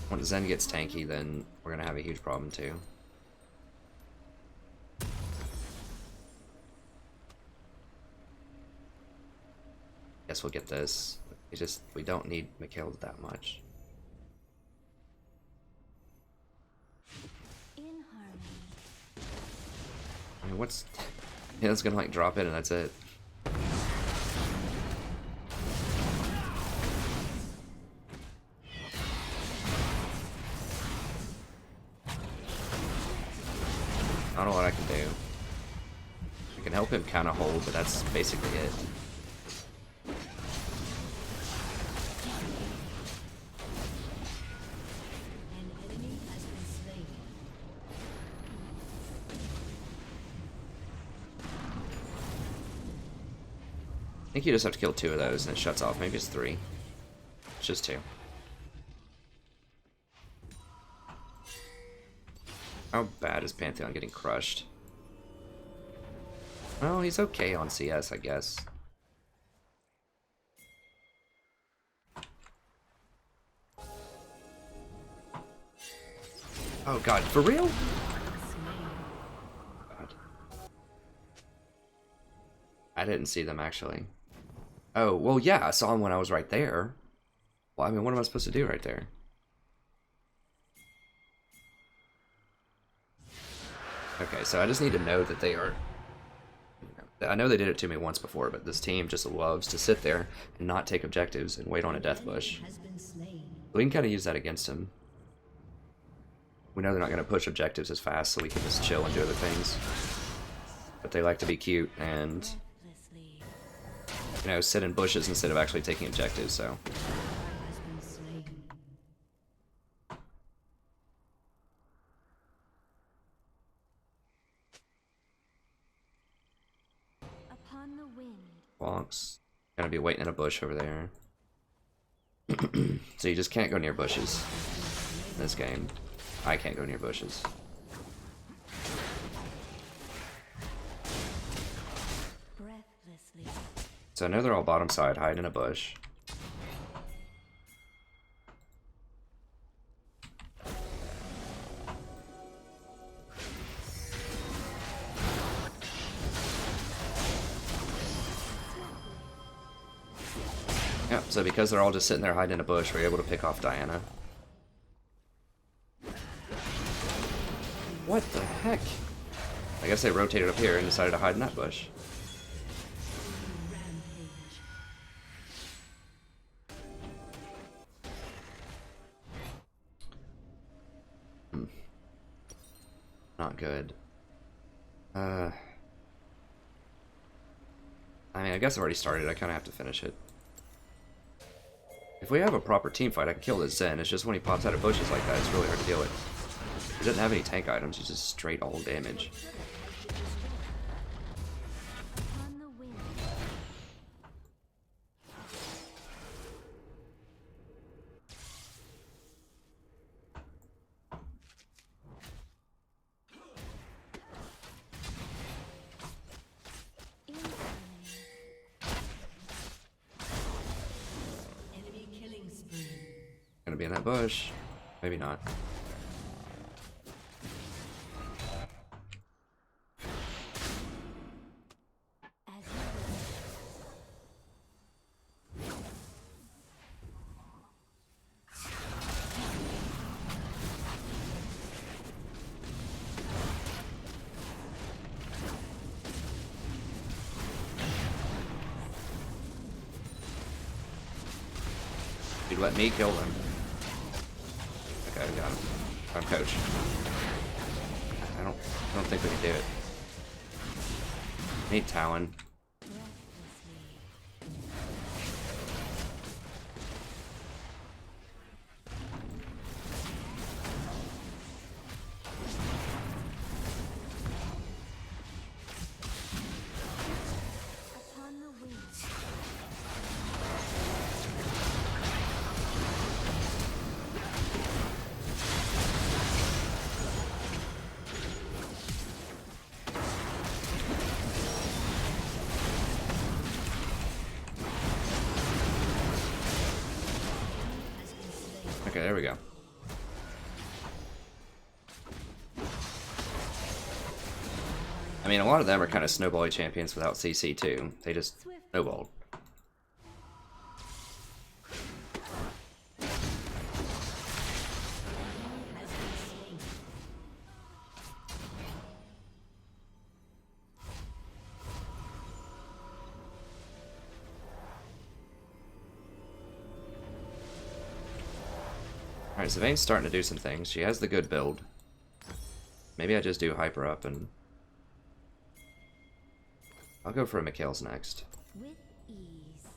When Zen gets tanky, then we're gonna have a huge problem too. Guess we'll get this. We don't need Mikhail that much. I mean, what's... Yeah, it's gonna like drop in and that's it. I don't know what I can do. I can help him kind of hold, but that's basically it. I think you just have to kill 2 of those and it shuts off. Maybe it's 3. It's just 2. How bad is Pantheon getting crushed? Well, he's okay on CS, I guess. Oh god, for real? God. I didn't see them actually. Oh, well, yeah, I saw him when I was right there. Well, I mean, what am I supposed to do right there? Okay, so I just need to know that they are... I know they did it to me once before, but this team just loves to sit there and not take objectives and wait on a death bush. We can kind of use that against them. We know they're not going to push objectives as fast, so we can just chill and do other things. But they like to be cute, and... you know, sit in bushes instead of actually taking objectives, so. Has been slain. Upon the wind. Walks. Gonna be waiting in a bush over there. So you just can't go near bushes in this game. I can't go near bushes. Breathlessly. So I know they're all bottom side, hide in a bush. Yep, so because they're all just sitting there hiding in a bush, we're able to pick off Diana. What the heck? I guess they rotated up here and decided to hide in that bush. Not good. I mean, I guess I've already started. I kind of have to finish it. If we have a proper team fight, I can kill this Zen. It's just when he pops out of bushes like that, it's really hard to deal with. He doesn't have any tank items. He's just straight all damage. Upon the wind. Incoming. Enemy killing spree. Gonna be in that bush. Maybe not. As you will. Dude, let me kill them. Okay, I got him. I'm coach. I don't think we can do it. Need Talon. Upon the wind. Okay, there we go. I mean, a lot of them are kind of snowbally champions without CC too. They just snowballed. Alright, so Vayne's starting to do some things. She has the good build. Maybe I just do hyper up and... I'll go for a Mikhail's next. With ease.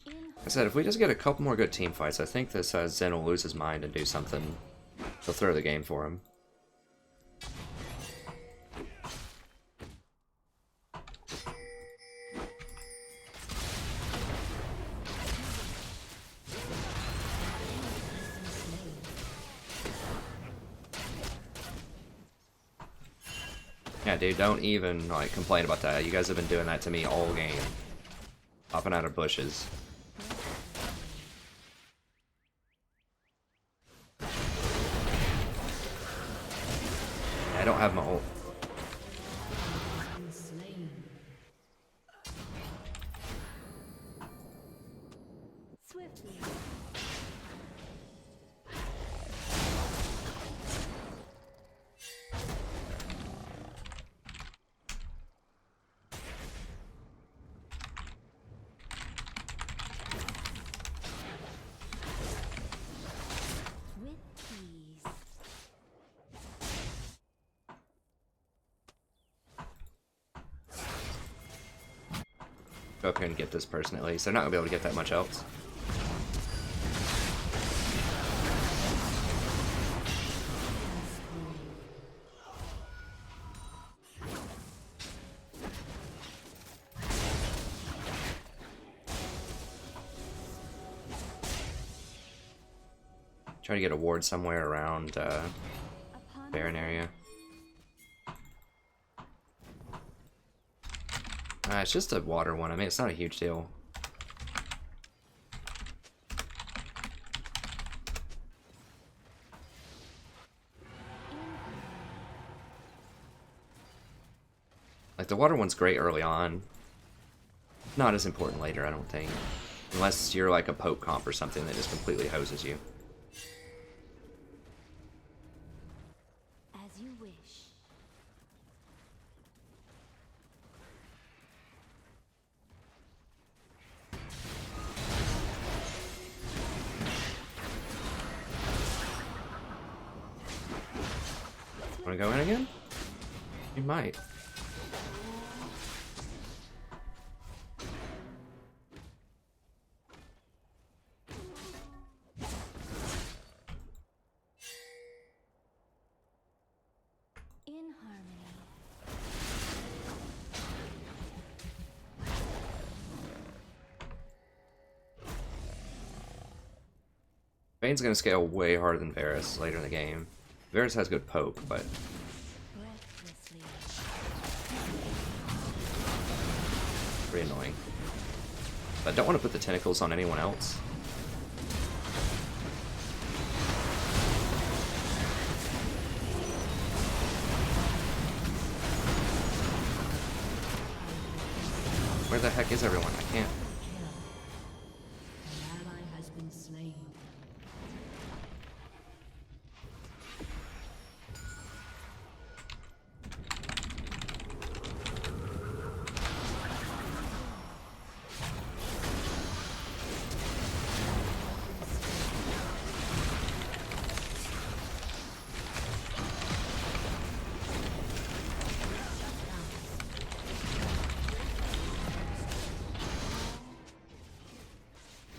Like I said, if we just get a couple more good team fights, I think this Zen will lose his mind and do something. He'll throw the game for him. Yeah, dude, don't even, like, complain about that. You guys have been doing that to me all game. Popping out of bushes. I don't have my ult. Slain. Swiftly. go up here and get this person at least. They're not gonna be able to get that much else. Try to get a ward somewhere around Baron area. It's just a water one. I mean, it's not a huge deal. Like, the water one's great early on. Not as important later, I don't think. Unless you're like a poke comp or something that just completely hoses you. As you wish. Wanna go in again? You might. In harmony. Vayne's gonna scale way harder than Varus later in the game. Varus has good poke, but Breathlessly. pretty annoying. But I don't want to put the tentacles on anyone else. Where the heck is everyone? I can't. An ally has been slain.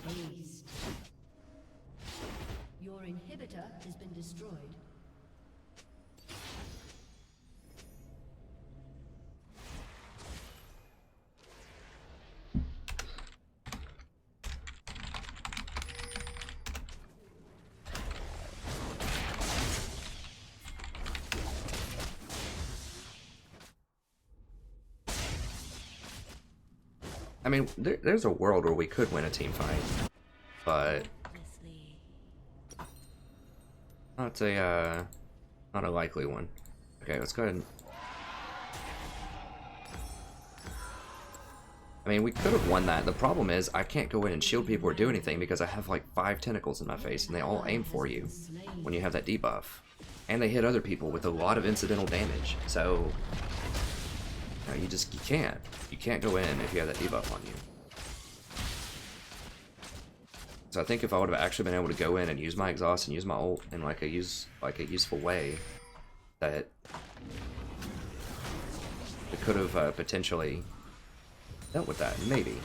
Aced. Your inhibitor has been destroyed. I mean, there's a world where we could win a team fight, but Breathlessly. not a likely one. Okay, let's go ahead and. I mean, we could have won that. The problem is I can't go in and shield people or do anything because I have like 5 tentacles in my face and they all aim for you when you have that debuff, and they hit other people with a lot of incidental damage. So you can't go in if you have that debuff on you. So I think if I would have actually been able to go in and use my exhaust and use my ult in like a useful way, that we could have potentially dealt with that, maybe.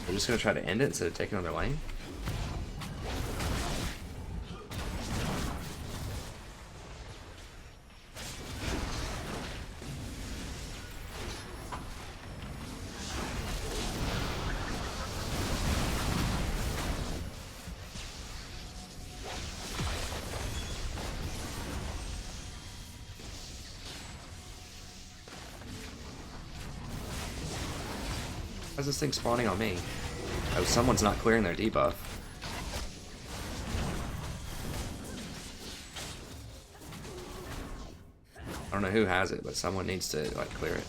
We're just gonna try to end it instead of taking on their lane. How's this thing spawning on me? Oh, someone's not clearing their debuff. I don't know who has it, but someone needs to like clear it.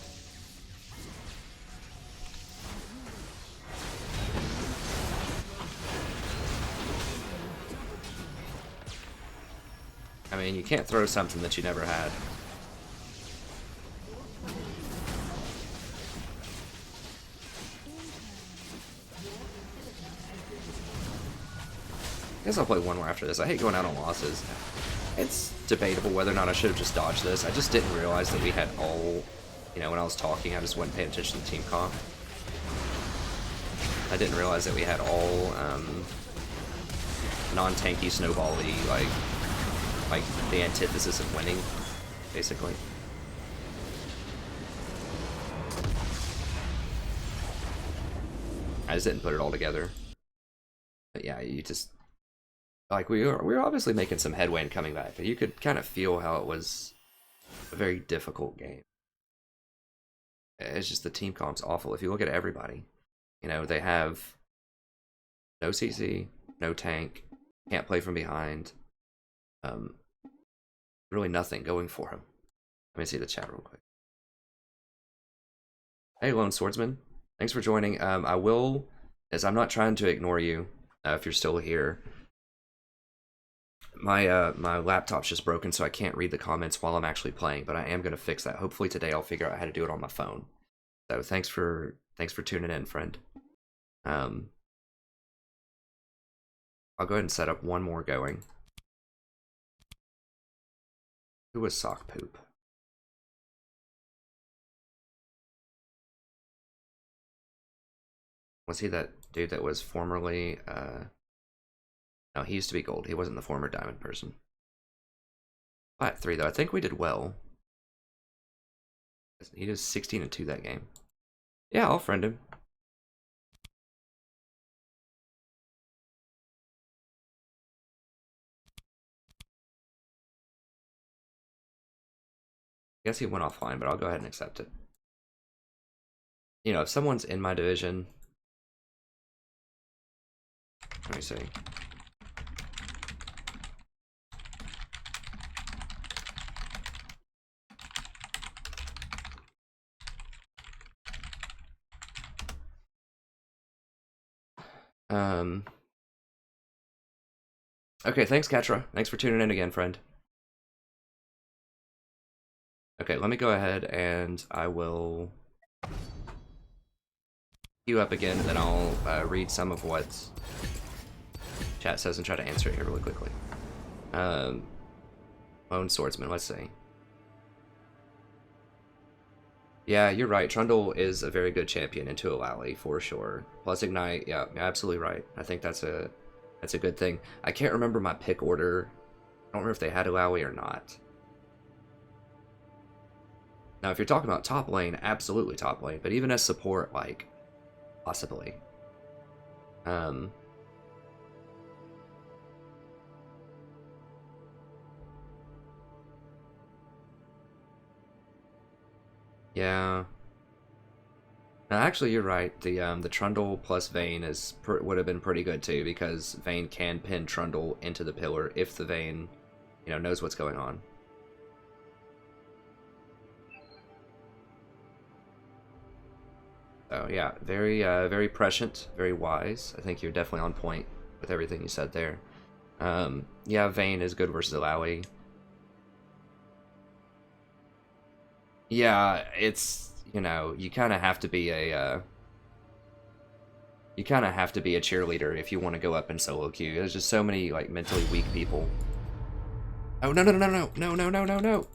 I mean, you can't throw something that you never had. I guess I'll play one more after this. I hate going out on losses. It's debatable whether or not I should have just dodged this. I just didn't realize that we had all, you know, when I was talking, I just wasn't paying attention to the team comp. I didn't realize that we had all non-tanky, snowball-y, like the antithesis of winning, basically. I just didn't put it all together. But yeah, you just, like, we were obviously making some headway in coming back, but you could kind of feel how it was a very difficult game. It's just the team comp's awful. If you look at everybody, you know, they have no CC, no tank, can't play from behind, really nothing going for him. Let me see the chat real quick. Hey, Lone Swordsman, thanks for joining. I will, as I'm not trying to ignore you, if you're still here. My my laptop's just broken, so I can't read the comments while I'm actually playing, but I am gonna fix that. Hopefully today I'll figure out how to do it on my phone. So thanks for tuning in, friend. I'll go ahead and set up one more going. Who was Sock Poop? Was he that dude that was formerly no, he used to be gold. He wasn't the former diamond person. Plat 3 though, I think we did well. He did 16-2 that game. Yeah, I'll friend him. I guess he went offline, but I'll go ahead and accept it. You know, if someone's in my division, let me see. Okay, thanks, Katra. Thanks for tuning in again, friend. Okay, let me go ahead and I will queue up again, and then I'll read some of what chat says and try to answer it here really quickly. Lone Swordsman, let's see. Yeah, you're right. Trundle is a very good champion into a Lally, for sure. Plus Ignite, yeah, absolutely right. I think that's a good thing. I can't remember my pick order. I don't remember if they had a Lally or not. Now, if you're talking about top lane, absolutely top lane. But even as support, like, possibly. Yeah. No, actually, you're right. The Trundle plus Vayne would have been pretty good too, because Vayne can pin Trundle into the pillar if the Vayne, you know, knows what's going on. So yeah, very prescient, very wise. I think you're definitely on point with everything you said there. Yeah, Vayne is good versus Alawi. Yeah, it's, you know, you kind of have to be a cheerleader if you want to go up in solo queue. There's just so many like mentally weak people. Oh no no no no no no no no no no!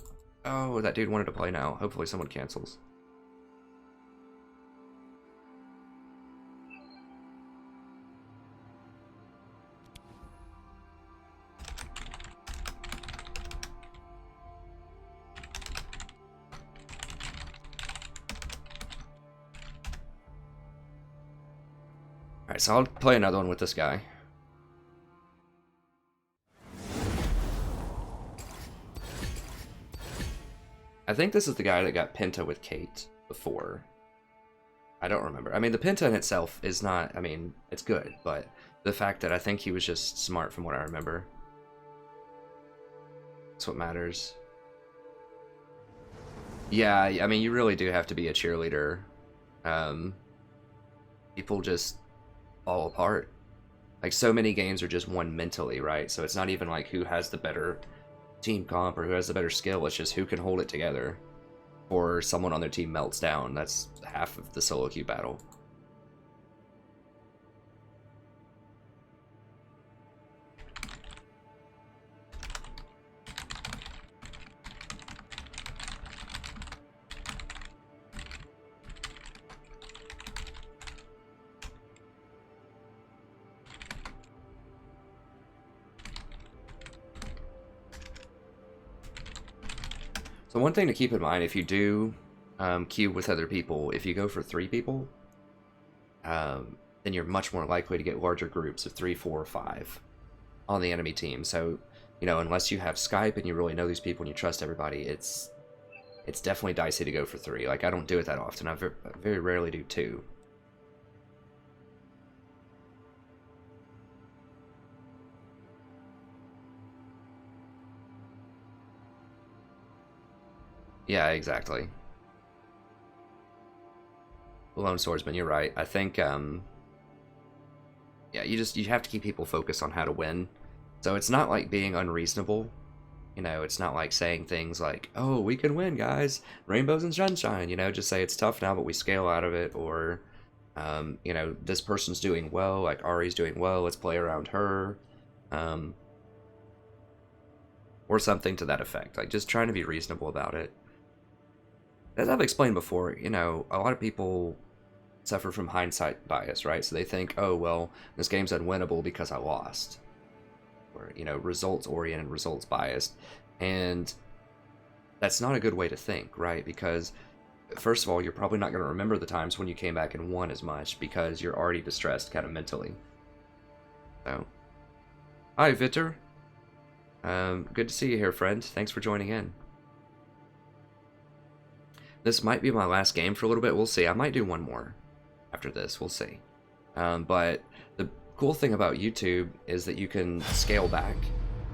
Oh, that dude wanted to play now. Hopefully someone cancels. Alright, so I'll play another one with this guy. I think this is the guy that got Penta with Kate before. I don't remember. I mean, the Penta in itself is not, I mean, it's good, but the fact that I think he was just smart from what I remember. That's what matters. Yeah, I mean, you really do have to be a cheerleader. People just fall apart. Like, so many games are just won mentally, right? So it's not even like who has the better team comp or who has the better skill. It's just who can hold it together, or someone on their team melts down. That's half of the solo queue battle. So one thing to keep in mind, if you do queue with other people, if you go for 3 people, then you're much more likely to get larger groups of 3, 4, or 5 on the enemy team. So, you know, unless you have Skype and you really know these people and you trust everybody, it's definitely dicey to go for 3. Like, I don't do it that often. I very rarely do 2. Yeah, exactly. Lone Swordsman, you're right. I think, yeah, you have to keep people focused on how to win. So it's not like being unreasonable. You know, it's not like saying things like, oh, we can win, guys. Rainbows and sunshine. You know, just say it's tough now, but we scale out of it. Or, you know, this person's doing well. Like, Ari's doing well. Let's play around her. Or something to that effect. Like, just trying to be reasonable about it. As I've explained before, you know, a lot of people suffer from hindsight bias, right? So they think, oh, well, this game's unwinnable because I lost. Or, you know, results-oriented, results-biased. And that's not a good way to think, right? Because, first of all, you're probably not going to remember the times when you came back and won as much because you're already distressed kind of mentally. So, hi, Victor. Good to see you here, friend. Thanks for joining in. This might be my last game for a little bit. We'll see. I might do one more after this. We'll see. But the cool thing about YouTube is that you can scale back.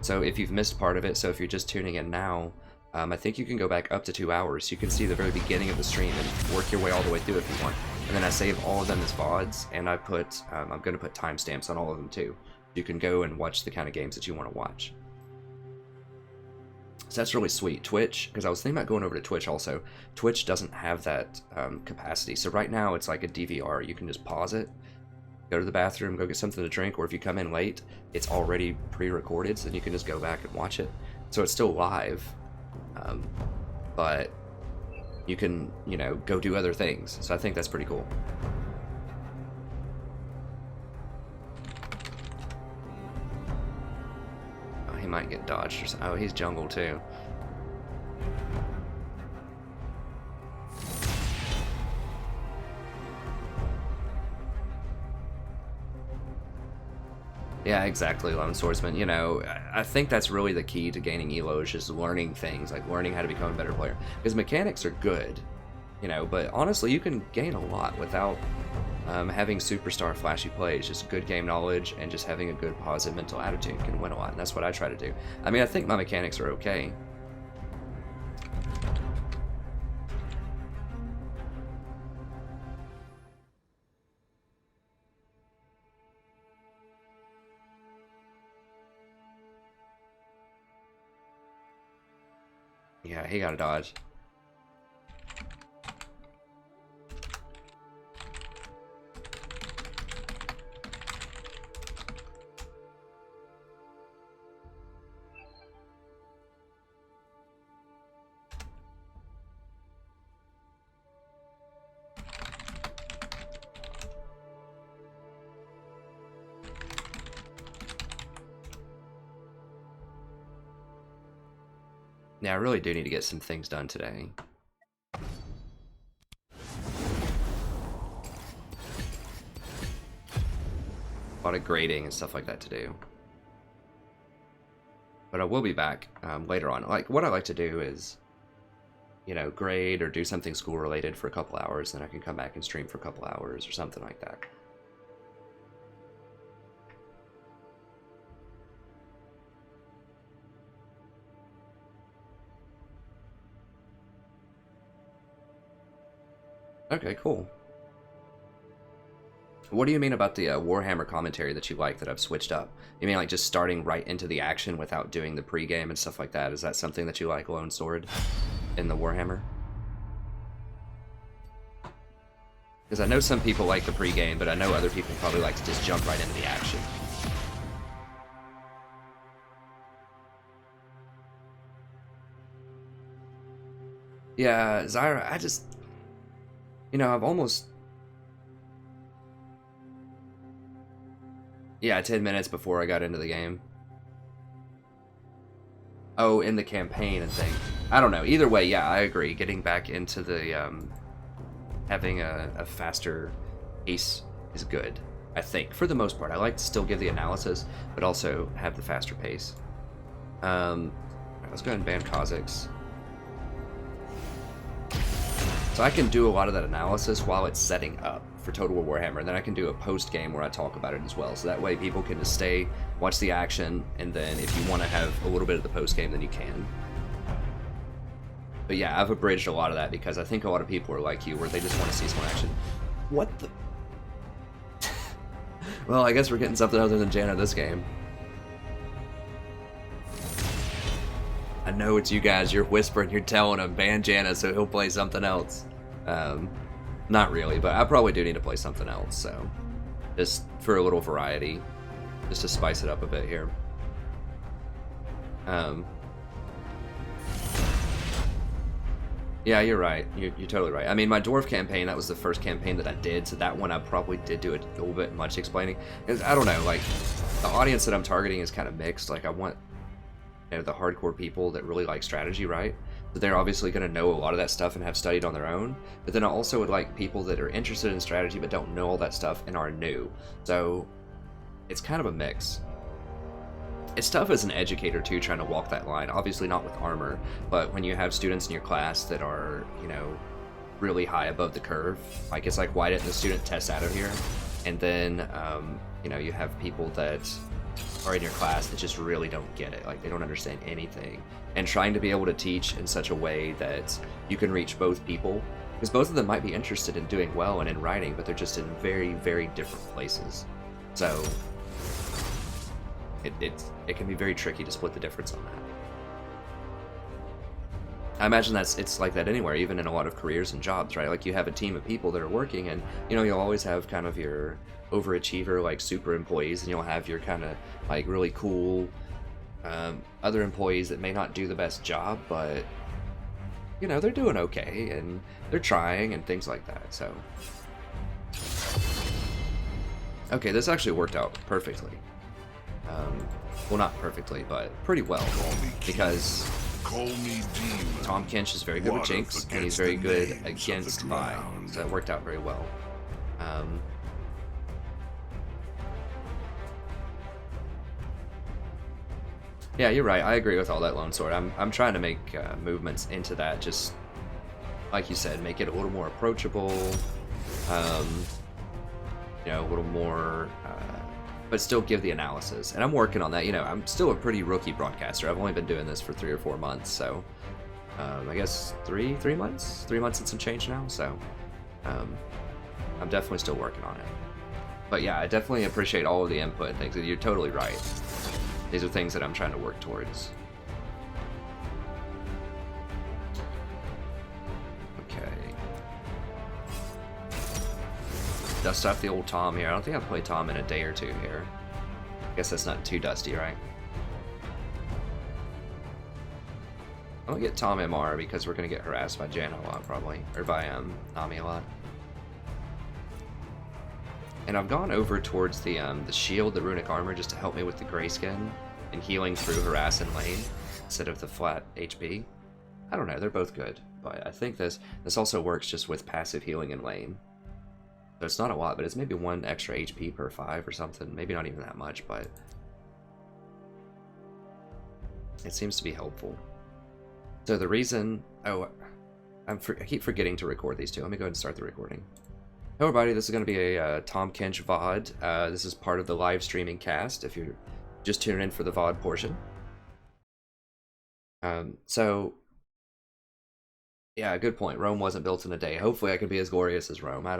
So if you've missed part of it, so if you're just tuning in now, I think you can go back up to 2 hours. You can see the very beginning of the stream and work your way all the way through if you want. And then I save all of them as VODs, and I put, I'm going to put timestamps on all of them too. You can go and watch the kind of games that you want to watch. So that's really sweet. Twitch, because I was thinking about going over to Twitch also. Twitch doesn't have that capacity. So right now it's like a DVR. You can just pause it, go to the bathroom, go get something to drink, or if you come in late, it's already pre-recorded, so then you can just go back and watch it. So it's still live, but you can, you know, go do other things. So I think that's pretty cool. He might get dodged or something. Oh, he's jungle too. Yeah, exactly, Lone Swordsman. You know, I think that's really the key to gaining elo is just learning things, like learning how to become a better player. Because mechanics are good, you know, but honestly, you can gain a lot without having superstar flashy plays. Just good game knowledge and just having a good positive mental attitude can win a lot, and that's what I try to do. I mean, I think my mechanics are okay. Yeah, he got a dodge. Yeah, I really do need to get some things done today. A lot of grading and stuff like that to do. But I will be back later on. Like, what I like to do is, you know, grade or do something school related for a couple hours, then I can come back and stream for a couple hours or something like that. Okay, cool. What do you mean about the Warhammer commentary that you like that I've switched up? You mean like just starting right into the action without doing the pregame and stuff like that? Is that something that you like, Lone Sword, in the Warhammer? Because I know some people like the pregame, but I know other people probably like to just jump right into the action. Yeah, Zyra, I just... You know, I've almost... Yeah, 10 minutes before I got into the game. Oh, in the campaign and thing. I don't know. Either way, yeah, I agree. Getting back into the, having a faster pace is good, I think, for the most part. I like to still give the analysis, but also have the faster pace. Let's go ahead and ban Kazakhs. So I can do a lot of that analysis while it's setting up for Total War Warhammer, and then I can do a post-game where I talk about it as well. So that way people can just stay, watch the action, and then if you want to have a little bit of the post-game, then you can. But yeah, I've abridged a lot of that because I think a lot of people are like you, where they just want to see some action. What the... Well, I guess we're getting something other than Janna this game. I know it's you guys, you're whispering, you're telling him, ban Janna so he'll play something else. Not really, but I probably do need to play something else, so just for a little variety, just to spice it up a bit here. Yeah, you're right. You're totally right. I mean, my dwarf campaign, that was the first campaign that I did, so that one I probably did do a little bit much explaining. Because, I don't know, like, the audience that I'm targeting is kind of mixed. Like, I want, you know, the hardcore people that really like strategy, right? So they're obviously going to know a lot of that stuff and have studied on their own. But then I also would like people that are interested in strategy but don't know all that stuff and are new. So it's kind of a mix. It's tough as an educator too, trying to walk that line. Obviously not with armor, but when you have students in your class that are, you know, really high above the curve, like it's like, why didn't the student test out of here? And then, you know, you have people that are in your class that just really don't get it, like they don't understand anything, and trying to be able to teach in such a way that you can reach both people, because both of them might be interested in doing well and in writing, but they're just in very, very different places. So it can be very tricky to split the difference on that. I imagine it's like that anywhere, even in a lot of careers and jobs, right? Like you have a team of people that are working, and you know, you'll always have kind of your overachiever, like super employees, and you'll have your kind of like really cool other employees that may not do the best job, but you know, they're doing okay and they're trying and things like that. So okay, this actually worked out perfectly. Well, not perfectly, but pretty well, because Tahm Kench is very good with Jinx, and he's very good against Vi, so that worked out very well. Yeah, you're right. I agree with all that, Lone Sword. I'm trying to make movements into that, just like you said, make it a little more approachable, you know, a little more, but still give the analysis. And I'm working on that. You know, I'm still a pretty rookie broadcaster. I've only been doing this for 3 or 4 months, so I guess three months and some change now. So I'm definitely still working on it. But yeah, I definitely appreciate all of the input and things. You're totally right. These are things that I'm trying to work towards. Okay. Dust off the old Tahm here. I don't think I've played Tahm in a day or two here. I guess that's not too dusty, right? I'm gonna get Tahm MR because we're gonna get harassed by Janna a lot, probably. Or by Nami a lot. And I've gone over towards the shield, the runic armor, just to help me with the grayskin and healing through harass and lane instead of the flat HP. I don't know, they're both good, but I think this also works just with passive healing in lane. So it's not a lot, but it's maybe 1 extra HP per 5 or something. Maybe not even that much, but it seems to be helpful. So the reason... Oh, I keep forgetting to record these two. Let me go ahead and start the recording. Hello everybody, this is going to be a Tahm Kench VOD. This is part of the live streaming cast, if you're just tuning in for the VOD portion. So, yeah, good point. Rome wasn't built in a day. Hopefully I can be as glorious as Rome. I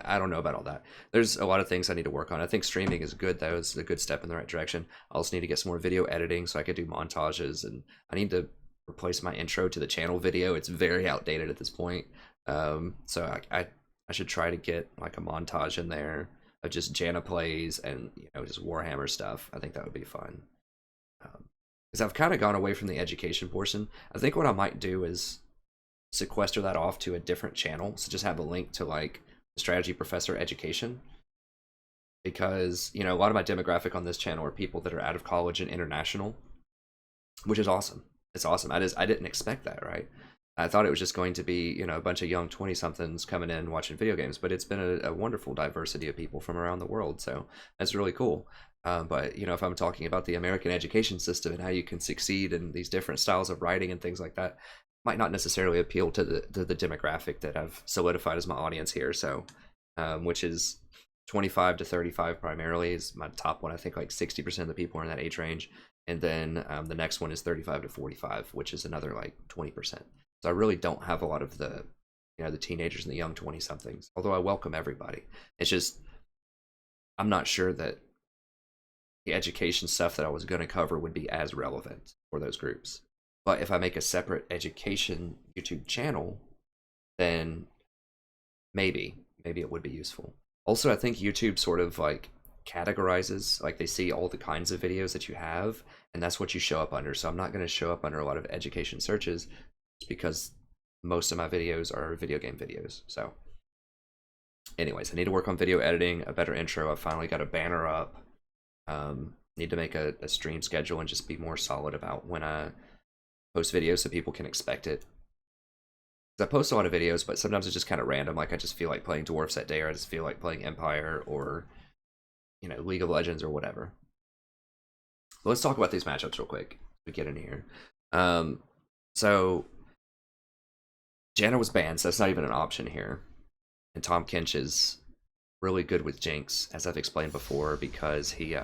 I don't know about all that. There's a lot of things I need to work on. I think streaming is good, though. It's a good step in the right direction. I also need to get some more video editing so I could do montages, and I need to replace my intro to the channel video. It's very outdated at this point. So I should try to get like a montage in there of just Janna plays and, you know, just Warhammer stuff. I think that would be fun. Because I've kind of gone away from the education portion. I think what I might do is sequester that off to a different channel. So just have a link to like Strategy Professor Education. Because, you know, a lot of my demographic on this channel are people that are out of college and international, which is awesome. It's awesome. I didn't expect that, right? I thought it was just going to be, you know, a bunch of young 20-somethings coming in watching video games, but it's been a wonderful diversity of people from around the world, so that's really cool. But, you know, if I'm talking about the American education system and how you can succeed in these different styles of writing and things like that, might not necessarily appeal to the demographic that I've solidified as my audience here, so, which is 25 to 35 primarily is my top one. I think like 60% of the people are in that age range, and then the next one is 35 to 45, which is another like 20%. So I really don't have a lot of the, you know, the teenagers and the young 20-somethings, although I welcome everybody. It's just, I'm not sure that the education stuff that I was going to cover would be as relevant for those groups. But if I make a separate education YouTube channel, then maybe it would be useful. Also, I think YouTube sort of like categorizes, like they see all the kinds of videos that you have, and that's what you show up under. So I'm not going to show up under a lot of education searches, because most of my videos are video game videos. So anyways, I need to work on video editing, a better intro. I've finally got a banner up. Need to make a stream schedule and just be more solid about when I post videos so people can expect it. I post a lot of videos, but sometimes it's just kind of random. Like I just feel like playing Dwarfs that day, or I just feel like playing Empire, or, you know, League of Legends or whatever. But let's talk about these matchups real quick. We get in here. So Janna was banned, so that's not even an option here. And Tahm Kench is really good with Jinx, as I've explained before, because he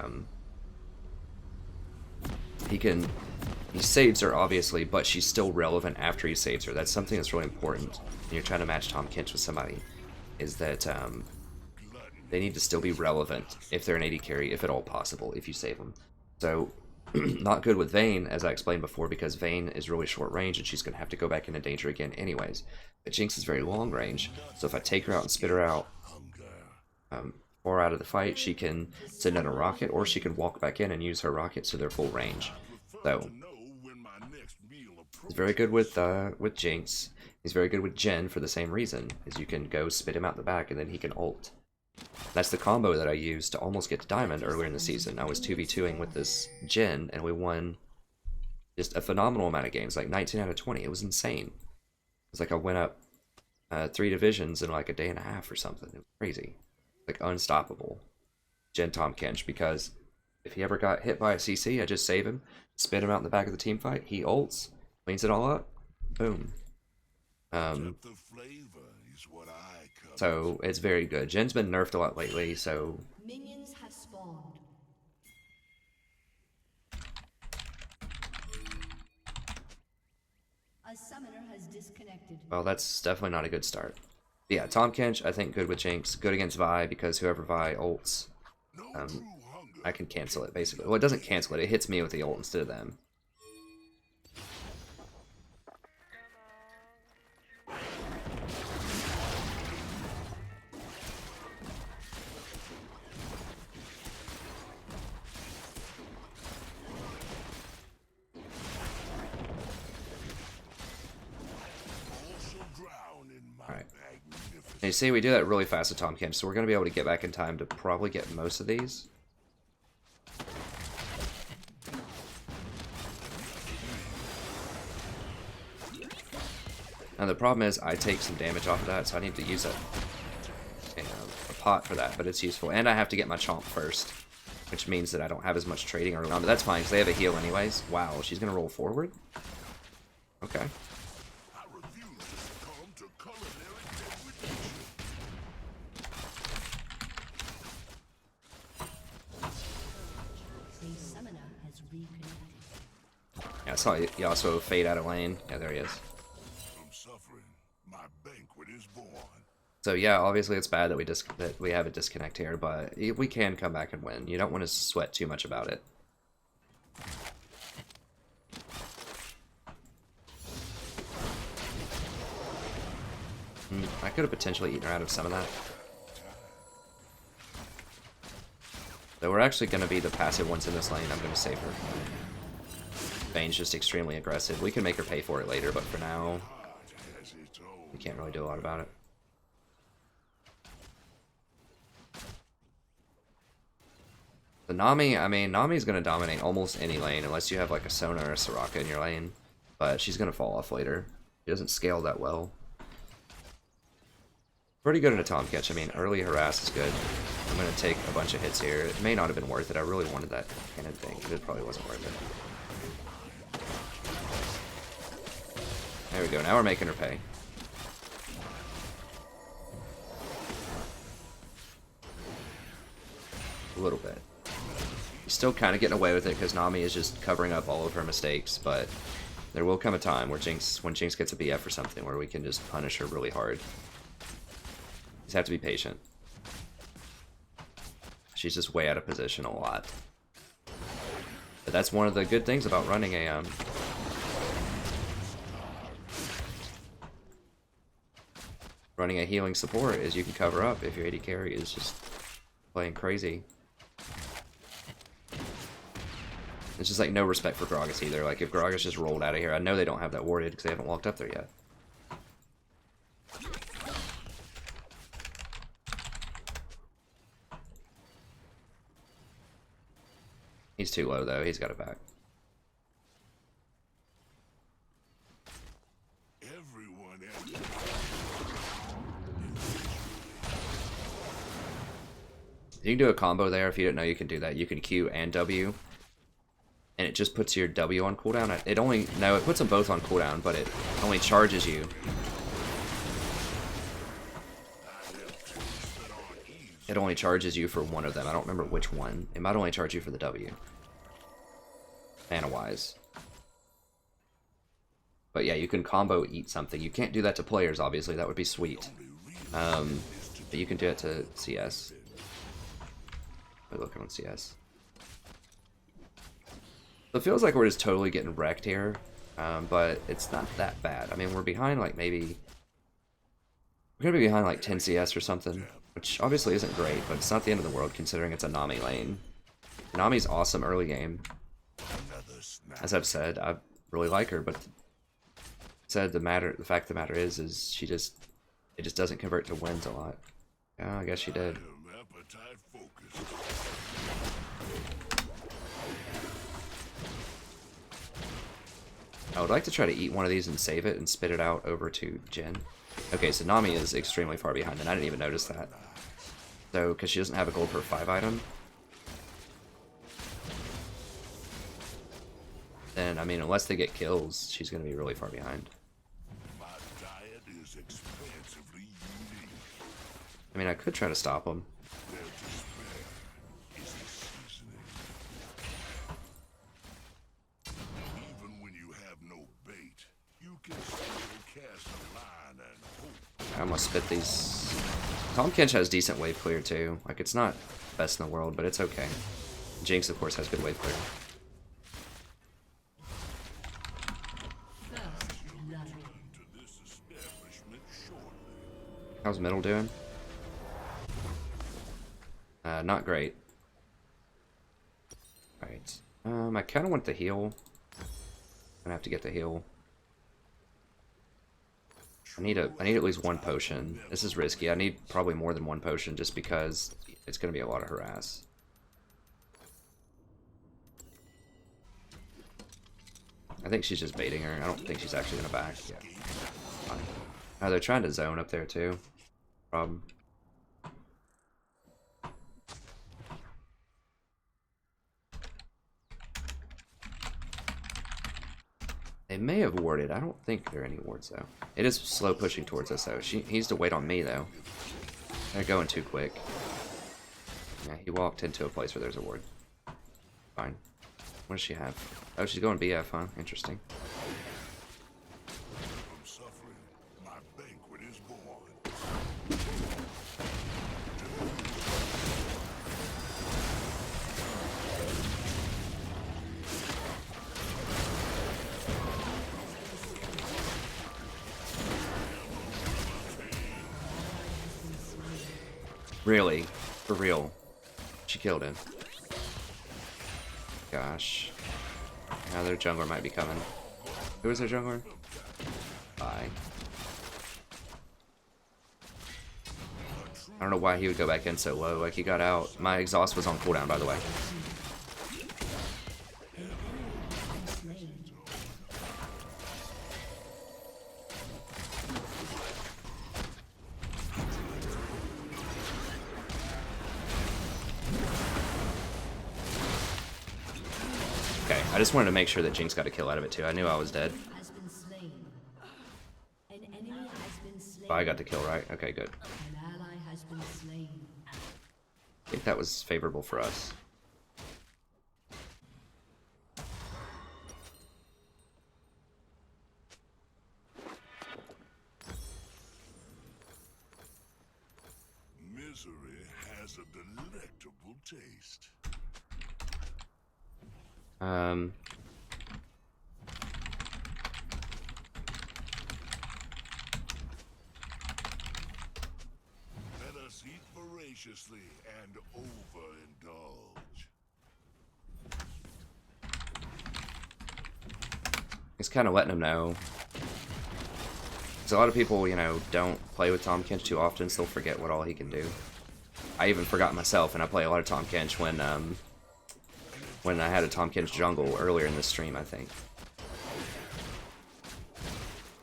saves her, obviously, but she's still relevant after he saves her. That's something that's really important when you're trying to match Tahm Kench with somebody, is that they need to still be relevant if they're an AD carry, if at all possible, if you save them. So not good with Vayne, as I explained before, because Vayne is really short range and she's going to have to go back into danger again anyways. But Jinx is very long range, so if I take her out and spit her out, or out of the fight, she can send in a rocket, or she can walk back in and use her rockets to their full range. So he's very good with Jinx. He's very good with Jen for the same reason, is you can go spit him out the back and then he can ult. That's the combo that I used to almost get to Diamond earlier in the season. I was 2v2ing with this Jen, and we won just a phenomenal amount of games, like 19 out of 20. It was insane. It was like I went up 3 divisions in like a day and a half or something. It was crazy. Like unstoppable. Jen Tahm Kench, because if he ever got hit by a CC, I just save him, spit him out in the back of the team fight, he ults, cleans it all up, boom. So it's very good. Jen's been nerfed a lot lately, so Minions have spawned. A summoner has disconnected. well, that's definitely not a good start. Yeah, Tahm Kench, I think good with Jinx, good against Vi, because whoever Vi ults, I can cancel it, basically. Well, it doesn't cancel it, it hits me with the ult instead of them. And you see, we do that really fast with Tahm Kench, so we're going to be able to get back in time to probably get most of these. Now the problem is, I take some damage off of that, so I need to use a pot for that, but it's useful. And I have to get my chomp first, which means that I don't have as much trading early on, but that's fine, because they have a heal anyways. Wow, she's going to roll forward? Okay. Yeah, I saw Yasuo fade out of lane. Yeah, there he is. So yeah, obviously it's bad that we have a disconnect here, but we can come back and win. You don't want to sweat too much about it. I could have potentially eaten her out of some of that. Though we're actually going to be the passive ones in this lane, I'm going to save her. Vayne's just extremely aggressive. We can make her pay for it later, but for now, we can't really do a lot about it. The Nami, I mean, Nami's going to dominate almost any lane, unless you have like a Sona or a Soraka in your lane. But she's going to fall off later. She doesn't scale that well. Pretty good in a Tahm Kench. I mean, early harass is good. I'm going to take a bunch of hits here. It may not have been worth it. I really wanted that cannon thing, but it probably wasn't worth it. There we go. Now we're making her pay. A little bit. Still kind of getting away with it because Nami is just covering up all of her mistakes, but there will come a time where when Jinx gets a BF or something where we can just punish her really hard. Just have to be patient. She's just way out of position a lot. But that's one of the good things about running a healing support is you can cover up if your AD carry is just playing crazy. It's just like no respect for Gragas either. Like if Gragas just rolled out of here, I know they don't have that warded because they haven't walked up there yet. He's too low though, he's got it back. You can do a combo there if you didn't know you can do that. You can Q and W. And it just puts your W on cooldown. It puts them both on cooldown, but it only charges you. It only charges you for one of them. I don't remember which one. It might only charge you for the W. Mana-wise. But yeah, you can combo eat something. You can't do that to players, obviously. That would be sweet. But you can do it to CS. We're looking on CS. So it feels like we're just totally getting wrecked here. But it's not that bad. I mean, we're behind like maybe... We're going to be behind like 10 CS or something. Which obviously isn't great, but it's not the end of the world considering it's a Nami lane. Nami's awesome early game. As I've said, I really like her, but the fact of the matter is it just doesn't convert to wins a lot. Yeah, I guess she did. I would like to try to eat one of these and save it and spit it out over to Jhin. Okay, so Nami is extremely far behind, and I didn't even notice that. So, because she doesn't have a gold per 5 item. Then, I mean, unless they get kills, she's going to be really far behind. I mean, I could try to stop them. I'm gonna spit these. Tahm Kench has decent wave clear too. Like, it's not best in the world, but it's okay. Jinx, of course, has good wave clear. How's middle doing? Not great. Alright. I kind of want the heal. I'm gonna have to get the heal. I need at least one potion. This is risky. I need probably more than one potion just because it's going to be a lot of harass. I think she's just baiting her. I don't think she's actually going to back. Yeah. Oh, they're trying to zone up there too. Problem. They may have warded. I don't think there are any wards though. It is slow pushing towards us though. He needs to wait on me though. They're going too quick. Yeah, he walked into a place where there's a ward. Fine. What does she have? Oh, she's going BF, huh? Interesting. Really? For real? She killed him. Gosh. Now their jungler might be coming. Who is their jungler? Bye. I don't know why he would go back in so low. Like, he got out. My exhaust was on cooldown, by the way. Okay, I just wanted to make sure that Jinx got a kill out of it, too. I knew I was dead. Has been slain. An enemy has been slain. But I got the kill, right? Okay, good. An ally has been slain. I think that was favorable for us. Misery has a delectable taste. Let us eat voraciously and overindulge. It's kind of letting them know. Because a lot of people, you know, don't play with Tahm Kench too often, so they'll forget what all he can do. I even forgot myself, and I play a lot of Tahm Kench when I had a Tahm Kench jungle earlier in the stream, I think.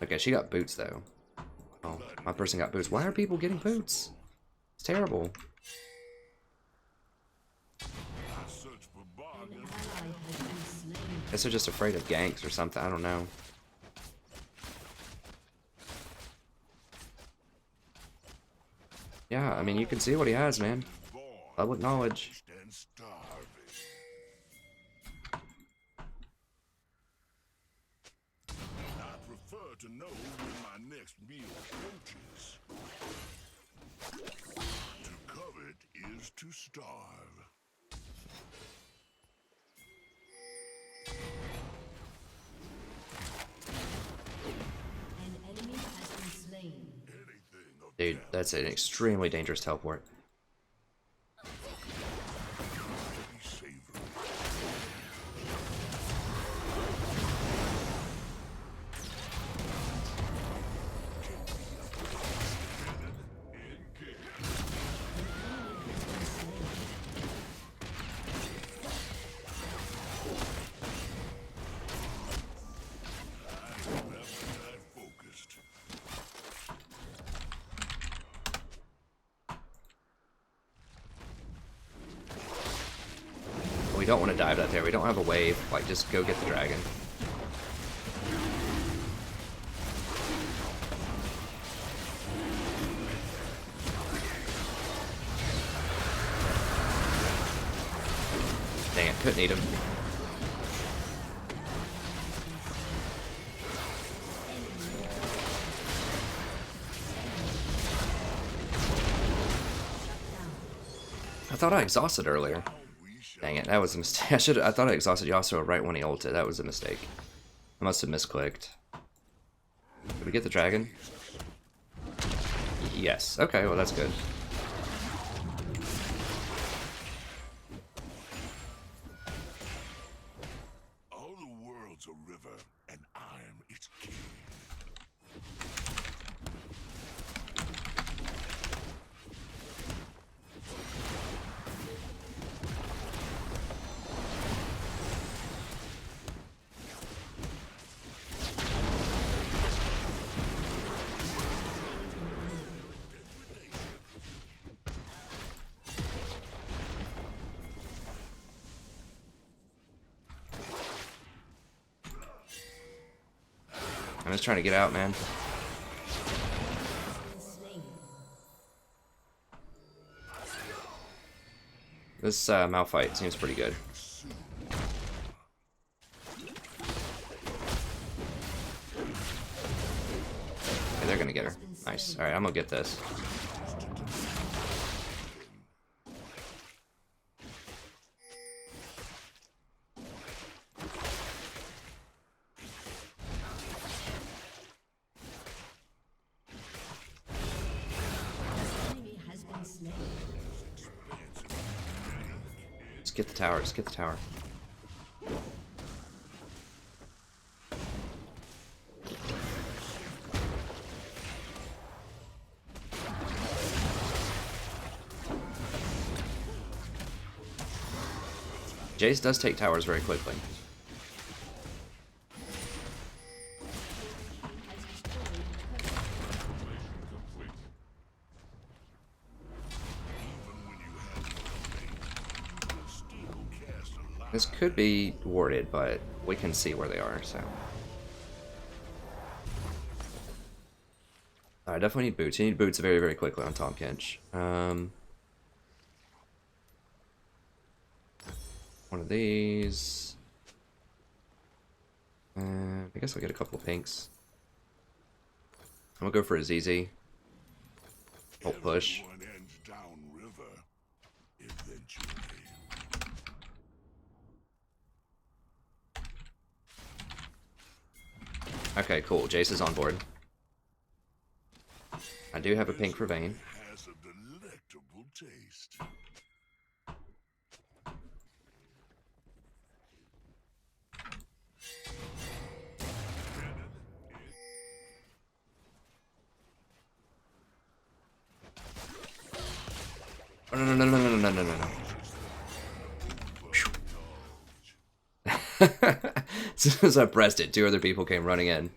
Okay, she got boots, though. Oh, my person got boots. Why are people getting boots? It's terrible. I search for bargains. Ally has been slain. Guess they're just afraid of ganks or something. I don't know. Yeah, I mean, you can see what he has, man. Public knowledge. And starving. I prefer to know when my next meal approaches. To covet is to starve. An enemy has been slain. Anything of Dude, that's an extremely dangerous teleport. be savory. Appetite focused. We don't want to dive that there. We don't have a wave. Like, just go get the dragon. Dang it, couldn't eat him. I thought I exhausted earlier. Dang it, that was a mistake. I thought I exhausted Yasuo right when he ulted. That was a mistake. I must have misclicked. Did we get the dragon? Yes. Okay, well that's good. All the world's a river, and I'm its king. I'm just trying to get out, man. This Malphite seems pretty good. Okay, they're gonna get her. Nice. Alright, I'm gonna get this. Just get the tower, just get the tower. Jace does take towers very quickly. This could be warded, but we can see where they are, so. I definitely need boots. You need boots very, very quickly on Tahm Kench. One of these. I guess I'll get a couple of pinks. I'm gonna go for a ZZ. Ult push. Okay, cool. Jace is on board. I do have a pink for Vayne. Has a delectable taste. Oh, no, no, no, no, no, no, no, no, no. As soon as I pressed it, 2 other people came running in.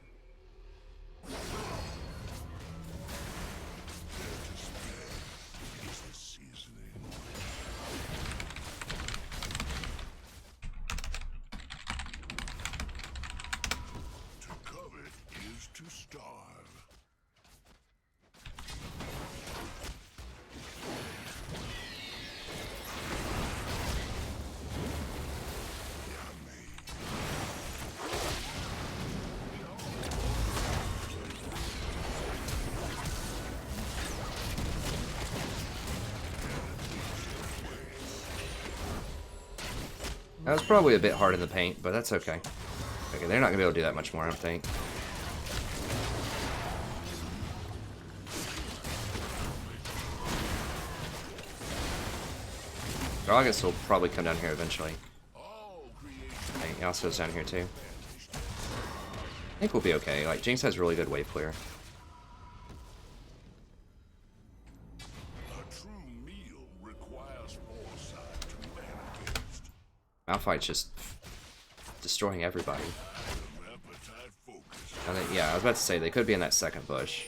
That was probably a bit hard in the paint, but that's okay. Okay, they're not gonna be able to do that much more, I don't think. Gragas will probably come down here eventually. Okay, Yasuo's down here too. I think we'll be okay. Like, Jinx has really good wave clear. Malphite's just destroying everybody. I think, yeah, I was about to say, they could be in that second bush.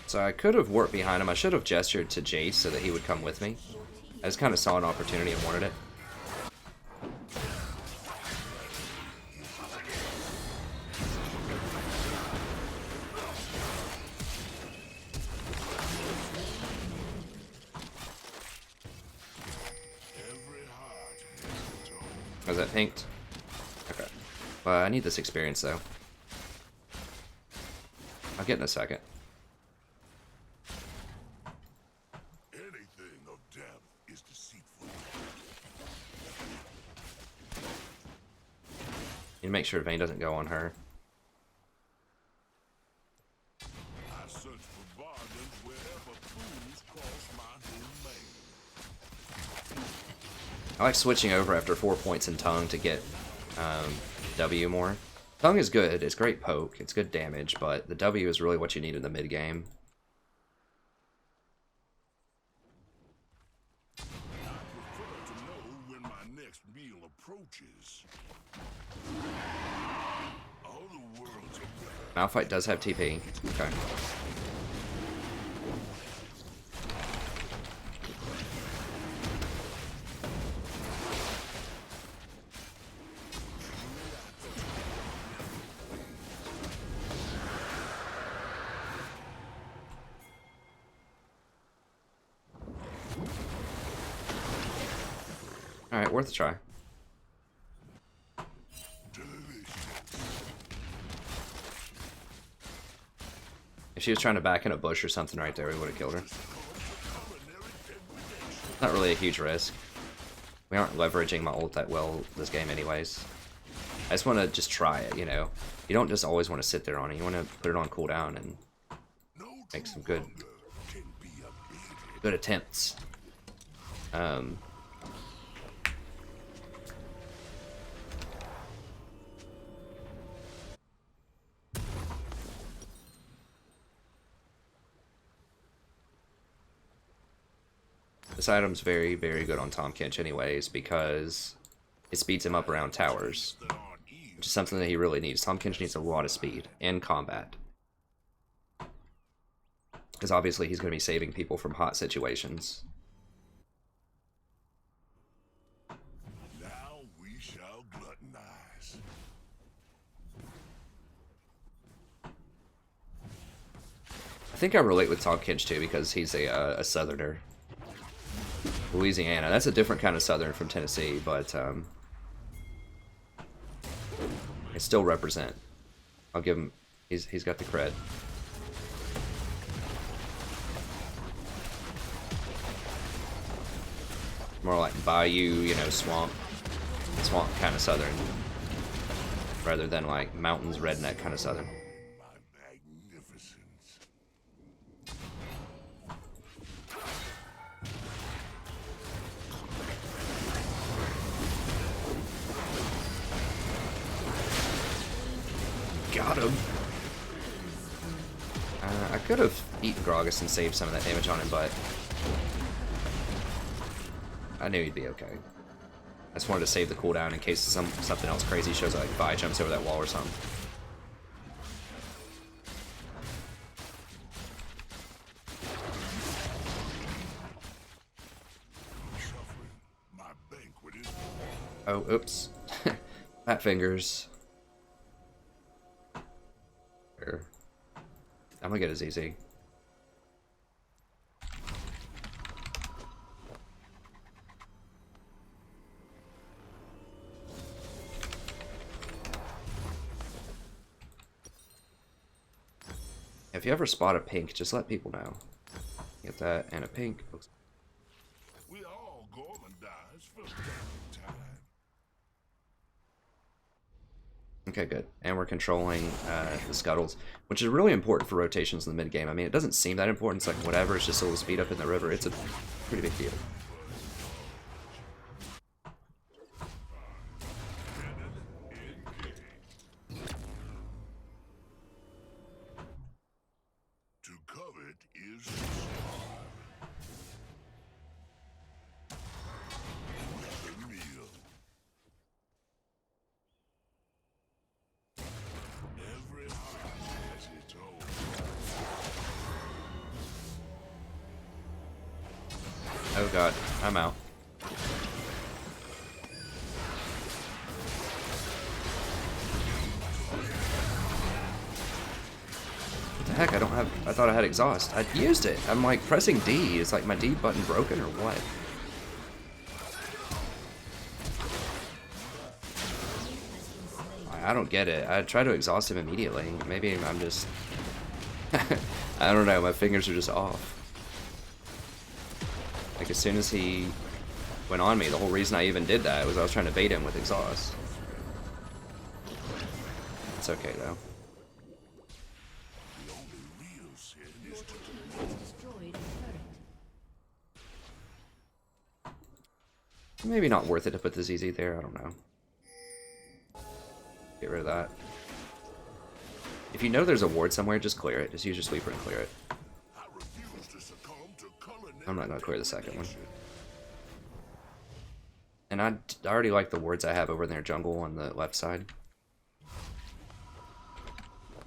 So I could have warped behind him. I should have gestured to Jace so that he would come with me. I just kind of saw an opportunity and wanted it. Was that pinked? Okay. Well, I need this experience, though. I'll get in a second. Anything of depth is deceitful. Need to make sure Vayne doesn't go on her. I search for bargains wherever fools cross my domain. I like switching over after 4 points in Tongue to get W more. Tongue is good, it's great poke, it's good damage, but the W is really what you need in the mid game. I prefer to know when my next meal approaches. All the worlds are better. Malphite does have TP. Okay. Alright, worth a try. If she was trying to back in a bush or something right there, we would have killed her. Not really a huge risk. We aren't leveraging my ult that well this game anyways. I just want to just try it, you know. You don't just always want to sit there on it. You want to put it on cooldown and make some good attempts. This item's very, very good on Tahm Kench anyways, because it speeds him up around towers, which is something that he really needs. Tahm Kench needs a lot of speed in combat, because obviously he's going to be saving people from hot situations. Now we shall gluttonize. I think I relate with Tahm Kench too, because he's a southerner. Louisiana, that's a different kind of southern from Tennessee, but I still represent. I'll give him, he's got the cred. More like bayou, you know, swamp kind of southern, rather than like mountains redneck kind of southern. My magnificence. Got him. I could have eaten Gragas and saved some of that damage on him, but I knew he'd be okay. I just wanted to save the cooldown in case something else crazy shows up, like Vi jumps over that wall or something. My banquet is Oh, oops. Fat fingers. Here. I'm gonna get a ZZ. If you ever spot a pink, just let people know. Get that and a pink. we all gourmandize from time to time. Okay, good. And we're controlling the scuttles, which is really important for rotations in the mid game. I mean, it doesn't seem that important. It's like whatever. It's just a little speed up in the river. It's a pretty big deal. To covet is to starve. The meal. Every heart has its own. Oh god, I'm out. What the heck? I don't have. I thought I had exhaust. I used it. I'm like pressing D. Is like my D button broken or what? I don't get it. I try to exhaust him immediately. Maybe I'm just. I don't know. My fingers are just off. Like as soon as he went on me, the whole reason I even did that was I was trying to bait him with exhaust. It's okay though. The only real sin is to Destroyed a turret. Maybe not worth it to put the ZZ there. I don't know. Get rid of that. If you know there's a ward somewhere, just clear it. Just use your sweeper and clear it. I refuse to succumb to culinary I'm not going to clear the second one. temptation. And I already like the wards I have over in their jungle on the left side.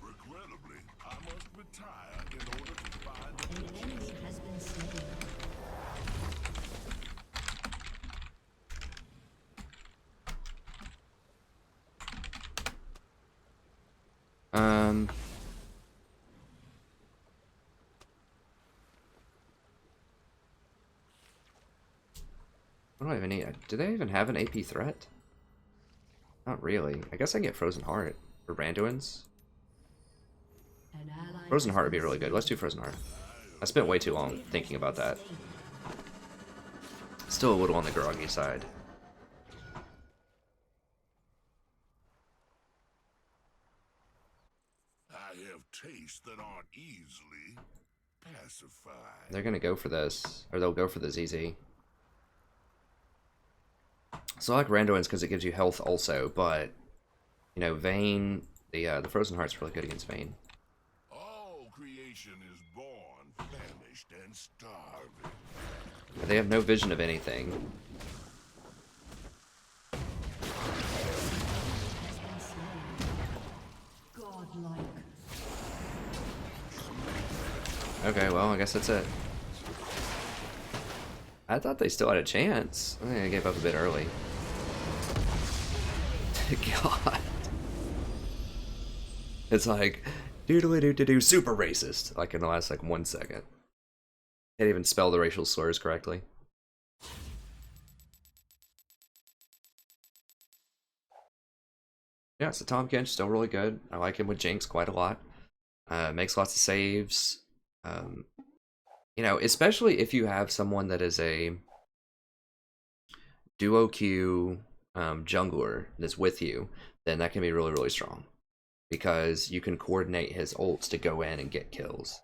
Regrettably, I must retire in order to find An enemy has been slain. What do I even need? Do they even have an AP threat? Not really. I guess I can get Frozen Heart for Randuin's. An ally Frozen has Heart would be been really good. Let's do Frozen Heart. I spent way too long thinking about that. Still a little on the groggy side. that aren't easily pacified. They're gonna go for this, or they'll go for this easy. So I like Randuin's because it gives you health also, but you know, Vayne, the Frozen Heart's really good against Vayne. All creation is born famished and starving. They have no vision of anything. Godlike. Okay, well, I guess that's it. I thought they still had a chance. I think I gave up a bit early. God. It's like, doodly-doo-doo-doo, super racist, like in the last, like, 1 second. Can't even spell the racial slurs correctly. Yeah, so Tahm Kench still really good. I like him with Jinx quite a lot. Makes lots of saves. You know, especially if you have someone that is a duo Q jungler that's with you, then that can be really, really strong. Because you can coordinate his ults to go in and get kills.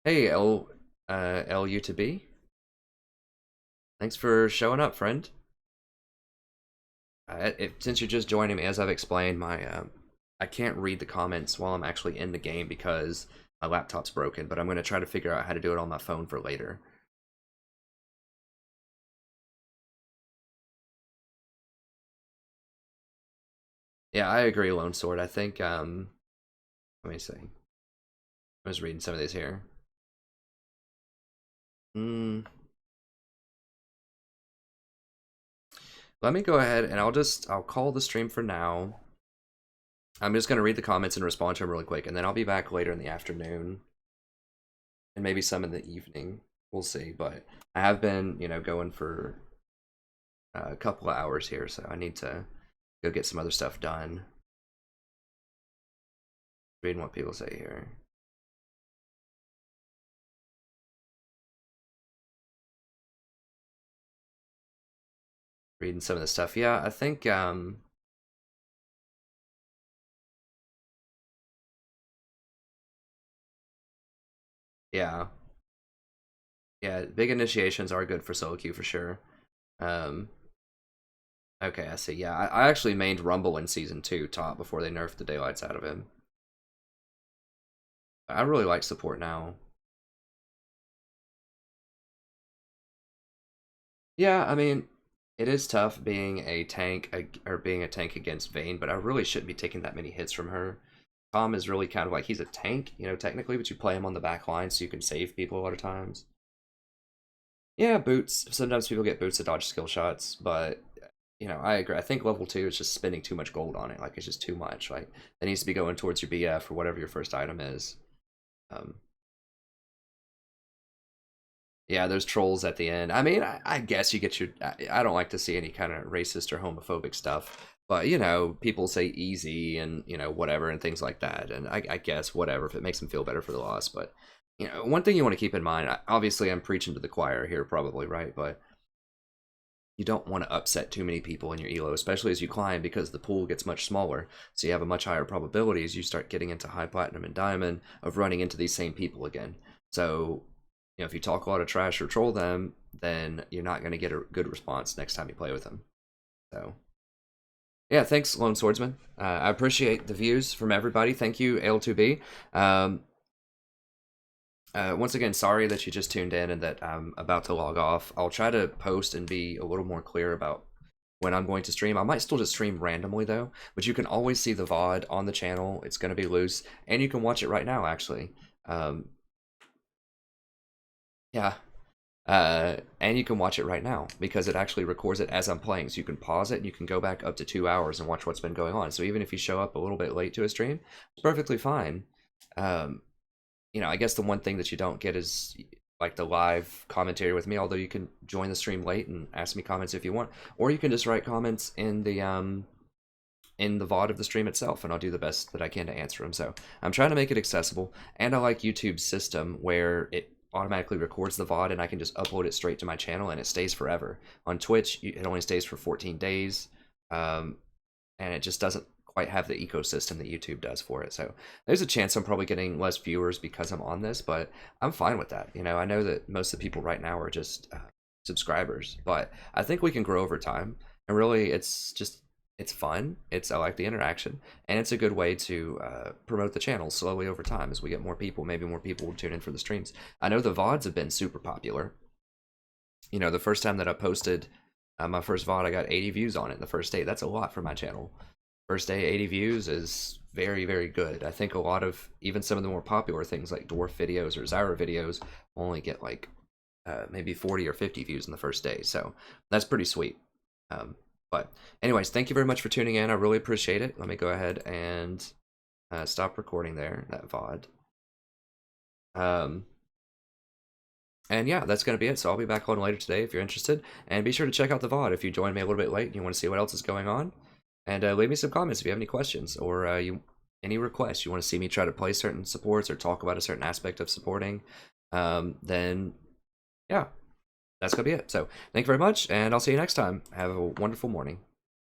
Hey, LU to B. Thanks for showing up, friend. Since you're just joining me, as I've explained, I can't read the comments while I'm actually in the game because my laptop's broken, but I'm going to try to figure out how to do it on my phone for later. Yeah, I agree, Lone Sword. I think, let me see. I was reading some of these here. Let me go ahead and I'll call the stream for now. I'm just going to read the comments and respond to them really quick, and then I'll be back later in the afternoon. And maybe some in the evening. We'll see, but I have been, you know, going for a couple of hours here, so I need to go get some other stuff done. Reading what people say here. Reading some of the stuff. Yeah, I think yeah. Yeah, big initiations are good for solo queue for sure. Okay, I see. Yeah, I actually mained Rumble in Season 2 top before they nerfed the daylights out of him. I really like support now. Yeah, I mean, it is tough being a tank, or being a tank against Vayne, but I really shouldn't be taking that many hits from her. Tahm is really kind of like, he's a tank, you know, technically, but you play him on the back line so you can save people a lot of times. Yeah, boots. Sometimes people get boots to dodge skill shots, but you know, I agree. I think level 2 is just spending too much gold on it. Like, it's just too much. Like, that needs to be going towards your BF or whatever your first item is. Yeah, there's trolls at the end. I mean, I guess you get your... I don't like to see any kind of racist or homophobic stuff. But, you know, people say easy and, you know, whatever and things like that. And I guess whatever, if it makes them feel better for the loss. But, you know, one thing you want to keep in mind, obviously I'm preaching to the choir here probably, right? But you don't want to upset too many people in your elo, especially as you climb, because the pool gets much smaller. So you have a much higher probability as you start getting into high platinum and diamond of running into these same people again. So, you know, if you talk a lot of trash or troll them, then you're not going to get a good response next time you play with them. So, yeah, thanks, Lone Swordsman. I appreciate the views from everybody. Thank you, L2B. Once again, sorry that you just tuned in and that I'm about to log off. I'll try to post and be a little more clear about when I'm going to stream. I might still just stream randomly, though, but you can always see the VOD on the channel. It's going to be loose, and you can watch it right now, actually. Yeah. And you can watch it right now because it actually records it as I'm playing. So you can pause it and you can go back up to 2 hours and watch what's been going on. So even if you show up a little bit late to a stream, it's perfectly fine. You know, I guess the one thing that you don't get is like the live commentary with me, although you can join the stream late and ask me comments if you want, or you can just write comments in the VOD of the stream itself, and I'll do the best that I can to answer them. So I'm trying to make it accessible, and I like YouTube's system where it automatically records the VOD and I can just upload it straight to my channel and it stays forever. On Twitch, it only stays for 14 days, and it just doesn't quite have the ecosystem that YouTube does for it. So there's a chance I'm probably getting less viewers because I'm on this, but I'm fine with that. You know, I know that most of the people right now are just subscribers, but I think we can grow over time. And really, it's fun. I like the interaction, and it's a good way to promote the channel slowly over time as we get more people. Maybe more people will tune in for the streams. I know the VODs have been super popular. You know, the first time that I posted my first VOD, I got 80 views on it the first day. That's a lot for my channel. First day, 80 views is very, very good. I think a lot of, even some of the more popular things like dwarf videos or Zyra videos only get like maybe 40 or 50 views in the first day. So that's pretty sweet. But anyways, thank you very much for tuning in. I really appreciate it. Let me go ahead and stop recording there, that VOD. And yeah, that's going to be it. So I'll be back on later today if you're interested. And be sure to check out the VOD if you joined me a little bit late and you want to see what else is going on. And leave me some comments if you have any questions or any requests. You want to see me try to play certain supports or talk about a certain aspect of supporting. Then, yeah, that's going to be it. So thank you very much, and I'll see you next time. Have a wonderful morning.